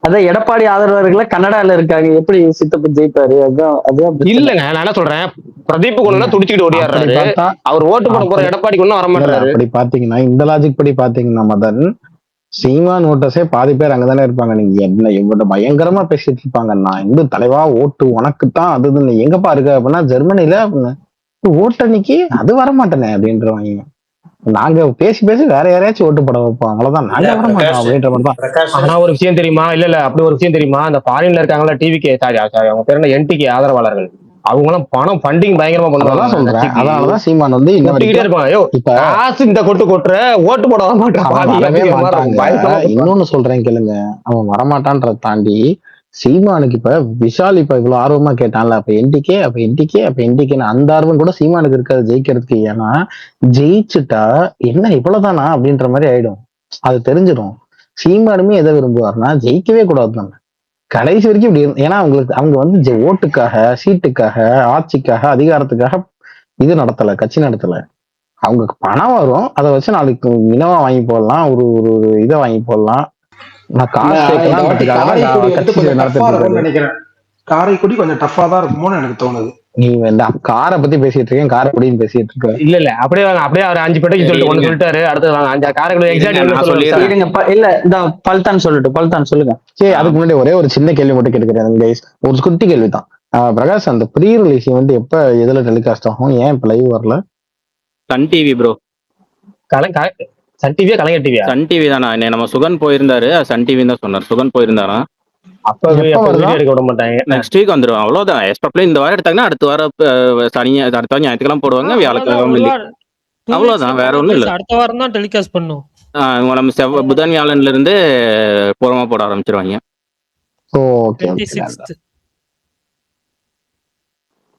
அதான் எடப்பாடி ஆதரவாளர்கள கனடால இருக்காங்க, எப்படி சித்தப்ப ஜெயிப்பாரு? அதான் இல்லங்க, நான் என்ன சொல்றேன், பிரதீப் கொண்டு துடிச்சுக்கிட்டு அப்படி ஓடியாடுறாரு. பார்த்தா அவர் ஓட்டு போட போற எடப்பாடி கொண்டு வர இல்ல, மாட்டாரு. அப்படி பாத்தீங்கன்னா இந்த லாஜிக் படி பாத்தீங்கன்னா மதன், சீமான் ஓட்டர்ஸே பாதி பேர் அங்கதானே இருப்பாங்க. நீங்க என்ன இவ்வளவு பயங்கரமா பேசிட்டு இருப்பாங்க, நான் இந்து தலைவா ஓட்டு உனக்கு தான் அது இதுன்னு. எங்கப்பா இருக்கு அப்படின்னா ஜெர்மனில ஓட்டு அன்னைக்கு அது வரமாட்டேனே அப்படின்றவாங்க. நாங்க பேசி பேசி வேற யாரையாச்சும் ஓட்டு போட வைப்போம், அவ்வளவுதான். நாங்க வர மாட்டோம் அப்படின்ற மாதிரி தான். ஆனா ஒரு விஷயம் தெரியுமா? இல்ல அப்படி ஒரு விஷயம் தெரியுமா? அந்த ஃபாரின்ல இருக்காங்களா டிவிக்கு, சாரி அவங்க பேர் என்ன, என்டிக்கு ஆதரவாளர்கள், அவங்க எல்லாம் பணம் ஃபண்டிங் பயங்கரமா அதான் பண்ணுவாங்க. சொல்றேன். அதனாலதான் சீமான் வந்து இன்ன கொட்டிக்கிட்டே வரைக்கும் இருப்பாங்க. ஐயோ இப்ப காசு இந்த கொட்டுற ஓட்டு போட வர அவன் வரவே மாட்டாங்க. மாட்டாங்க. இன்னொன்னு சொல்றேன் கேளுங்க, அவன் வரமாட்டான்றத தாண்டி சீமானுக்கு இப்ப விஷால் இப்ப இவ்வளவு ஆர்வமா கேட்டான்ல, அப்ப என்டிகேன்னு அந்த ஆர்வம் கூட சீமானுக்கு இருக்காது ஜெயிக்கிறதுக்கு. ஏன்னா ஜெயிச்சுட்டா என்ன இவ்வளவுதானா அப்படின்ற மாதிரி ஆயிடும், அது தெரிஞ்சிடும். சீமானுமே எதை விரும்புவார்னா ஜெயிக்கவே கூடாது நம்ம கடைசி வரைக்கும் இப்படி ஏன்னா அவங்க வந்து ஓட்டுக்காக, சீட்டுக்காக, ஆட்சிக்காக, அதிகாரத்துக்காக இது நடத்தல, கட்சி நடத்தல. அவங்களுக்கு பணம் வரும், அதை வச்சு நாளைக்கு இனவா வாங்கி போடலாம், ஒரு ஒரு இதை வாங்கி போடலாம். நான் காசு நினைக்கிறேன் காரைக்குடி கொஞ்சம் டஃபா தான் இருக்குமோன்னு எனக்கு தோணுது. நீ இந்த காரை பத்தி பேசிட்டு இருக்கேன், காரைக்குடின்னு பேசிட்டு இருக்க. இல்ல அப்படியே வாங்க, அப்படியே அவர் 5 பேட்டைக்கு சொல்லிட்டு ஒண்ணு சொல்லிட்டாரு. அடுத்து வாங்க 5 காரைக்குடி எக்ஸாக்ட் இல்ல இந்த பல்தான் சொல்லுங்க. சரி, அதுக்கு முன்னாடி ஒரே ஒரு சின்ன கேள்வி மட்டும் கேட்டுக்கிறேன். ஒரு குட்டி கேள்வி தான். பிரகாஷ், அந்த ப்ரீ ரிலீஸ் வந்து எப்ப எதுல டெலிகாஸ்ட் ஆகும்? ஏன் இப்ப லைவ் வரல? Sun TV bro. சன் டிவியா கலைஞர் டிவியா? சன் டிவி தானா? நம்ம சுகன் போயிருந்தாரு, சன் டிவி தான் சொன்னார். சுகன் போயிருந்தாரா? அப்ப வீடியோ எடுக்க விட மாட்டாங்க. நெக்ஸ்ட் வீக் வந்துடும், அவ்வளவுதான். எஸ்பெஷலி இந்த வாரம் எடுத்தாங்கன்னா அடுத்த வாரம் அடுத்த வாரம் ஞாயிற்றுக்கிழமை போடுவாங்க, வியாழக்கிழமை. அவ்வளவுதான், வேற ஒண்ணும் இல்ல. அடுத்த வாரம் தான் டெலிகாஸ்ட் பண்ணும். நம்ம புதன் வியாழன்ல இருந்து பூரமா போட ஆரம்பிச்சிருவாங்க. ஓகே.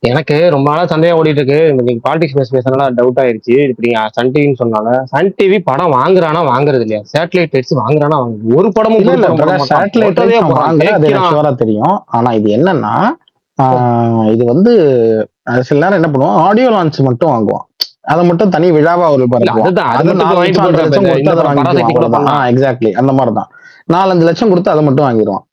எனக்கு ரொம்ப நாளா சந்தேகம் ஓடிட்டு இருக்கு. நீங்க பாலிடிக்ஸ் பேசுறதுனால டவுட் ஆயிருச்சு. இப்படி சன் டிவின்னு சொன்னால, சன் டிவி படம் வாங்குறானா வாங்குறது இல்லையா? சேட்டலைட் ரைட்ஸ் வாங்குறானா ஒரு படமும் சேட்டலைட் தெரியும். ஆனா இது என்னன்னா, இது வந்து சில நேரம் என்ன பண்ணுவோம், ஆடியோ லான்ச் மட்டும் வாங்குவோம், அதை மட்டும் தனி விழாவா ஒரு எக்ஸாக்ட்லி அந்த மாதிரிதான் 4-5 லட்சம் கொடுத்து அதை மட்டும் வாங்கிடுவான்.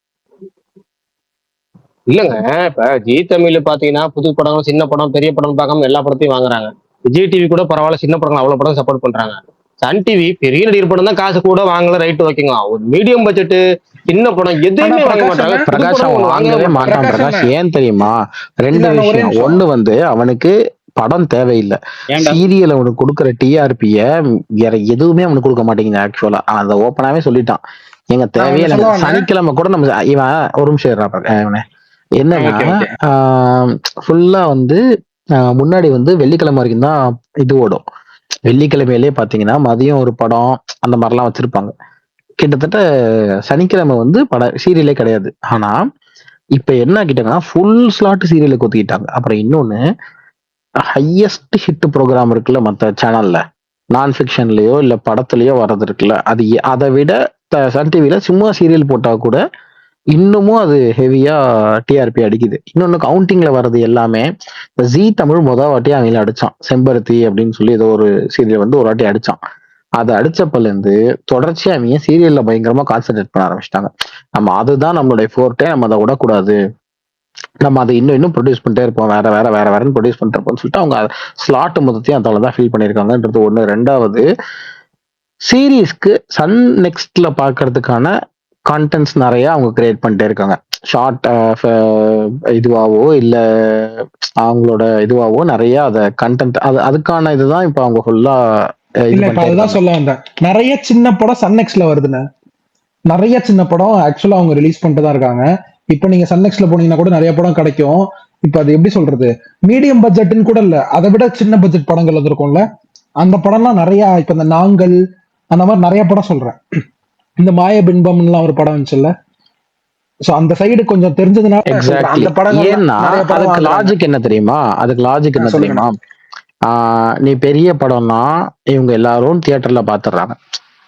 இல்லங்க, இப்ப ஜி தமிழ் பாத்தீங்கன்னா புது படம், சின்ன படம், பெரிய படம் பார்க்காம எல்லா படத்தையும் வாங்குறாங்க. விஜய் டிவி கூட பரவாயில்ல, சின்ன படம் அவ்வளவு படம் சப்போர்ட் பண்றாங்க. சன் டிவி பெரிய நடிகர் படம் தான் காசு கூட வாங்கல, ரைட் ஓகேங்க. ஒரு மீடியம் பட்ஜெட் சின்ன படம் எதுவுமே வாங்க மாட்டாங்க. பிரகாஷ் வாங்கவே மாட்டான். பிரகாஷ் ஏன் தெரியுமா? 2 விஷயம். ஒண்ணு வந்து அவனுக்கு படம் தேவையில்லை, சீரியல் அவனுக்கு கொடுக்குற டிஆர்பிய வேற எதுவுமே அவனுக்கு கொடுக்க மாட்டேங்குது. ஆக்சுவலா அந்த ஓப்பனாவே சொல்லிட்டான், எங்க தேவையில்லை. சனிக்கிழமை கூட நம்ம இவன் ஒரு நிமிஷம் என்னன்னா ஃபுல்லா வந்து முன்னாடி வந்து வெள்ளிக்கிழமை வரைக்கும் தான் இது ஓடும். வெள்ளிக்கிழமையிலே பாத்தீங்கன்னா மதியம் ஒரு படம் அந்த மாதிரிலாம் வச்சிருப்பாங்க. கிட்டத்தட்ட சனிக்கிழமை வந்து சீரியலே கிடையாது. ஆனா இப்ப என்ன ஆக்கிட்டாங்கன்னா ஃபுல் ஸ்லாட் சீரியலுக்கு ஒத்துக்கிட்டாங்க. அப்புறம் இன்னொன்னு, ஹையஸ்ட் ஹிட் ப்ரோக்ராம் இருக்குல்ல மற்ற சேனல்ல, நான் ஃபிக்ஷன்லயோ இல்ல படத்துலயோ வர்றது இருக்குல்ல, அது அதை விட சன் டிவில சும்மா சீரியல் போட்டா கூட இன்னமும் அது ஹெவியா டிஆர்பி அடிக்குது. இன்னொன்னு கவுண்டிங்ல வர்றது எல்லாமே ஜி தமிழ் வாட்டி அவங்கள அடிச்சான். செம்பருத்தி அப்படின்னு சொல்லி ஏதோ ஒரு சீரியல் வந்து ஒரு வாட்டி அடிச்சான். அதை அடிச்சப்பல இருந்து தொடர்ச்சியா அவங்க சீரியல்ல பயங்கரமா கான்சென்ட்ரேட் பண்ண ஆரம்பிச்சிட்டாங்க. நம்ம அதுதான் நம்மளுடைய ஃபோர்ட்டே, நம்ம அதை விடக்கூடாது நம்ம அதை இன்னும் ப்ரொடியூஸ் பண்ணிட்டே இருப்போம், வேறன்னு ப்ரொடியூஸ் பண்ணிட்டு இருப்போம்னு சொல்லிட்டு அவங்க ஸ்லாட் மொத்தத்தையும் அதோட தான் ஃபில் பண்ணியிருக்காங்கன்றது ஒண்ணு. ரெண்டாவது, சீரீஸ்க்கு சன் நெக்ஸ்ட்ல பாக்குறதுக்கான கான்டென்ட்ஸ் நிறைய அவங்க கிரியேட் பண்ணிட்டே இருக்காங்க. ஷார்ட் இதுவாவோ இல்ல அவங்களோட இதுவாவோ நிறைய அத கண்டென்ட் அதுக்கான இதுதான் இப்ப அவங்க ஃபுல்லா இல்ல இப்ப அதுதான் சொல்ல வந்தேன். நிறைய சின்ன படம் சன் நெக்ஸ்ட்ல வருதுன்னு, நிறைய சின்ன படம் ஆக்சுவலா அவங்க ரிலீஸ் பண்ணிட்டு தான் இருக்காங்க. இப்ப நீங்க சன் நெக்ஸ்ட்ல போனீங்கன்னா கூட நிறைய படம் கிடைக்கும். இப்ப அது எப்படி சொல்றது, மீடியம் பட்ஜெட்னு கூட இல்ல, அதை விட சின்ன பட்ஜெட் படங்கள் வந்திருக்கும்ல, அந்த படம்லாம் நிறைய. இப்ப இந்த நாங்கள் அந்த மாதிரி நிறைய படம் சொல்றேன். இந்த மாய பின்பம்லாம் ஒரு படம் வந்துச்சுல்ல, சோ அந்த சைடு கொஞ்சம் தெரிஞ்சதுனால அந்த படம். ஏன்னா அதுக்கு லாஜிக் என்ன தெரியுமா, நீ பெரிய படம்னா இவங்க எல்லாரும் தியேட்டர்ல பாத்துறாங்க.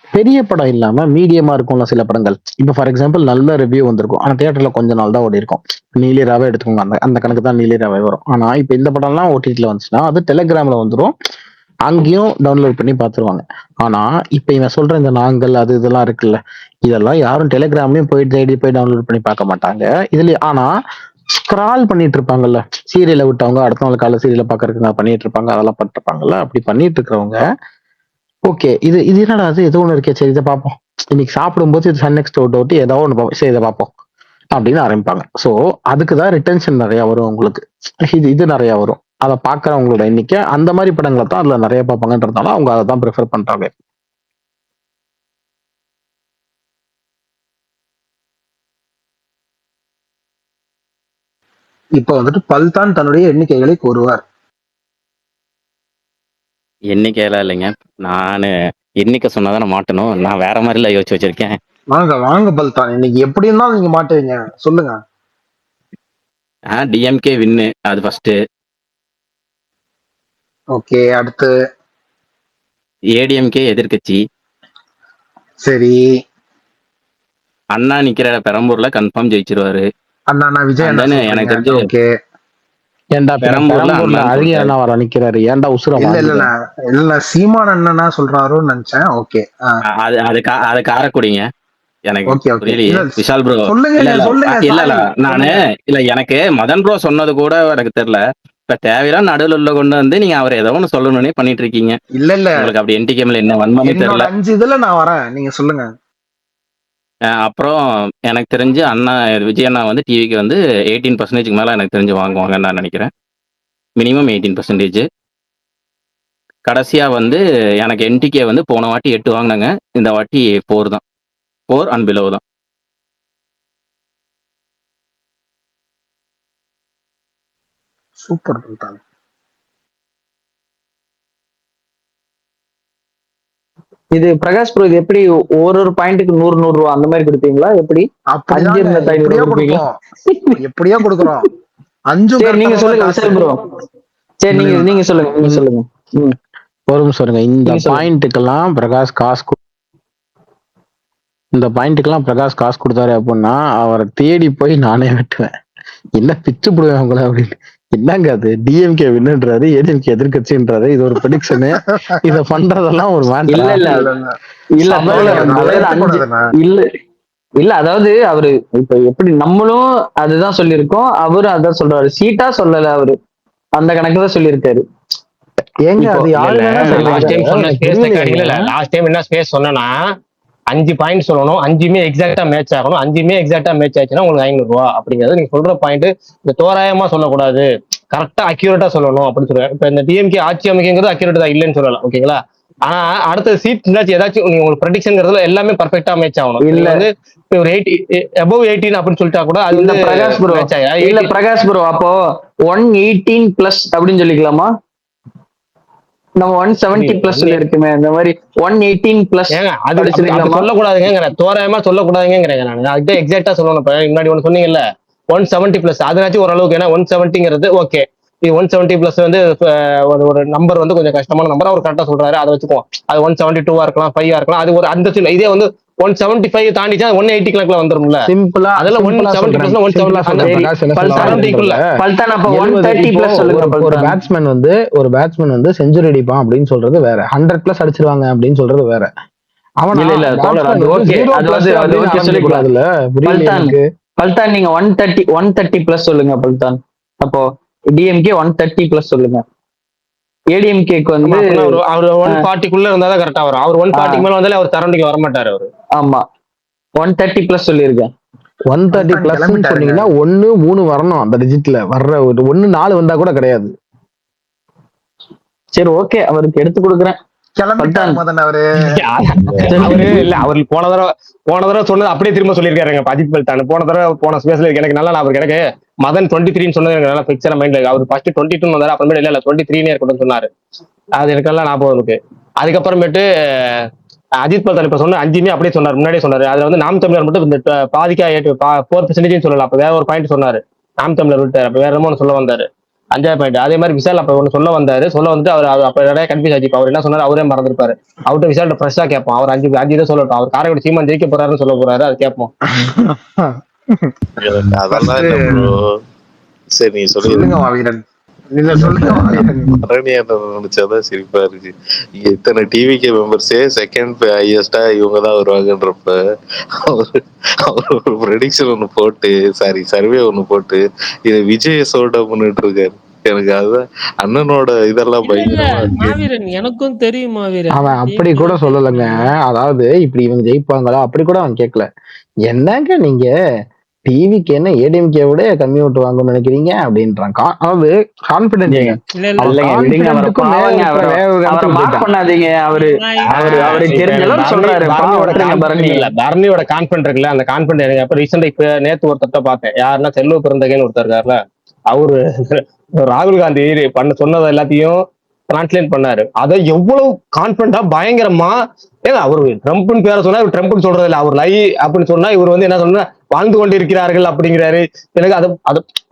பெரிய படம் இல்லாம மீடியமா இருக்கும்ல சில படங்கள். இப்ப ஃபார் எக்ஸாம்பிள் நல்ல ரிவ்யூ வந்திருக்கும், ஆனா தியேட்டர்ல கொஞ்ச நாள் தான் ஓடி இருக்கும். நீலிராவே எடுத்துக்கோங்க, அந்த கணக்கு தான் நீலிராவே வரும். ஆனா இப்ப இந்த படம்லாம் ஓடிடில வந்துச்சுன்னா அது டெலிகிராம்ல வந்துடும், அங்கேயும் டவுன்லோட் பண்ணி பாத்துருவாங்க. ஆனா இப்ப இவன் சொல்ற இந்த நாங்கள் அது இதெல்லாம் இருக்குல்ல, இதெல்லாம் யாரும் டெலிகிராம்லயும் போய் தேடி போய் டவுன்லோட் பண்ணி பார்க்க மாட்டாங்க இதுல. ஆனா ஸ்க்ரால் பண்ணிட்டு இருப்பாங்கல்ல, சீரியலை விட்டவங்க அடுத்த நாள் கால சீரியலை பாக்குறதுக்கு பண்ணிட்டு இருப்பாங்க, அதெல்லாம் பண்ணிருப்பாங்கல்ல. அப்படி பண்ணிட்டு இருக்கிறவங்க ஓகே இது என்னடா அது ஏதோ ஒண்ணு இருக்கே, சரி இதை பார்ப்போம், இன்னைக்கு சாப்பிடும்போது இது சன் நெக்ஸ்ட் ஓட்டி ஏதோ ஒன்று சரி இதை பார்ப்போம் அப்படின்னு ஆரம்பிப்பாங்க. ஸோ அதுக்குதான் ரிட்டன்ஷன் நிறைய வரும் உங்களுக்கு, இது நிறைய வரும். அதை பாக்குறவங்களோட எண்ணிக்கை அந்த மாதிரி படங்களை தான் அதுல நிறைய பார்ப்பாங்கன்றதுனால அவங்க அதை தான் ப்ரிஃபர் பண்றாங்க. இப்ப வந்துட்டு பல்தான் தன்னுடைய எண்ணிக்கைகளை கூறுவார். எண்ணிக்கையெல்லாம் இல்லைங்க, நான் எண்ணிக்கை சொன்னாதான் நான் மாட்டணும், நான் வேற மாதிரிலாம் யோசிச்சு வச்சிருக்கேன். வாங்க பல்தான், இன்னைக்கு எப்படி இருந்தாலும் நீங்க மாட்டுவீங்க, சொல்லுங்க. டிஎம்கே வின்னு, அது ஃபர்ஸ்ட். ஓகே, அடுத்து ஏடிஎம்கே எதிர்கட்சி. சரி, அண்ணா நிக்கிற பெரம்பூர்ல கன்ஃபார்ம் ஜெயிச்சிருவாரு. அண்ணா விஜய் எனக்கு தெரிஞ்சு. ஓகே, ஏன்டா பெரம்பூர்ல அழகிய அண்ணா வர நிக்கிறாரு, ஏன்டா உசுர? இல்ல சீமான் அண்ணனா சொல்றாருன்னு நினைச்சேன். ஓகே, அது காரக்குடிங்க. எனக்கு புரியலையே விஷால் ப்ரோ. இல்ல எனக்கு மதன் ப்ரோ சொன்னது கூட எனக்கு தெரியல. இப்ப தேவையான நடுவில் உள்ள கொண்டு வந்து நீங்க அவர் ஏதோ ஒண்ணு சொல்லணும்னே பண்ணிட்டு இருக்கீங்க. இல்ல உங்களுக்கு அப்படி என்டிகேம்ல என்ன வன்மமே தெரியல. 5 இதுல நான் வரேன், நீங்க சொல்லுங்க. அப்புறம் எனக்கு தெரிஞ்சு அண்ணா விஜய் அண்ணா வந்து டிவிக்கு வந்து 18% மேல எனக்கு தெரிஞ்சு வாங்குவாங்கன்னு நான் நினைக்கிறேன். மினிமம் 18%. கடைசியா வந்து எனக்கு என்டிகே வந்து போன வாட்டி 8 வாங்கினாங்க, இந்த வாட்டி 4 தான், 4 அண்ட் பிலோ தான். சூப்பர். இது பிரகாஷ் ப்ரோ, இது எப்படி ஒரு பாயிண்ட்டுக்கு 100 ரூபா அந்த மாதிரி கொடுப்பீங்களா? எப்படி எப்படியா கொடுக்குறோம்? 5 நீங்க சொல்லுங்க விஷால் ப்ரோ. சரி நீங்க சொல்லுங்க. ஒரு நிமிஷம் சொல்லுங்க. இந்த பாயிண்ட்டுக்கெல்லாம் பிரகாஷ் காசு கொடுத்தாரு அப்படின்னா அவரை தேடி போய் நானே வெட்டுவேன், என்ன பிச்சு போடுவேன் உங்களை அப்படின்னு. என்னங்க அது டிஎம்கே வின்னுன்றாரு, ஏடிஎம்கே எதிர்கட்சின்றாரு, இது ஒரு ப்ரெடிக்ஷனு, இத பண்றதெல்லாம் ஒரு இல்ல. அதாவது அவரு இப்ப எப்படி நம்மளும் அதுதான் சொல்லியிருக்கோம், அவரும் அதான் சொல்றாரு, சீட்டா சொல்லல, அவரு அந்த கணக்கு தான் சொல்லியிருக்காரு. ஏங்க அது லாஸ்ட் டைம் என்ன ஸ்பேஸ் சொன்னா 5 பாயிண்ட் சொல்லணும், 5மே எக்ஸாக்டா மேட்ச் ஆகணும், 5மே எக்ஸாக்டா மேட்ச் ஆச்சுன்னா உங்களுக்கு 500 ரூபா அப்படிங்கிறது நீங்க சொல்ற பாயிண்ட். இந்த தோராயமா சொல்லக்கூடாது, கரெக்டா அக்யூரேட்டா சொல்லணும் அப்படின்னு சொல்றேன். இப்ப இந்த டிஎம்கே ஆட்சி அமைக்கிறது அக்யூரேட் தான், இல்லைன்னு சொல்லலாம், ஓகேங்களா? ஆனா அடுத்த சீட் ஏதாச்சும் உங்களுக்கு ப்ரெடிக்ஷன்ங்கிறதுல எல்லாமே பர்ஃபெக்டா மேட்ச் ஆகணும். இல்ல வந்து ஒரு 80 above 18 அப்படின்னு சொல்லிட்டா கூட அது வந்து பிரகாஷ் ப்ரோ இல்ல பிரகாஷ் ப்ரோ, அப்போ 118 பிளஸ் அப்படின்னு சொல்லிக்கலாமா? நம்ம 170 பிளஸ் இருக்குமே, அந்த மாதிரி 118 பிளஸ் அது சொல்லக்கூடாதுங்க, தோராயமா சொல்லக்கூடாதுங்கிறேன் நான். அதுதான் எக்ஸாக்டா சொல்லணும். முன்னாடி ஒண்ணு சொன்னீங்கல்ல 170 பிளஸ், அதனாச்சும் ஓரளவுக்கு. ஏன்னா 170ங்கிறது ஓகே, 170 பிளஸ் வந்து ஒரு நம்பர் வந்து கொஞ்சம் கஷ்டமான நம்பர், அவர் கரெக்டா சொல்றாரு, அதை வச்சுக்குவோம். அது 172 இருக்கலாம், 5 இருக்கலாம், அது ஒரு அந்த சின்ன. இதே வந்து 175 தாண்டிச்சா 180 கணக்குல வந்துரும்ல, சிம்பிளா. அதெல்லாம் 170 பிளஸ் 170 ஒரு பேட்ஸ்மேன் வந்து செஞ்சுரி அடிப்பான் அப்படின்னு சொல்றது வேற, 100 பிளஸ் அடிச்சிருவாங்க அப்படின்னு சொல்றது வேற. அவன் இல்ல பல்தான் நீங்க 130 பிளஸ் சொல்லுங்க பல்தான். அப்போ டிஎம்கே 130 பிளஸ் சொல்லுங்க. ஏடிஎம்கேக்கு வந்து அவர் 140 இருந்தாதான் கரெக்டா வரும். அவர் 140 மேல வந்தாலே அவர் சரௌண்டிங் வர மாட்டாரு அவரு. ஆமா 130 பிளஸ் சொல்லியிருக்கேன். 130 பிளஸ் சொன்னீங்கன்னா 1 3 வரணும். அந்த டிஜிட்ல வர்ற 1 4 வந்தா கூட கிடையாது. சரி ஓகே, அவருக்கு எடுத்து கொடுக்குறேன். அவரு இல்ல, அவரு போன தடவை சொன்னது அப்படியே திரும்ப சொல்லியிருக்காருங்க அஜித் பல்தான். போன ஸ்பேஸ்ல எனக்கு நல்லா ஞாபகம். எனக்கு மதன் 23 சொன்னது எனக்கு நல்லா பிக்சர் மைண்ட்ல. அவர் ஃபர்ஸ்ட் 22 வந்தாரு, அப்புறமேட்டு இல்ல 23 இருக்கட்டும் சொன்னாரு. அது எனக்கு எல்லாம் ஞாபகம் இருக்கு. அதுக்கப்புறமேட்டு அஜித் பல்தான் இப்ப சொன்ன 5 அப்படியே சொன்னார், முன்னாடியே சொன்னாரு. அதுல வந்து நாம் தமிழர் மட்டும் இந்த பாதிக்கா 4% சொல்லலாம். அப்ப வேற ஒரு பாயிண்ட் சொன்னாரு, நாம் தமிழர் விட்டாரு. அப்ப வேற ஒன்று சொல்ல வந்தாரு, 5வது பாயிண்ட். அதே மாதிரி விஷால் அப்ப ஒண்ணு சொல்ல வந்துட்டு அவர் அப்ப நிறைய கன்ஃபியூஸ் ஆச்சு. அவர் என்ன சொன்னாரு அவரே மறந்துருப்பாரு. அவர்கிட்ட விஷால்ட்ட ஃப்ரெஷ்ஷா கேட்போம். அவர் 5 தான் சொல்லட்டும். அவர் காரைக்குடி சீமான் ஜெயிக்க போறாருன்னு சொல்ல போறாரு, அது கேட்போம். அதெல்லாம் இல்ல bro. சரி நீ சொல்லுங்க மாவீரன். நினைச்சாதான் சிரிப்பா இருக்கு. இத்தனை டிவிகே மெம்பர்ஸே செகண்ட் ஹையஸ்டா இவங்க தான் வருவாங்கன்றப்ப அவர் ஒரு ப்ரெடிக்ஷன் ஒண்ணு போட்டு, சாரி சர்வே ஒண்ணு போட்டு இதை விஜய சோல்டா பண்ணிட்டு இருக்காரு. எனக்கு அதுதான் அண்ணனோட இதெல்லாம் பயங்கரமா இருக்கு. மாவீரன் எனக்கும் தெரியும் மாவீரன். அவன் அப்படி கூட சொல்லலைங்க. அதாவது இப்படி இவங்க ஜெயிப்பாங்களா அப்படி கூட அவன் கேட்கல. என்னங்க நீங்க டிவிக்கு என்ன ஏடிஎம்கே விட கம்மி ஓட்டு வாங்கணும்னு நினைக்கிறீங்க அப்படின்றான். அதாவது கான்பிடன்ஸ் பரணியோட கான்பிடன்ட் இருக்குல்ல, அந்த கான்பிடன்ட் எனக்கு அப்ப ரீசெண்டா இப்ப நேத்து ஒரு தட்ட பார்த்தேன். யாருன்னா செல்வ பிறந்தகன்னு ஒருத்தர் இருக்காருல்ல, அவரு ராகுல் காந்தி சொன்னதை எல்லாத்தையும் டிரான்ஸ்லேட் பண்ணாரு. அதை எவ்வளவு கான்பிடண்டா பயங்கரமா, ஏன்னா அவரு ட்ரம்ப்னு பேரை சொன்னா இவர் ட்ரம்ப்னு சொல்றது இல்லை, அவர் லை அப்படின்னு சொன்னா இவர் வந்து என்ன சொன்னா வாழ்ந்து கொண்டு இருக்கிறார்கள் அப்படிங்கிறாரு. எனக்கு அது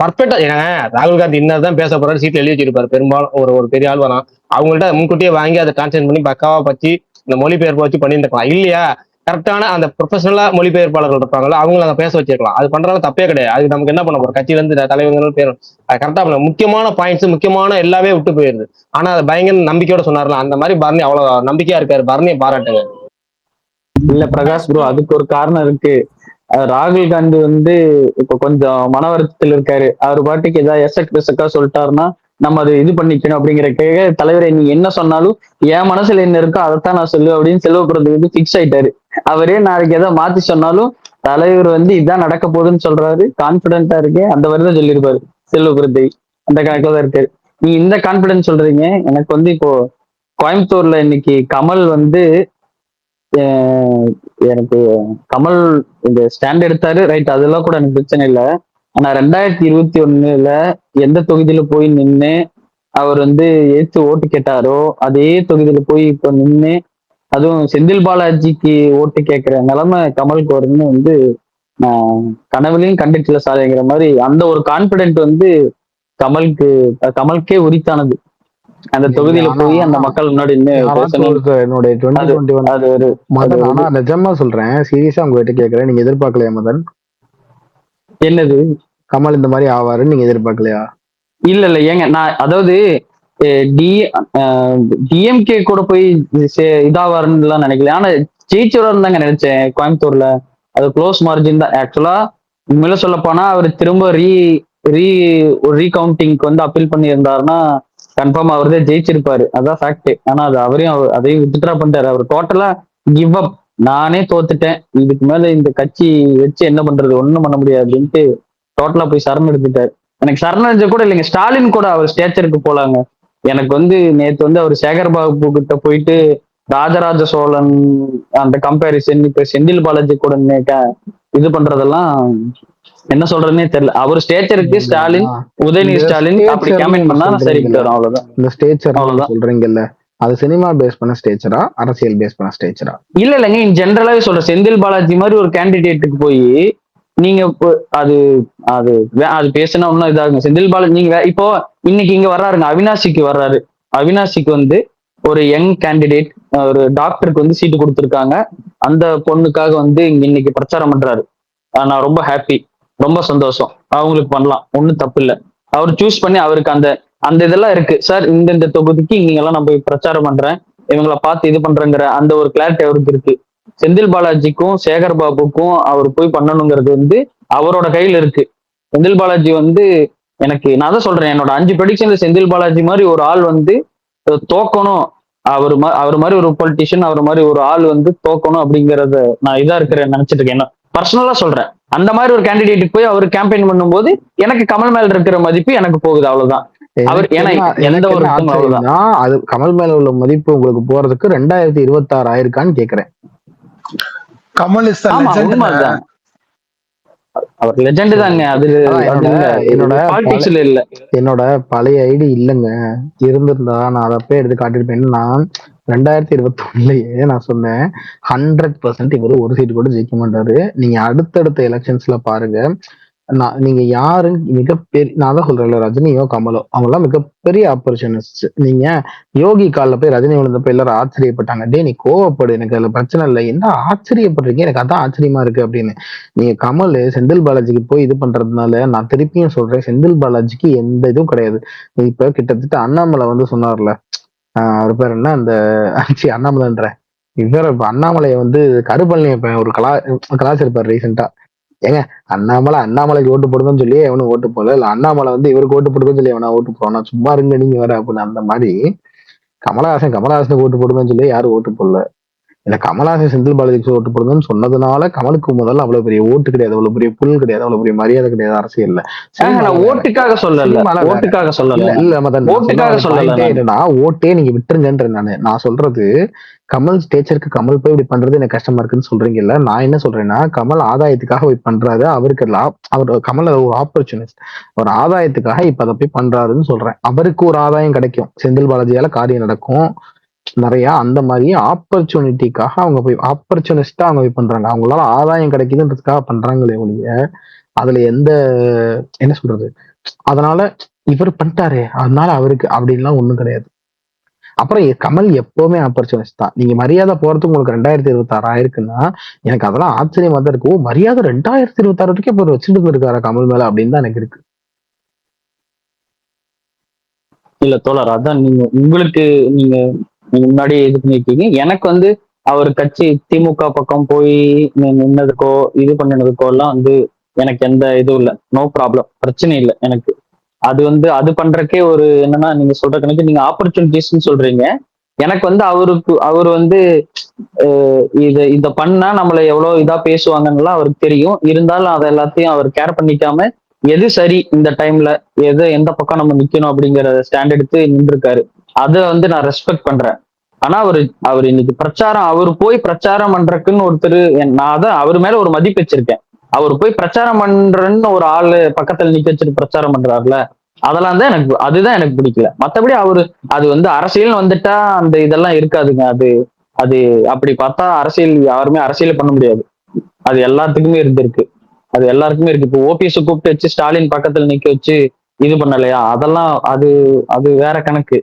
பர்ஃபெக்டா, ஏன்னா ராகுல் காந்தி என்னதான் பேச போறாரு சீட்ல எழுதி வச்சிருப்பாரு. பெரும்பாலும் ஒரு பெரிய ஆள் வரான், அவங்கள்ட்ட முன்கூட்டியே வாங்கி அதை டிரான்ஸ்லேட் பண்ணி பக்காவா பச்சு இந்த மொழிபெயர்ப்பு வச்சு பண்ணியிருக்கலாம் இல்லையா. கரெக்டான அந்த ப்ரொஃபஷனலா மொழிபெயர்ப்பாளர்கள் இருப்பாங்களா, அவங்களை அங்க பேச வச்சிருக்கலாம். அது பண்றாலும் தப்பே கிடையாது. அது நமக்கு என்ன பண்ண போறோம், கட்சியில இருந்து தலைவர்கள் பேரும் கரெக்டா பண்ண முக்கியமான பாயிண்ட்ஸ் முக்கியமான எல்லாமே விட்டு போயிருது. ஆனா அது பயங்கர நம்பிக்கையோட சொன்னார்ல, அந்த மாதிரி பரணி அவ்வளவு நம்பிக்கையா இருக்காரு. பரணியை பாராட்டுங்க. இல்ல பிரகாஷ் ப்ரோ, அதுக்கு ஒரு காரணம் இருக்கு. ராகுல் காந்தி வந்து இப்ப கொஞ்சம் மன வருத்தத்தில் இருக்காரு. அவர் பாட்டுக்கு ஏதாவது எசக்கா சொல்லிட்டாருன்னா நம்ம அது இது பண்ணிக்கணும் அப்படிங்கிற தலைவரை நீ என்ன சொன்னாலும் என் மனசுல என்ன இருக்கோ அதைத்தான் நான் சொல்லுவேன் அப்படின்னு செல்வபுரத்துக்கு வந்து பிக்ஸ் ஆயிட்டாரு. அவரே நாளைக்கு ஏதாவது மாத்தி சொன்னாலும் தலைவர் வந்து இதான் நடக்க போகுதுன்னு சொல்றாரு, கான்பிடென்டா இருக்கு, அந்த மாதிரிதான் சொல்லியிருப்பாரு செல்வபுரத்தை. அந்த கணக்குல தான் இருக்காரு. நீ இந்த கான்பிடன்ஸ் சொல்றீங்க. எனக்கு வந்து இப்போ கோயம்புத்தூர்ல இன்னைக்கு கமல் வந்து எனக்கு கமல் இந்த ஸ்டாண்ட் எடுத்தாரு ரைட், அதெல்லாம் கூட எனக்கு பிரச்சனை இல்லை. ஆனா 2021 எந்த தொகுதியில போய் நின்று அவர் வந்து ஏத்து ஓட்டு கேட்டாரோ அதே தொகுதியில போய் இப்ப நின்று அதுவும் செந்தில் பாலாஜிக்கு ஓட்டு கேட்கிற நிலைமை கமலுக்கு வரும்னு வந்து நான் கனவுலையும் கண்டிட்டுல சாலைங்கிற மாதிரி அந்த ஒரு கான்பிடென்ட் வந்து கமலுக்கே உரித்தானது. அந்த தொகுதியில போய் அந்த மக்கள் முன்னாடி என்னுடைய 2021 மதன். ஆனா நிஜமா சொல்றேன், சீரியஸா உங்ககிட்ட கேக்குறேன், நீங்க எதிர்பார்க்கலையா மதன்? என்னது கமல் இந்த மாதிரி ஆவாருன்னு நீங்க எதிர்பார்க்கலையா? இல்ல ஏங்க, நான் அதாவது டிஎம்கே கூட போய் இதாவாருன்னு எல்லாம் நினைக்கல. ஆனா ஜெயிச்சவரான்னு தாங்க நினைச்சேன் கோயம்புத்தூர்ல. அது க்ளோஸ் மார்ஜின் தான். ஆக்சுவலா உண்மையில சொல்ல போனா அவர் திரும்ப ரீகவுண்டிங்க்கு வந்து அப்பீல் பண்ணி இருந்தாருன்னா கன்ஃபார்ம் அவர் தான் ஜெயிச்சிருப்பாரு, அதான் ஃபேக்ட். ஆனா அது அதையும் வித்ட்ரா பண்ணிட்டாரு. அவர் டோட்டலா கிவ் அப், நானே தோத்துட்டேன், இதுக்கு மேல இந்த கட்சி வச்சு என்ன பண்றது, ஒண்ணும் பண்ண முடியாது அப்படின்ட்டு டோட்டலா போய் சரண் எடுத்துட்டாரு. எனக்கு சரணடைஞ்ச கூட இல்லைங்க, ஸ்டாலின் கூட அவர் ஸ்டேச்சருக்கு போலாங்க. எனக்கு வந்து நேத்து வந்து அவர் சேகர்பாபு கிட்ட போயிட்டு ராஜராஜ சோழன் அந்த கம்பேரிசன், இப்ப செந்தில் பாலாஜி கூட இது பண்றதெல்லாம் என்ன சொல்றதுன்னே தெரியல. அவர் ஸ்டேச்சருக்கு ஸ்டாலின், உதயநிதி ஸ்டாலின் அப்படி கேம்பெயின் பண்ணா சரிக்கிட்டு வரும், அவ்வளவுதான். இந்த ஸ்டேச்சர் சொல்றீங்கல்ல, அது சினிமா பேஸ் பண்ண ஸ்டேச்சரா அரசியல் பேஸ் பண்ண ஸ்டேச்சரா? இல்லைங்க, ஜென்ரலாவே சொல்றேன். செந்தில் பாலாஜி மாதிரி ஒரு கேண்டிடேட்டுக்கு போய் நீங்க அது அது அது பேசினா ஒன்னும் இதாகுங்க. செந்தில் பாலாஜி நீங்க இப்போ இன்னைக்கு இங்க வர்றாருங்க, அவினாசிக்கு வர்றாரு. அவினாசிக்கு வந்து ஒரு யங் கேண்டிடேட், ஒரு டாக்டருக்கு வந்து சீட்டு கொடுத்துருக்காங்க. அந்த பொண்ணுக்காக வந்து இங்க இன்னைக்கு பிரச்சாரம் பண்றாரு. நான் ரொம்ப ஹாப்பி, ரொம்ப சந்தோஷம். அவங்களுக்கு பண்ணலாம், ஒன்றும் தப்பு இல்லை. அவர் சூஸ் பண்ணி அவருக்கு அந்த அந்த இதெல்லாம் இருக்கு சார், இந்த தொகுதிக்கு இங்கெல்லாம் நான் போய் பிரச்சாரம் பண்றேன், இவங்களை பார்த்து இது பண்றேங்கிற அந்த ஒரு கிளாரிட்டி அவருக்கு இருக்கு. செந்தில் பாலாஜிக்கும் சேகர் பாபுக்கும் அவர் போய் பண்ணணுங்கிறது வந்து அவரோட கையில இருக்கு. செந்தில் பாலாஜி வந்து எனக்கு நான் தான் சொல்றேன், என்னோட 5 ப்ரெடிக்ஷன்ல செந்தில் பாலாஜி மாதிரி ஒரு ஆள் வந்து தோக்கணும், அவர் மாதிரி ஒரு பொலிட்டிஷியன், அவர் மாதிரி ஒரு ஆள் வந்து தோக்கணும் அப்படிங்கறத நான் இதா இருக்கிறேன் நினைச்சிட்டு இருக்கேன். என்ன பர்சனலா சொல்றேன், அந்த மாதிரி ஒரு கேண்டிடேட்டுக்கு போய் அவர் கேம்பெயின் பண்ணும்போது எனக்கு கமல் மேல இருக்கிற மதிப்பு எனக்கு போகுது, அவ்வளவுதான். அவர் ஏன்னா எந்த ஒரு அவ்வளவுதான். அது கமல் மேல உள்ள மதிப்பு உங்களுக்கு போறதுக்கு 2026 ஆயிருக்கான்னு கேக்குறேன். கமல் இஸ் உண்மைதான், அவர் லெஜெண்ட் தாங்க. அது என்னோட பாலிடிக்ஸ்ல இல்ல, என்னோட பழைய ஐடி இல்லைங்க, இருந்திருந்தா நான் அதை போய் எடுத்து காட்டிருப்பேன். நான் 2021லயே நான் சொன்னேன் 100% இவரு ஒரு சீட்டு கூட ஜெயிக்க மாட்டாரு. நீங்க அடுத்தடுத்த எலெக்ஷன்ஸ்ல பாருங்க, நீங்க யாரு மிகப்பெரிய, நான் தான் சொல்றேன், ரஜினியோ கமலோ அவங்களாம் மிகப்பெரிய ஆப்பர்ச்சுனிஸ்ட். நீங்க யோகி காலில் போய் ரஜினி விழுந்தப்ப எல்லாரும் ஆச்சரியப்பட்டாங்க, டே நீ கோவப்படு, எனக்கு அதுல பிரச்சனை இல்லை, என்ன ஆச்சரியப்படுறீங்க, எனக்கு அதான் ஆச்சரியமா இருக்கு அப்படின்னு. நீங்க கமல் செந்தில் பாலாஜிக்கு போய் இது பண்றதுனால நான் திருப்பியும் சொல்றேன், செந்தில் பாலாஜிக்கு எந்த இதுவும் கிடையாது. இப்ப கிட்டத்தட்ட அண்ணாமலை வந்து சொன்னார்ல, அவர் பேர் என்ன, அந்த அண்ணாமலைன்ற இவர் அண்ணாமலையை வந்து கருப்பழனி ஒரு கலாச்சிருப்பார் ரீசெண்டா. ஏங்க அண்ணாமலைக்கு ஓட்டு போடுதுன்னு சொல்லி எவனும் ஓட்டு போடல, இல்ல அண்ணாமலை வந்து இவருக்கு ஓட்டு போடுதுன்னு சொல்லி எவனா ஓட்டு போனா, சும்மா இருங்க நீங்க வேற அப்படின்னு. அந்த மாதிரி கமலஹாசனுக்கு ஓட்டு போடுதுன்னு சொல்லி யாரும் ஓட்டு போடல. இல்ல கமலஹாசன் செந்தில் பாலாஜிக்கு ஓட்டு போடுதுன்னு சொன்னதுனால கமலுக்கு முதல்ல அவ்வளவு பெரிய ஓட்டு கிடையாது, அவ்வளவு பெரிய புல் கிடையாது, அவ்வளவு பெரிய மரியாதை கிடையாது அரசியல்ல. ஓட்டுக்காக சொல்லல, ஓட்டுக்காக சொல்லல, இல்ல மதன், என்னன்னா ஓட்டே நீங்க விட்டுருங்கன்ற. நான் சொல்றது கமல் ஸ்டேச்சருக்கு கமல் போய் இப்படி பண்றது எனக்கு கஷ்டமா இருக்குன்னு சொல்றீங்கல்ல, நான் என்ன சொல்றேன்னா கமல் ஆதாயத்துக்காக போய் பண்றாரு, அவருக்கு அவர் கமல் ஒரு ஆப்பர்ச்சுனிஸ்ட், ஒரு ஆதாயத்துக்காக இப்ப அதை போய் பண்றாருன்னு சொல்றேன். அவருக்கு ஒரு ஆதாயம் கிடைக்கும், செந்தில் பாலாஜியால காரியம் நடக்கும் நிறைய, அந்த மாதிரி ஆப்பர்ச்சுனிட்டிக்காக அவங்க போய் ஆப்பர்ச்சுனிஸ்டா அவங்க போய் பண்றாங்க, அவங்களால ஆதாயம் கிடைக்குதுன்றதுக்காக பண்றாங்களே ஒழிய அதுல எந்த என்ன சொல்றது, அதனால இவர் பண்ணிட்டாரு அதனால அவருக்கு அப்படின்லாம் ஒண்ணும் கிடையாது. அப்புறம் கமல் எப்பவுமே ஆப்பர்ச்சுனிஸ்ட் தான். நீங்க மரியாதை போறதுக்கு உங்களுக்கு 2026 ஆயிருக்குன்னா எனக்கு அதெல்லாம் ஆச்சரியமா தான் இருக்கு. மரியாதை 2026 வரைக்கும் இப்போ வச்சுட்டு இருக்காரு கமல் மேல அப்படின்னு தான் எனக்கு இருக்கு. இல்ல தோழர், அதான் உங்களுக்கு நீங்க முன்னாடி இது பண்ணிருக்கீங்க. எனக்கு வந்து அவர் கட்சி திமுக பக்கம் போய் நின்னதுக்கோ இது பண்ணினதுக்கோ எல்லாம் வந்து எனக்கு எந்த இதுவும் இல்லை, நோ ப்ராப்ளம், பிரச்சனை இல்லை எனக்கு. அது வந்து அது பண்றக்கே ஒரு என்னன்னா, நீங்க சொல்ற கணக்கு நீங்க ஆப்பர்ச்சுனிட்டிஸ்ன்னு சொல்றீங்க. எனக்கு வந்து அவர் வந்து இத பண்ணா நம்மள எவ்வளவு இதா பேசுவாங்கன்னு அவருக்கு தெரியும். இருந்தாலும் அதை எல்லாத்தையும் அவர் கேர் பண்ணிக்காம எது சரி இந்த டைம்ல எந்த பக்கம் நம்ம நிக்கணும் அப்படிங்கிற ஸ்டாண்ட் எடுத்து நின்றுருக்காரு. அதை வந்து நான் ரெஸ்பெக்ட் பண்றேன். ஆனா அவர் இன்னைக்கு அவர் போய் பிரச்சாரம் பண்றதுக்குன்னு ஒருத்தர், நான் அதான் அவர் மேல ஒரு மதிப்பு வச்சிருக்கேன். அவர் போய் பிரச்சாரம் பண்றன்னு ஒரு ஆளு பக்கத்துல நிக்க வச்சுட்டு பிரச்சாரம் பண்றாருல, அதெல்லாம் தான் அதுதான் எனக்கு பிடிக்கல. மத்தபடி அது வந்து அரசியல் வந்துட்டா அந்த இதெல்லாம் இருக்காதுங்க. அது அப்படி பார்த்தா யாருமே அரசியல் பண்ண முடியாது. அது எல்லாத்துக்குமே இருந்திருக்கு, அது எல்லாருக்குமே இருக்கு. இப்போ ஓபிஎஸ் கூப்பிட்டு வச்சு ஸ்டாலின் பக்கத்துல நிக்க வச்சு இது பண்ணலையா, அதெல்லாம் அது வேற கணக்கு.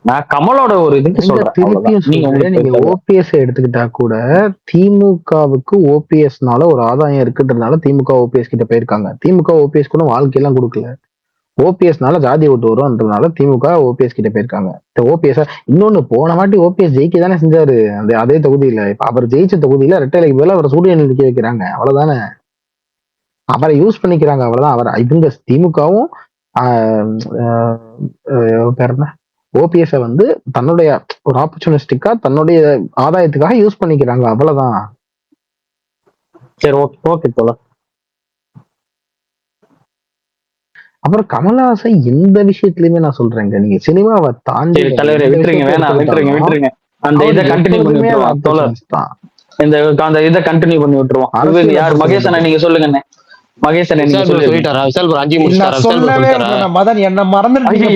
நான் கமலோட ஒரு இதுக்கு சொல்றேன். நீங்க ஓபிஎஸ் எடுத்துக்கிட்டா கூட திமுகவுக்கு ஓபிஎஸ்னால ஒரு ஆதாயம் இருக்குன்றதுனால திமுக ஓபிஎஸ் கிட்ட போயிருக்காங்க. திமுக ஓபிஎஸ் கூட வாழ்க்கையெல்லாம் கொடுக்கல, ஓபிஎஸ்னால ஜாதி ஓட்டு வரும்ன்றதுனால திமுக ஓபிஎஸ் கிட்ட போயிருக்காங்க. ஓபிஎஸ் இன்னொன்னு, போன வாட்டி ஓபிஎஸ் ஜெயிக்க தானே செஞ்சாரு அதே தொகுதியில. இப்ப அவர் ஜெயிச்ச தொகுதியில ரெட்டைலைக்கு பதிலா அவர் சூரியன் நிற்க வைக்கிறாங்க, அவ்வளவுதானே. அவரை யூஸ் பண்ணிக்கிறாங்க, அவ்வளவுதான். அவர் இவங்க திமுகவும் பேர் என்ன ஓபிஎஸ் வந்து தன்னுடைய ஒரு ஆப்பர்ச்சுனிஸ்டிக்கா தன்னுடைய ஆதாயத்துக்காக யூஸ் பண்ணிக்கிறாங்க, அவ்வளவுதான். சரி, ஓகே தோழர். அப்புறம் கமல்ஹாசன் எந்த விஷயத்திலயுமே நான் சொல்றேங்க, நீங்க சினிமாவை தாண்டி தலைவரை விட்டுருங்க, விட்டுருங்க. அந்த இதை கண்டினியூ பண்ணிடுவோம் தோழர், அந்த இதை கண்டினியூ பண்ணி விட்டுருவோம். யார் மகேஷ் அண்ணா, நீங்க சொல்லுங்க. மகேஷ் அண்ணா நீங்க சொல்லிட்டாரா? விசால் ப்ரோ 5 முடிச்சாரா? மதன் என்ன மறந்துட்டீங்க.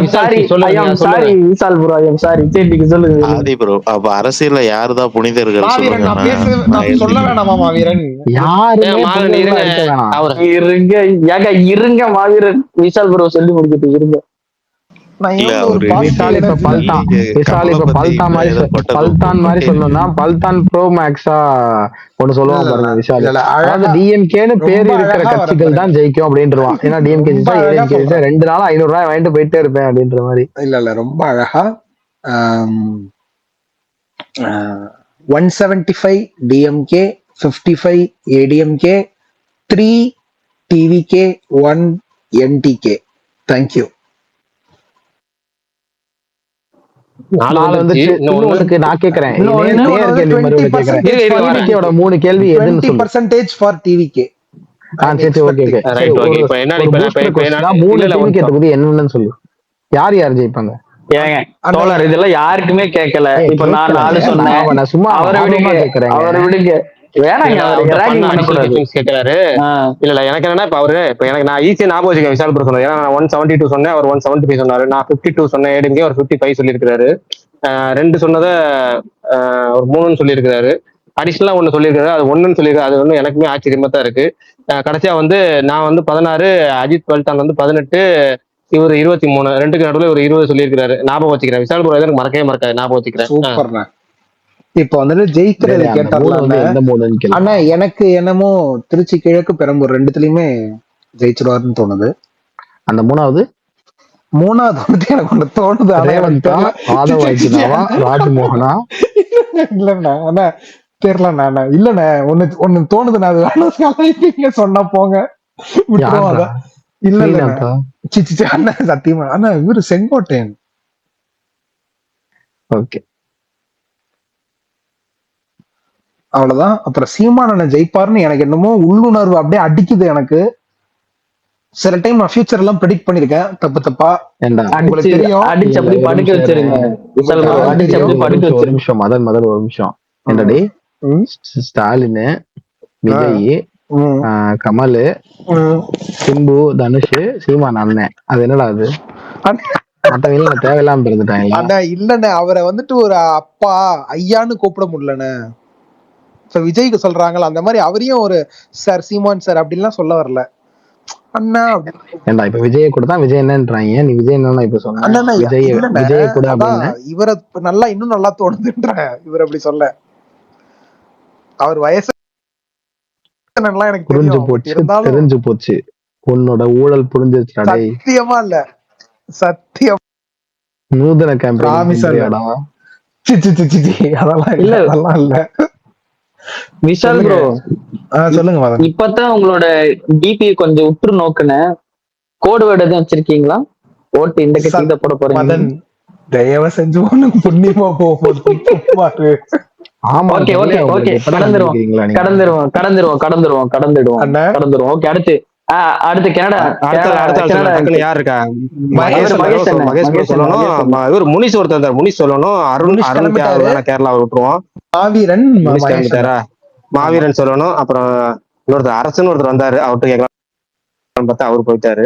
விசால் ப்ரோ சாரி, சரி நீங்க சொல்லுங்க. ஆதி ப்ரோ, அப்ப அரசியல்ல யாருதான் புனிதர்கள் சொல்லுங்க. சொல்ல வேணாமா மாவீரன்? இருங்க மாவீரன், விசால் ப்ரோ சொல்லி முடிக்கிட்டு இருங்க. பல்தான் ப்ரோ மேக்ஸா ஒண்ணு சொல்லுவான் பாருங்க விஷால். அதாவது டிஎம்கேன்னு பேரு இருக்கிற கட்சிகள் தான் ஜெயிக்கும் அப்படின்றான். ஏன்னா டிஎம்கே 2 நாள் 500 ரூபாய் வாங்கிட்டு போயிட்டே இருப்பேன் அப்படின்ற மாதிரி. இல்ல ரொம்ப அழகா 175 DMK, 55 ADMK, 3 TVK, 1 NTK. Thank you. 4 நாலு வந்துருச்சு. வந்துச்சு. இன்னும் இன்னும் ஒண்ணு. உனக்கு நான் கேட்கறேன். இன்னொன்னு இதே நேர் கேள்வி மறுபடியும் 20% கேட்கறேன். டிவிகேயோட 3 கேள்வி எதுன்னு சொல்லு. 20% ஃபார் டிவிகே. சரி ஓகே ஓகே. சரி ரைட், ஓகே. ஒரு இப்ப என்ன ஒரு இப்ப பூஸ்டர் இப்ப என்ன கொஸ்டினா 3 இல்ல இல்ல டிவிகே தொகுதி என்னன்னு சொல்லு. யார் யார் ஜெயிப்பாங்க? ஏங்க தோழர் இதெல்லாம் யாருக்குமே கேட்கல. இப்ப நான் 4 சொன்னேன். நான் சும்மா அவரை விடுங்க, கேட்கறேன். அவரை விடுங்க. வேணாங்க, அவரை டிராகிங் பண்ணக்கூடாது. கேட்கிறாரு. ஆ, இல்ல இல்ல எனக்கு என்னன்னா இப்ப இப்ப எனக்கு நான் ஈஸியா ஞாபகம் வச்சுக்க விஷால் ப்ரோ சொன்னேன். ஏன்னா நான் 172 சொன்னேன், அவர் 175 சொன்னாரு. நான் 52 சொன்னேன், ஏடிஎம்கே அவர் 55 சொல்லியிருக்காரு. 2 சொன்னதை ஒரு 3ன்னு சொல்லியிருக்காரு. அடிஷனலா 1 சொல்லியிருக்காரு, அது 1ன்னு சொல்லியிருக்காரு. அது வந்து எனக்குமே ஆச்சரியமா தான் இருக்கு. கடைசியா வந்து நான் வந்து 16, அஜித் பல்டான் வந்து 18, இவர் 23, 2க்கு நடுவில் ஒரு 20 சொல்லியிருக்காரு. ஞாபகம் வச்சுக்கிறேன். விஷால் ப்ரோ எனக்கு மறக்கவே மறக்காது, ஞாபகம் வச்சுக்கிறேன். சூப்பர்ண்ணா. இப்ப வந்துட்டு ஜெயிக்கிறது அந்த 3 கேட்டார்ல வந்து எந்த 3ன்னு கேளு. ஆனா எனக்கு என்னமோ திருச்சி கிழக்கு பெரம்பூர் ரெண்டுத்துலயுமே ஜெயிச்சிருவாருன்னு தோணுது. அந்த 3வது வந்துட்டு எனக்கு ஒண்ணு தோணுது. ஆனா எனக்கு ரேவந்தா, தெரியல. ஆதவ் அர்ஜுனாவா, ராஜ்மோகனா? இல்லண்ணா ஆனா தெரியலண்ணா. இல்லண்ணா ஒண்ணு தோணுது. நான் அது வேணா சொன்னா போங்க விட்டுருவோம். யாரா? அதான் இல்ல இல்லண்ணா. ஸ்ரீநாத்தா? சிச்சி அண்ணா சத்தியமா அண்ணா இவரு செங்கோட்டையன். ஓகே. அவ்வளவுதான். அப்புறம் சீமான் அண்ணன் ஜெயிப்பாருன்னு எனக்கு என்னமோ உள்ளுணர்வு அப்படியே அடிக்குது எனக்கு. சில டைம் நான் ஃபியூச்சர் எல்லாம் ப்ரெடிக்ட் பண்ணிருக்கேன் தப்பா. ஏண்டா உங்களுக்கு தெரியும். அடிச்சு அப்படி ஒரு படுக்க நிமிஷம் வச்சிருங்க. விஷால் bro, உங்களுக்கு அடிச்சு அப்படி தெரியும். படுக்க ஒரு வச்சிருங்க. நிமிஷம் மதன் ஒரு நிமிஷம். என்னடி ம், ஸ்டாலின், விஜய், ம், கமல், ம். சிம்பு, தனுஷ், சீமான் அண்ணன். அது என்னடா அது? மத்தவங்க தேவையில்லாம பிறந்துட்டாங்களா? அண்ணா இல்லண்ணே, அவரை வந்துட்டு ஒரு அப்பா ஐயான்னு கூப்பிட முடியலண்ணே. விஜய்க்கு சொல்றாங்கல்ல அந்த மாதிரி அவரையும் ஒரு சார் சீமான் சார் அப்படின்லாம் சொல்ல வரல அண்ணா. ஏண்டா இப்ப விஜய கூட தான் விஜய் என்னன்றாங்க. நீ விஜய் என்னன்னா இப்ப சொன்ன அண்ணா விஜய் இல்லண்ணே, விஜய கூட அதான் அப்படின்னு இவரை நல்லா இன்னும் நல்லா தோணுதுன்ற இவர் அப்படி சொல்ல. அவர் வயசு எல்லாம் எனக்கு புரிஞ்சு தெரியும். பட் போச்சு, இருந்தாலும் தெரிஞ்சு போச்சு. உன்னோட ஊழல் புரிஞ்சிருச்சுடா டேய். சத்தியமா இல்ல, சத்தியம் நூதன கேம்பெயின் Promise இல்ல. பண்றியாடா? சி, சி, சி, சி, சி. அதெல்லாம் இல்ல, இல்ல. அதெல்லாம் இல்ல. விஷால் சொல்லுங்க. ப்ரோ, சொல்லுங்க மதன். இப்பதான் உங்களோட டிபி கொஞ்சம் உற்று நோக்குன. கோடு வேர்டு எதுவும் வச்சிருக்கீங்களா? ஓட்டு இந்த கட்சிக்கு தான் போட போறீங்க. மதன் தயவு செஞ்சு உனக்கு புண்ணியமா போகும்போது ஆமா ஓகே ஓகே ஓகே, கடந்துருவோம் கடந்துடுவோம். அண்ணா. ஓகே, அடுத்து கனடா. டக்குனு யார் இருக்கா? மகேஷ் மகேஷ் அண்ணன். மகேஷ் bro சொல்லணும். இவர் முனிஸ் ஒருத்தர் இருந்தார், முனிஸ் சொல்லணும். அருண் முனிஷ் அருண் கிளம்பிட்டாரு. கேரளா விட்டுருவோம். மாவீரன் முனிஸ் மகேஷ் கிளம்பிட்டாரா? மாவீரன் சொல்லணும். அப்புறம் இன்னொருத்தர் அரசுன்னு ஒருத்தர் வந்தாரு, அவர்கிட்ட கேட்கலாம் பார்த்தா அவரு போயிட்டாரு.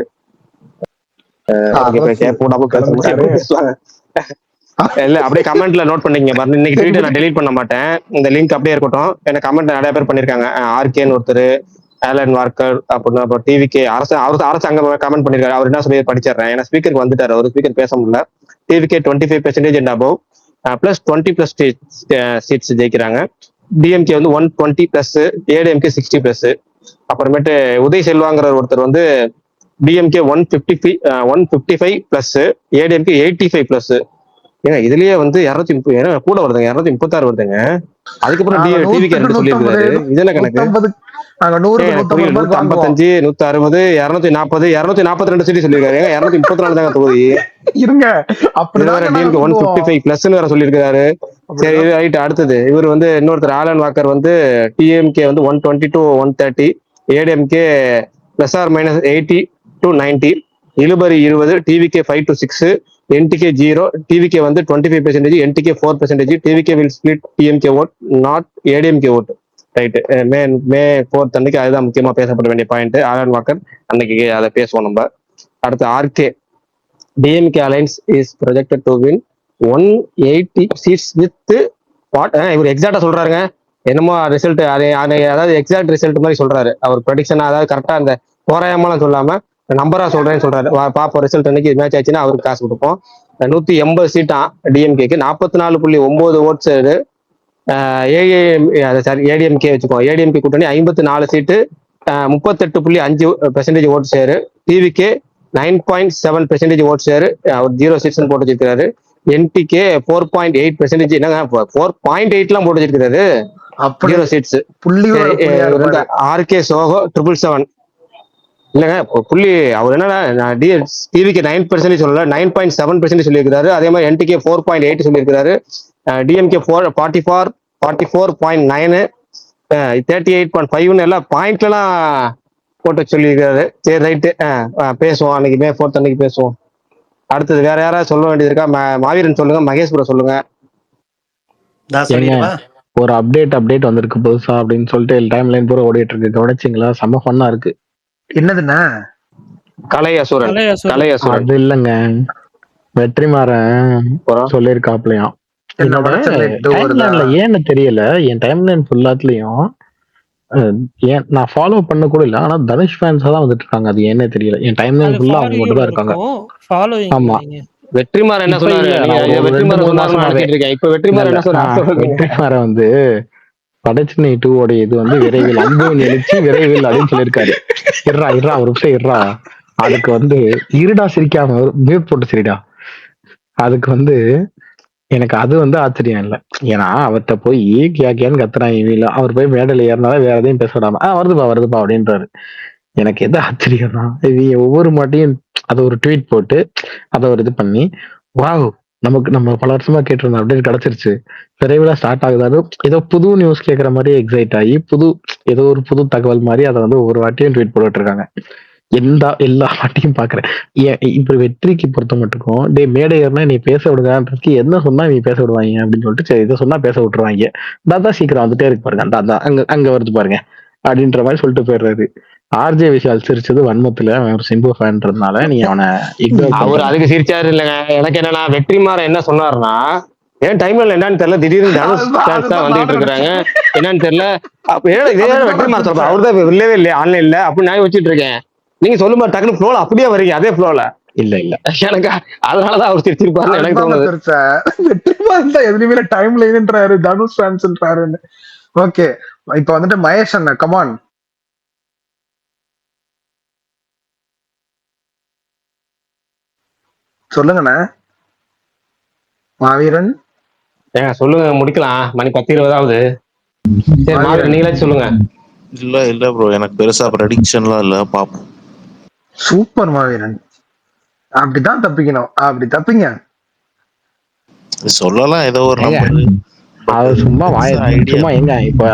இல்ல அப்படியே கமெண்ட்ல நோட் பண்ணிக்கங்க பாருங்க. இன்னைக்கு ட்வீட் நான் டெலீட் பண்ண மாட்டேன், இந்த லிங்க் அப்படியே இருக்கட்டும். எனக்கு கமெண்ட் நிறைய பேர் பண்ணிருக்காங்க. ஆர்கேன்னு ஒருத்தர், ஆலன் வார்க்கர், அப்படின்னு அப்புறம் டிவிகே அரசு அங்க கமெண்ட் பண்ணிருக்காரு. அவர் என்ன சொல்லி படிச்சிடறேன், ஏன்னா ஸ்பீக்கருக்கு வந்துட்டாரு, ஒரு ஸ்பீக்கர் பேச முடியல. TVK 25% and above plus 20+ seats ஜெயிக்கிறாங்க. டிஎம்கே வந்து 120+, ஏடிஎம்கே 60+. அப்புறமேட்டு உதய் செல்வாங்கிற ஒருத்தர் வந்து டிஎம்கே 155+, ஏடிஎம்கே 85+. ஏங்க இதுலயே வந்து 230 கூட வருதுங்க, 236 வருதுங்க. அதுக்கப்புறம் டிவிகே சொல்லியிருக்காரு. இது என்ன கணக்கு? 155, 160, 240, 242 சீட் சொல்லியிருக்காரு. 234 தாங்க தொகுதி. இருங்க, டிஎம்கே 155+ வேற சொல்லியிருக்காரு. சரி ரைட். அடுத்தது இவர் வந்து இன்னொருத்தர் ஆலன் வாக்கர் வந்து டிஎம்கே வந்து 120 to 130, ஏடிஎம்கே +or-80 to 90, இழுபறி 20, டிவிகே 5 to 6, என்டிகே 0, டிவிகே வந்து 25%, NTK 4%. TVK will split DMK vote, not ADMK vote. Right. May 4th அன்னைக்கு அதுதான் முக்கியமா பேசப்பட வேண்டிய பாயிண்ட். ஆலன் வாக்கர் அன்னைக்கு அதை பேசுவோம் நம்ம. அடுத்து RK, DMK alliance is projected to win 180 seats with what. இவர் எக்ஸாக்டா சொல்றாருங்க, என்னமோ ரிசல்ட் அதாவது எக்ஸாக்ட் ரிசல்ட் மாதிரி சொல்றாரு. அவர் ப்ரெடிக்ஷன் அதாவது கரெக்டா அந்த தோராயமாலாம் சொல்லாம நம்பரா சொல்றேன்னு சொல்றாரு. பாப்போம் ரிசல்ட் அன்னைக்கு மேட்ச் ஆச்சுன்னா அவருக்கு காசு கொடுப்போம். 180 சீட்டா டிஎம்கேக்கு, 44.9 ஓட்ஸ். ஏடிஎம்கே வச்சுக்கோ, ஏடிஎம்கே கூட்டணி 54 சீட்டு, 38.5% ஓட்டு ஷேரு. டிவிகே 9.7% ஓட்டு ஷேரு, அவர் 0 சீட்ஸ் போட்டு வச்சிருக்காரு. என்டிகே 4.8%. என்னங்க 4.8 போட்டு வச்சிருக்காரு? அப்படி 0 சீட்ஸ். புள்ளி ஆர்கே சோகோ 777 இல்லைங்க. புள்ளி அவர் என்னன்னா டிவிக்கு 9% சொல்லல, 9.7% சொல்லியிருக்கிறாரு. அதே மாதிரி என்டிகே 4.8 சொல்லியிருக்கிறாரு. டிஎம்கே 44.9 38.5 எல்லாம் பாயிண்ட்லாம் போட்டு சொல்லியிருக்காரு. சரி ரைட்டு, பேசுவோம் அன்னைக்கு மே 4 அன்னைக்கு பேசுவோம். அடுத்தது வேற யாராவது சொல்ல வேண்டியது இருக்கா? மாவீரன் சொல்லுங்க, மகேஷ் ப்ரோ சொல்லுங்க. ஒரு அப்டேட் வந்திருக்கு புதுசா அப்படின்னு சொல்லிட்டு டைம் லைன் பூரா ஓடிட்டு இருக்கு. கவனிச்சிங்களா? செம்ம ஃபன்னா இருக்கு. என்னதுன்னா கலை அசுரன். அது இல்லைங்க, வெற்றிமாறன் சொல்லியிருக்காப்லையாம். ஏன்னு தெரியல, என் டைம்லைன் ஃபுல்லாத்துலயும் ஏன் நான் ஃபாலோ பண்ண கூட இல்ல, ஆனா தனுஷ் ஃபேன்ஸா தான் வந்துட்டு இருக்காங்க. அது ஏன்னே தெரியல. என் டைம்லைன் ஃபுல்லா அவங்க மட்டும் தான் இருக்காங்க. ஆமா, வெற்றிமாறன் என்ன சொன்னாரு? வெற்றிமாறன் வந்து படைச்சினை 2 ஓட இது வந்து விரைவில் அன்பும் எழுச்சி விரைவில் அப்படின்னு சொல்லியிருக்காரு. இருறா ஒரு நிமிஷம் இருறா. அதுக்கு வந்து இருடா சிரிக்காம மியூட் போட்டு சரிடா. அதுக்கு வந்து எனக்கு அது வந்து ஆச்சரியம் இல்லை. ஏன்னா அவர்கிட்ட போய் கேன்னு கத்துறான் இவங்கள, அவர் போய் மேடையில ஏறினாலும் வேற எதையும் பேச விடாம வருதுப்பா அப்படின்றாரு. எனக்கு எது ஆச்சரியம் தான், இது ஒவ்வொரு மாட்டையும் அதை ஒரு ட்வீட் போட்டு அதை ஒரு இது பண்ணி வாவ் நம்ம பல வருஷமா கேட்டிருந்தோம் அப்டேட் கிடைச்சிருச்சு, விரைவில் ஸ்டார்ட் ஆகுதாரு, ஏதோ புது நியூஸ் கேட்கற மாதிரி எக்ஸைட் ஆகி ஏதோ ஒரு புது தகவல் மாதிரி அதை வந்து ஒவ்வொரு வாட்டியும் ட்வீட் போட்டுட்டு இருக்காங்க. எல்லா வாட்டியும் பாக்குறேன். இப்ப வெற்றிக்கு பொறுத்த மட்டுக்கும் மேடை ஏறினா நீ பேச விடுங்க, என்ன சொன்னா நீ பேச விடுவாங்க அப்படின்னு சொல்லிட்டு சரி இதை சொன்னா பேச விட்டுருவாங்க. தான் சீக்கிரம் வந்துட்டே இருக்கு பாருங்க, அங்க வருது பாருங்க அப்படின்ற மாதிரி சொல்லிட்டு போயிடுறாரு. ஆர்ஜே விஷால் சிரிச்சது வன்மத்துல, அவன் ஒரு சிம்பு ஃபேன்றதுனால நீ அவனை அவர் அதுக்கு சிரிச்சாரு இல்லைங்க. எனக்கு என்னன்னா வெற்றிமாறன் என்ன சொன்னாருன்னா, ஏன் டைம்ல என்னன்னு தெரியல, திடீர்னு தனுஷ் ஃபேன்ஸ் தான் வந்துட்டு இருக்காங்க என்னன்னு தெரியல. அப்ப இதே வெற்றிமாறன் சொல்றேன், அவர் தான் இல்லவே இல்லையா ஆன்லைன்ல அப்படின்னு நான் வச்சுட்டு இருக்கேன். நீங்க சொல்லும் போது டக்குனு ஃப்ளோல அப்படியே வரீங்க, அதே ஃப்ளோல இல்ல எனக்கு அதனாலதான் அவர் சிரிச்சிருப்பாருன்னு எனக்கு தோணுது. வெற்றிமாறன் தான் எதுவுமே டைம் லைன்ன்றாரு, தனுஷ் ஃபேன்ஸ்ன்றாருன்னு. ஓகே, இப்ப வந்துட்டு மகேஷ் அண்ணா கமான் சொல்லுங்கண்ணா. மாவீரன் சொல்லுங்க, முடிக்கலாம், மணி 10:20 சரி மாவீரன் நீங்களாச்சும் சொல்லுங்க. இல்ல ப்ரோ, எனக்கு பெருசா ப்ரெடிக்ஷன்லாம் இல்ல, பாப்போம். சூப்பர் மாவீரன், அப்படிதான் தப்பிக்கணும், அப்படி தப்பிங்க. சொல்லலாம் ஏதோ ஒரு நம்பர், அது சும்மா எங்க இப்போ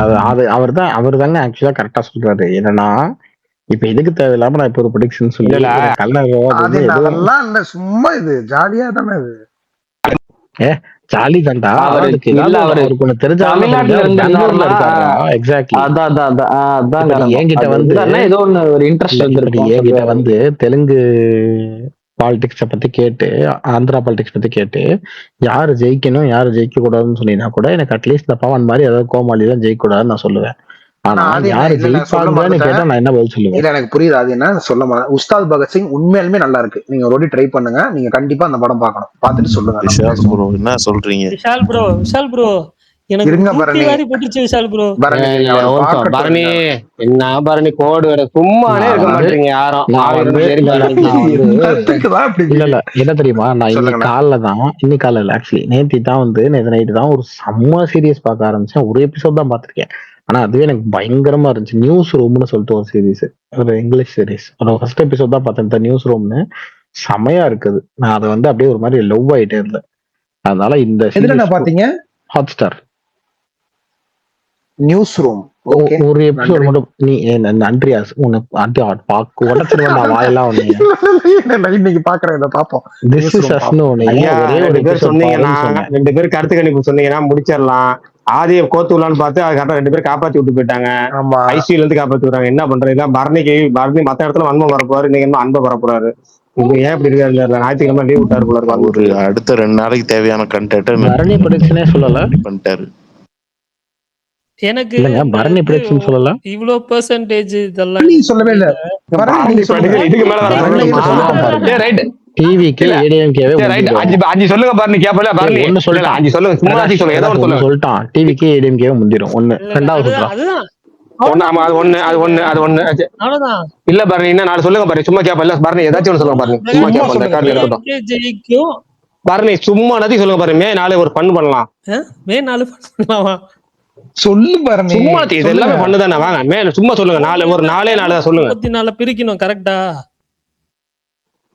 அவர் தாங்க ஆக்சுவலா கரெக்டா சொல்றாரு. என்னன்னா இப்ப எதுக்கு தேவையில்லாம நான் இப்ப ஒரு ப்ரெடிக்ஷன் சொல்லல, அதெல்லாம் இல்ல, சும்மா இது ஜாலியா தானே இது. ஜாலி தான்டா. என்கிட்ட வந்து தெலுங்கு பாலிடிக்ஸ பத்தி கேட்டு, ஆந்திரா பாலிடிக்ஸ் பத்தி கேட்டு, யாரு ஜெயிக்கணும் யாரு ஜெயிக்க கூடாதுன்னு சொன்னீங்கன்னா கூட எனக்கு அட்லீஸ்ட் இந்த பவன் மாதிரி ஏதாவது கோமாளி தான் ஜெயிக்க கூடாதுன்னு நான் சொல்லுவேன். ஆனா யாரு ஜெயிப்பாங்கன்னு கேட்டா நான் என்ன பதில் சொல்லுவேன்? எனக்கு புரியுது, அது என்ன சொல்ல மாட்டேன். உஸ்தாத் பகத்சிங் உண்மையாலுமே நல்லா இருக்கு, நீங்க ஒரு ட்ரை பண்ணுங்க, நீங்க கண்டிப்பா அந்த படம் பார்க்கணும், பார்த்துட்டு சொல்லுங்க. என்ன சொல்றீங்க விஷால் ப்ரோ எனக்கு இருங்க தூக்கி வாரி போட்டுருச்சு விஷால் ப்ரோ. பரணி என்ன பரணி கோடு வேற சும்மானே இருக்க மாட்டீங்க யாரும். இல்ல என்ன தெரியுமா, நான் இன்னைக்கு காலைல இல்ல ஆக்சுவலி நேத்து நைட்டு தான் ஒரு செம்ம சீரியஸ் பார்க்க ஆரம்பிச்சேன். ஒரு எபிசோட் தான் பார்த்திருக்கேன், ஆனா அதுவே எனக்கு பயங்கரமா இருந்துச்சு. நியூஸ் ரூம்னு சொல்லிட்டு ஒரு சீரிஸ், ஒரு இங்கிலீஷ் சீரிஸ். ஃபர்ஸ்ட் எபிசோட் தான் பார்த்தேன். இந்த நியூஸ் ரூம்னு செமையா இருக்குது. நான் அதை வந்து அப்படியே ஒரு மாதிரி லவ் ஆயிட்டே இருந்தேன். அதனால இந்த பாத்தீங்க ஹாட்ஸ்டார் நியூஸ் ரூம் ஒரு எபிசோட் மட்டும். நீ நன்றியாஸ் உனக்கு உடச்சிருவேன் வாயெல்லாம் ஒண்ணு இன்னைக்கு பாக்குறேன், இதை பாப்போம். ரெண்டு பேரும் கருத்து கணிப்பு சொன்னீங்கன்னா முடிச்சிடலாம். ஆதியை கோத்துலான்னு பார்த்து அது கரெக்டா 2 பேரும் காப்பாத்தி விட்டு போயிட்டாங்க. ஐசியூல இருந்து காப்பாத்தி விட்டாங்க. என்ன பண்றது, பரணி மத்த இடத்துல வன்மம் வரப்போறாரு, இன்னைக்கு என்ன அன்பை வரப்போறாரு. ஏன் இப்படி இருக்காரு? ஞாயிற்றுக்கிழமை லீவ் விட்டாரு போல இருக்கு. ஒரு அடுத்த 2 நாளைக்கு தேவையான கண்டென்ட் பரணி ப்ரெடிக்ஷனே சொல்லல பண்ணிட்டாரு. எனக்கு பரணி ப்ரெடிக்ஷன் சொல்லல, இவ்ளோ பெர்சன்டேஜ் இதெல்லாம் சொல்லவே இல்ல. இதுக்கு மேல ரைட் டிவிக்கு ஏடிஎம்கேவே 5 சொல்லுங்க பரணி கேப்பல பரணி ஒன்னு சொல்லல 5 சொல்லுங்க சும்மா சொல்லுங்க ஏதோ ஒன்னு சொல்லுங்க. சொல்லிட்டான் டிவிக்கு ஏடிஎம்கேவே முந்திரும். ஒன்னு ரெண்டாவது சொல்றான். ஒன்னு ஆமா அது ஒன்னு அவ்வளவுதான். இல்ல பரணி என்ன 4 சொல்லுங்க பரணி சும்மா கேப்பல பரணி ஏதாச்சும் ஒன்னு சொல்லுங்க பரணி சும்மா கேப்பல கார்ல இருக்கட்டும். ஜெயிக்கும் பரணி சும்மா நதி சொல்லுங்க பரணி மே 4 ஒரு ஃபன் பண்ணலாம். மே 4 பண்ணலாமா? சொல்லு பரணி, சும்மா இது எல்லாமே சொல்லுங்க. பண்ணுதானே, வாங்க மேல சும்மா சொல்லுங்க. ஒரு 4 தான் சொல்லுங்க. 34 பிரிக்கணும் கரெக்டா?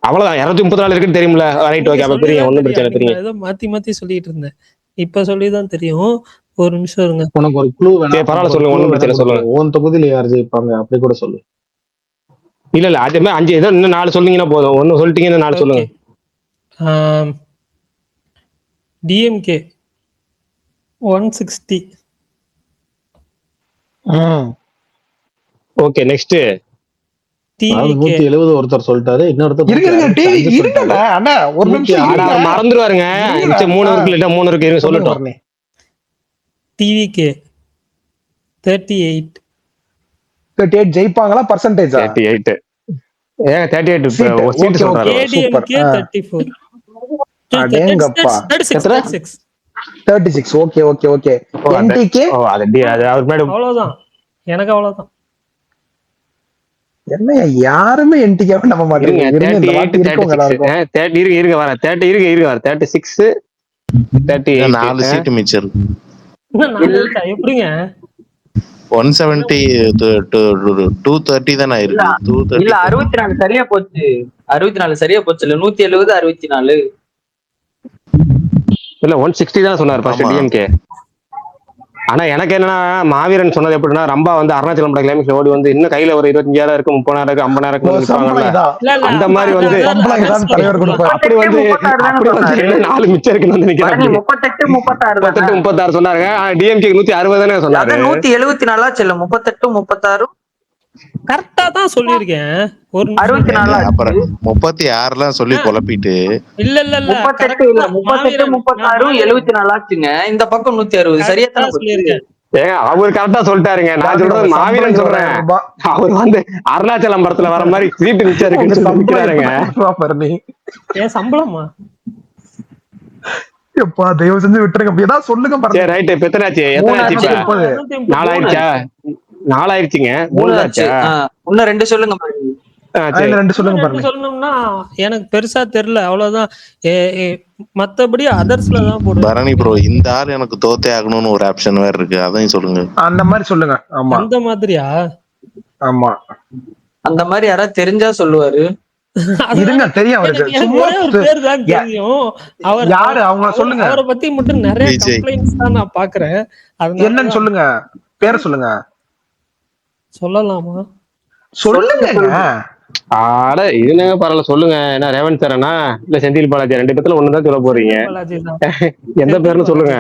அவ்வளவுதான். 234 இருக்குன்னு தெரியும்ல. Right, okay. அப்ப பிரிங்க, ஒன்றும் பிரச்சனை நீங்க பிரிங்க. ஏதோ மாத்தி சொல்லிட்டு இருந்தேன். இப்ப சொல்லிதான் தெரியும். ஒரு நிமிஷம் இருங்க. உனக்கு ஒரு க்ளூ வேணா? சரி, பரவாயில்ல, சொல்லுங்க. ஒன்றும் பிரச்சனை, சொல்லுங்க. உன் தொகுதியில யார் ஜெயிப்பாங்க அப்படி கூட சொல்லு. இல்ல அதே மாதிரி 5 ஏதோ இன்னும் 4 சொன்னீங்கன்னா போதும். 1 சொல்லிட்டீங்கன்னா 4 சொல்லுங்க. டிஎம்கே 160. Okay, next. 170 ஒருத்தர் சொல்லிட்டாரு, இன்னொருத்தர் இருங்க அண்ணா, ஒரு நிமிஷம் மறந்துடுவாருங்க. 3 இருக்கு, இல்ல 3 இருக்கு, இருங்க சொல்லட்டும். டிவிகே 38. 38 ஜெயிப்பாங்களா? பர்சன்டேஜ் 38. 38 சீட் சொல்றாரு. ஏடிஎம்கே 34. அடேங்கப்பா. 36. Okay okay okay. என்டிகே அவ்வளவுதான். எனக்கு அவ்வளவுதான். என்ன யாருமே என்டிகே நம்ப மாட்டீங்க. இருங்க வர 36 38 4 சீட் மிச்சம். எப்படிங்க 170 230 தானே இருக்கு. 230 இல்ல 64 சரியா போச்சு. 64 சரியா போச்சு. இல்ல 170 64 இல்ல 160 தான் சொன்னார் ஃபர்ஸ்ட் டிஎம்கே. ஆனா எனக்கு என்னன்னா, மாவீரன் சொன்னது எப்படின்னா, ரம்பா வந்து அருணாச்சலம் கிளைமேக்ஸ்ல ஓடி வந்து இன்னும் கையில ஒரு 25,000 இருக்கு, 30,000 இருக்கு, 50,000 இருப்பாங்கல்ல, அந்த மாதிரி வந்து அப்படி வந்து 4 மிச்சம் இருக்குன்னு வந்து நிக்கிறாங்க. 38 36 சொன்னாங்க. டிஎம்கே 160 தானே சொன்னாரு. 174 செல்ல 38 36 கரெக்டா தான் சொல்லிருக்கேன். ஒரு 64 அப்புறம் 36 சொல்லி குழப்பிட்டு இல்ல 38 இல்ல 38 36 74 ஆச்சுங்க. இந்த பக்கம் 160 சரியா தான் சொல்லிருக்கேன். அவரு கரெக்டா சொல்லிட்டாருங்க. நான் சொல்றது மாவீரன் சொல்றேன். அவர் வந்து அருணாச்சலம் படத்துல வர மாதிரி சீட்டு மிச்சம் இருக்குன்னு சொல்லிக்கிறாருங்க. ஏன் சம்பளமா? எப்பா தயவு செஞ்சு விட்டுருங்க. ஏதாவது சொல்லுங்க. சரி ரைட். இப்ப எத்தனை ஆச்சு? எத்தனை ஆச்சு? 4 ஆயிடுச்சா? 4 ஆயிடுச்சுங்க. 3 ஆச்சா? இன்னும் 2 சொல்லுங்க. 2 சொல்லுங்க பாருங்க. சொல்லணும்னா எனக்கு பெருசா தெரியல, அவ்வளவுதான். மத்தபடி அதர்ஸ்ல தான் போடுறேன். பரணி ப்ரோ, இந்த ஆள் எனக்கு தோத்தே ஆகணும்னு ஒரு ஆப்ஷன் வேற இருக்கு, அதையும் சொல்லுங்க. அந்த மாதிரி சொல்லுங்க. ஆமா, அந்த மாதிரியா? ஆமா, அந்த மாதிரி யாராவது தெரிஞ்சா சொல்லுவாரு. இருங்க, தெரியும் அவருக்கு. சும்மா ஒரு பேர் தான் தெரியும். அவர் யாரு அவங்க சொல்லுங்க. அவரை பத்தி மட்டும் நிறைய கம்ப்ளைண்ட்ஸ் தான் நான் பாக்குறேன். என்னன்னு சொல்லுங்க, பேரை சொல்லுங்க. சொல்லலாமா? சொல்லுங்க. ஆட இதுங்க பரவாயில்ல, சொல்லுங்க. என்ன ரேவந்த் சாரனா இல்ல செந்தில் பாலாஜி? 2 பேத்துல ஒண்ணுதான் சொல்ல போறீங்க. எந்த பேருன்னு சொல்லுங்க.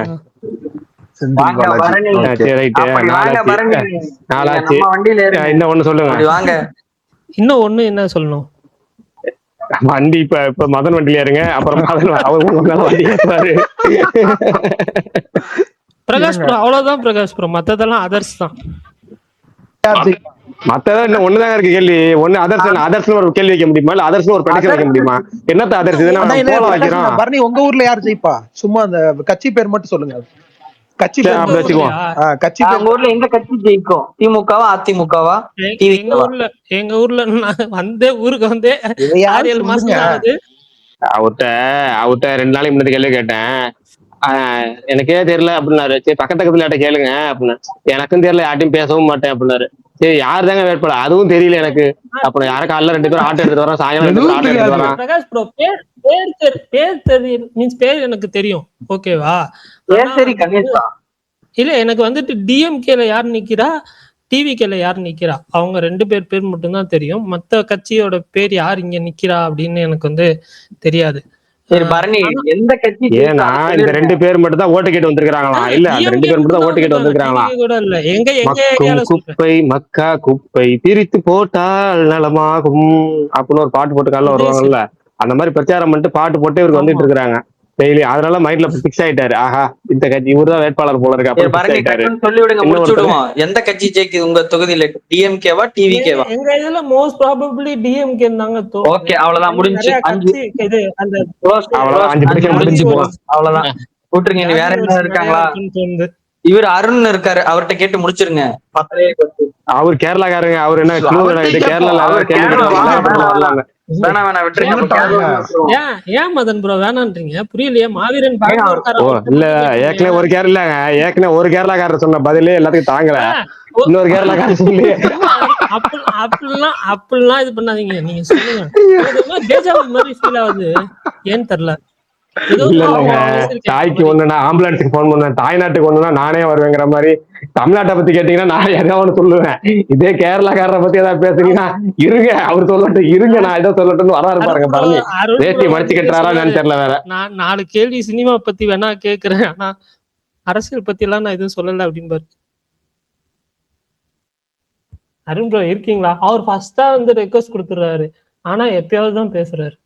இன்னும் ஒண்ணு சொல்லுங்க. இன்னும் ஒண்ணு என்ன சொல்லணும்? வண்டி இப்ப மதன் வண்டியில இருங்க. அப்புறம் வண்டி ஏற்றாரு. பிரகாஷ் ப்ரோ அவ்வளவுதான். பிரகாஷ் ப்ரோ மத்ததெல்லாம் அதர்ஸ் தான். மத்ததான் இன்னும் ஒண்ணுதான் இருக்கு கேள்வி. ஒண்ணு அதர்ஸ் ஒரு கேள்வி வைக்க முடியுமா, இல்ல அதர்ஸ் ஒரு ப்ரெடிக்ஷன் வைக்க முடியுமா? என்னத்த அதர்ஸ் வைக்கிறோம்? பரணி, உங்க ஊர்ல யார் ஜெயிப்பா? சும்மா அந்த கட்சி பேர் மட்டும் சொல்லுங்க. கட்சி பேர் வச்சுக்குவோம். கட்சி பேர் ஊர்ல எந்த கட்சி ஜெயிக்கும்? திமுகவா அதிமுகவா? எங்க ஊர்ல வந்தே ஊருக்கு வந்து 6-7 மாசம் ஆகுது. அவர்கிட்ட 2 நாளைக்கு முன்னாடி கேள்வி கேட்டேன். எனக்கே தெரியல அப்படின்னாரு. சரி பக்கத்துல கேளுங்க அப்படின்னா, எனக்கும் தெரியல, யார்ட்டையும் பேசவும் மாட்டேன் அப்படின்னாரு. சரி யாரு தாங்க வேட்பாளர்? அதுவும் தெரியல எனக்கு. அப்புறம் யாரும் காலைல 2 பேரும் ஆட்டோ எடுத்து வரோம், சாயங்காலம் ஆட்டோ எடுத்து வரோம். பிரகாஷ் ப்ரோ பேர் தெரியும், மீன்ஸ் பேர் எனக்கு தெரியும். ஓகேவா? இல்ல எனக்கு வந்துட்டு டிஎம்கேல யார் நிக்கிறா, டிவிகேல யார் நிக்கிறா, அவங்க 2 பேர் மட்டும் தான் தெரியும். மத்த கட்சியோட பேர் யார் இங்க நிக்கிறா அப்படின்னு எனக்கு வந்து தெரியாது. எந்த கட்சி? ஏன்னா இந்த 2 பேர் மட்டும் தான் ஓட்டு கேட்டு வந்திருக்காங்களா? இல்ல அந்த 2 பேர் மட்டும் தான் ஓட்டு கேட்டு வந்திருக்காங்களா? குப்பை மக்கா குப்பை பிரித்து போட்டால் நலமாகும் அப்படின்னு ஒரு பாட்டு போட்டு காலைல வருவாங்கல்ல, அந்த மாதிரி பிரச்சாரம் பண்ணிட்டு பாட்டு போட்டு இவருக்கு வந்துட்டு இருக்காங்க டெய்லி. அதனால மைண்ட்ல பிக்ஸ் ஆயிட்டாரு. ஆஹா, இந்த கட்சி இவருதான் வேட்பாளர் போல இருக்கு அப்படின்னு சொல்லி விடுங்க, முடிச்சுடுவோம். எந்த கட்சி ஜெயிக்குது உங்க தொகுதியில? டிஎம்கேவா டிவிகேவா? எங்க இதுல மோஸ்ட் ப்ராபபிலி டிஎம்கே தாங்க. ஓகே, அவ்வளவுதான் முடிஞ்சு. இது அந்த அவ்வளவுதான் 5 பிரச்சனை முடிஞ்சு போகும். அவ்வளவுதான் விட்டுருங்க. வேற என்ன இருக்காங்களா? இவர் அருண் இருக்காரு, அவர்கிட்ட கேட்டு முடிச்சிருங்க. அவர் கேரளாக்காரங்க, அவர் என்ன வேணாம் விட்டுருங்க. ஏன் மதன் ப்ரோ வேணான்றீங்க? புரியலையே. மாவீரன் ஏற்கனவே ஒரு கேரளாக்காரர் சொன்ன பதிலே எல்லாத்துக்கும் தாங்கல. இன்னொரு கேரளாக்காரர் சொல்லி அப்படிலாம் இது பண்ணாதீங்க. நீங்க சொல்லுங்க. டேஜா மாதிரி ஃபீல் ஆகுது, ஏன்னு தெரியல. இல்லங்க, தாய்க்கு ஒண்ணுனா ஆம்புலன்ஸுக்கு போன் பண்ணுவேன், தாய்நாட்டுக்கு ஒண்ணுனா நானே வருவேங்கிற மாதிரி. தமிழ்நாட்டை பத்தி கேட்டீங்கன்னா நான் ஏதாவது சொல்லுவேன். இதே கேரளாக்காரரை பத்தி ஏதாவது பேசுறீங்கன்னா இருங்க அவர் சொல்லட்டும், இருங்க நான் ஏதோ சொல்லட்டும்னு வராரு பாருங்க. பரணி வேட்டி மடிச்சு கட்டுறாரான்னு தெரியல. வேற நான் 4 கேள்வி சினிமா பத்தி வேணா கேக்குறேன், ஆனா அரசியல் பத்தி எல்லாம் நான் எதுவும் சொல்லல அப்படின்னு. அருண் ப்ரோ இருக்கீங்களா? அவர் ஃபர்ஸ்டா வந்து ரெக்வஸ்ட் கொடுத்துறாரு, ஆனா எப்பயாவது தான் பேசுறாரு.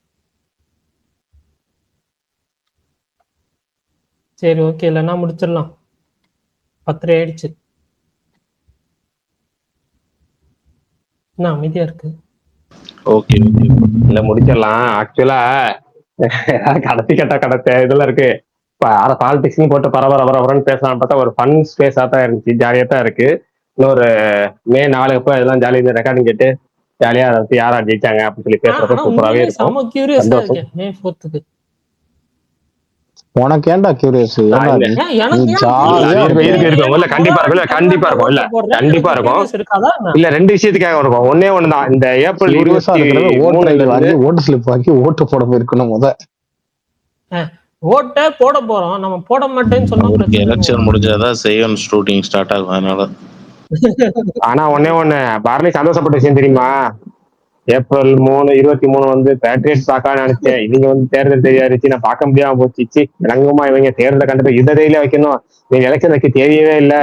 சரி ஓகே, இல்லைன்னா முடிச்சிடலாம். 10 ஆயிடுச்சு. என்ன அமைதியா இருக்கு? ஓகே இல்ல முடிச்சிடலாம். ஆக்சுவலா கடத்தி கடத்த இதெல்லாம் இருக்கு. பாலிடிக்ஸ் போட்டு பரபரன்னு பேசலாம் பார்த்தா ஒரு ஃபன் ஸ்பேஸா தான் இருந்துச்சு, ஜாலியா தான் இருக்கு. இன்னொரு மே 4 இதெல்லாம் ஜாலியா ரெக்கார்டிங் கேட்டு ஜாலியா யாரா ஜெயிச்சாங்க அப்படின்னு சொல்லி பேசுறப்ப சூப்பராகவே இருக்கும். சந்தோஷம். உனக்கு ஏன்டா கியூரியஸ்? கண்டிப்பா இருக்கும். இல்ல 2 விஷயத்துக்காக இருக்கும். ஒண்ணுதான், இந்த ஏப்ரல் 23 ஓட்டு ஸ்லிப் வாங்கி ஓட்டு போட போயிருக்கணும். ஓட்டை போட போறோம், நம்ம போட மாட்டேன்னு சொன்னா எலெக்ஷன் முடிஞ்சாதான் செய்யணும், ஷூட்டிங் ஸ்டார்ட் ஆகும். அதனால ஆனா ஒண்ணு பரணி சந்தோஷப்பட்ட விஷயம் தெரியுமா? ஏப்ரல் 23 வந்து பேட்ரியட் பார்க்க நினைச்சேன். இவங்க வந்து தேர்தல் தெரியாருச்சு, நான் பார்க்க முடியாம போச்சு. இறங்குமா இவங்க தேர்தலை கண்டிப்பா இந்த தேதியில வைக்கணும், நீங்க எலெக்ஷன் வைக்க தெரியவே இல்ல.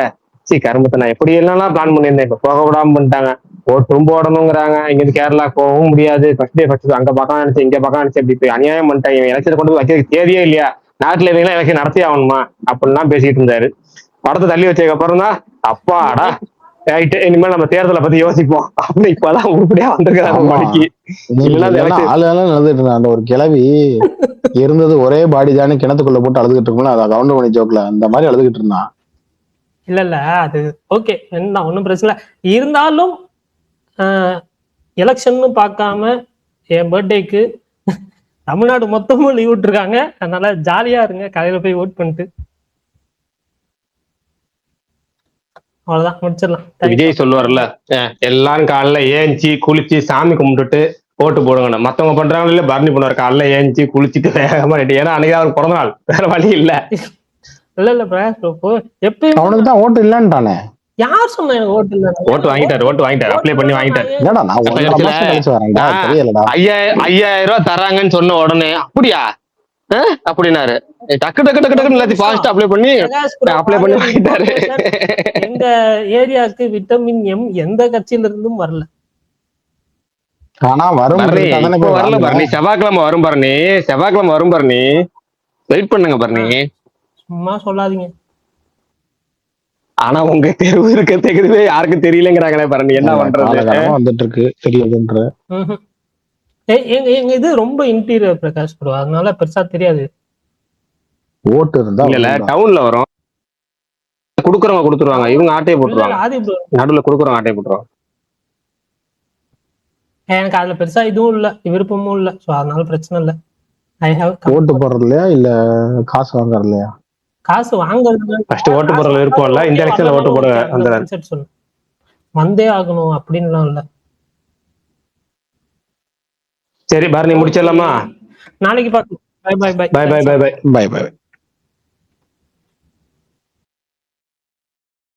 கரும்பத்தை நான் எப்படி எல்லாம் பிளான் பண்ணியிருந்தேன், இப்ப போக விடாம பண்ணிட்டாங்க. ஓட்டும் போடணுங்கிறாங்க. இங்க இருந்து கேரளா போகவும் முடியாது. ஃபர்ஸ்ட் அங்க பார்க்க நினைச்சேன், இங்க பார்க்க நினைச்சேன். இப்படி அநியாயம் பண்ணிட்டாங்க. இவன் எலெக்ஷனை கொண்டு போய் வைக்கிறதுக்கு தேவையே இல்லையா? நாட்டுல இவங்க எலெக்ஷன் நடத்தி ஆகணுமா அப்படின்லாம் பேசிட்டு இருந்தாரு. படத்தை தள்ளி வச்சதுக்கு அப்புறம் தான் அப்பாடா ரைட்டு, இனிமேல் நம்ம தேர்தலை பத்தி யோசிப்போம் அப்படின்னு இப்பதான் உருப்படியா வந்திருக்கிறாங்க. அந்த ஒரு கிளவி இருந்தது ஒரே பாடி தானே, கிணத்துக்குள்ள போட்டு அழுதுகிட்டு இருக்கோம்ல, அதை கவுண்டர் பண்ணி ஜோக்ல அந்த மாதிரி அழுதுகிட்டு இருந்தான். இல்ல அது ஓகே, என்ன ஒன்றும் பிரச்சனை இருந்தாலும் எலெக்ஷன் பார்க்காம என் பர்த்டேக்கு தமிழ்நாடு மொத்தமும் லீவ் விட்டுருக்காங்க. அதனால ஜாலியா இருங்க, காலையில போய் ஓட் பண்ணிட்டு. அவ்வளவுதான், முடிச்சிடலாம். விஜய் சொல்லுவார்ல, எல்லாரும் காலைல ஏஞ்சி குளிச்சு சாமி கும்பிட்டுட்டு ஓட்டு போடுங்க. மத்தவங்க பண்றாங்க இல்ல, பரணி பண்ணுவார் காலைல ஏஞ்சி குளிச்சுட்டு வேகமா ரெடி. ஏன்னா அன்னைக்கு அவருக்கு பிறந்த நாள், வேற வழி இல்ல. இல்ல பிரகாஷ் எப்பயும் அவனுக்கு தான் ஓட்டு இல்லன்னுட்டானே. யார் சொன்னா எனக்கு ஓட்டு இல்ல? ஓட்டு வாங்கிட்டாரு, அப்ளை பண்ணி வாங்கிட்டாரு. 5000 ரூபாய் தராங்கன்னு சொன்ன உடனே அப்படியா அப்படின்னாரு. டக்கு எல்லாத்தையும் ஃபாஸ்டா அப்ளை பண்ணி வாங்கிட்டாரு. எங்க ஏரியாவுக்கு விட்டமின் எம் எந்த கட்சியில இருந்தும் வரல. ஆனா வரல பரணி. செவ்வாய்க்கிழமை வரும் பரணி, வெயிட் பண்ணுங்க பரணி. சும்மா சொல்லாதீங்க. ஆனா உங்க தேர்வு இருக்க தெரியுது யாருக்கும் தெரியலங்கிறாங்களே பரணி, என்ன பண்றது? வந்துட்டு இருக்கு தெரியுதுன்ற. எங்க இது ரொம்ப இன்டீரியர் பிரகாஷ் ப்ரோ, அதனால பெருசா தெரியாது. ஓட்டு இருந்தா இல்ல டவுன்ல வரும், குடுக்குறவங்க கொடுத்துருவாங்க, இவங்க ஆட்டையை போட்டுருவாங்க. நடுவுல குடுக்குறவங்க ஆட்டையை போட்டுருவாங்க. எனக்கு அதுல பெருசா இதுவும் இல்ல, விருப்பமும் இல்ல, சோ அதனால பிரச்சனை இல்ல. ஓட்டு போடுறது இல்லையா இல்ல காசு வாங்குறது இல்லையா? காசு வாங்குறது ஃபர்ஸ்ட் ஓட்டு போடுறது விருப்பம் இல்ல, இந்த எலெக்ஷன்ல ஓட்டு போட அந்த கான்செப்ட் சொல்லு. வந்தே ஆகணும் அப்படின்லாம் இல்ல. சரி பரணி முடிச்சிடலாமா? நாளைக்கு பார்க்கலாம். Bye bye bye bye bye bye bye bye by.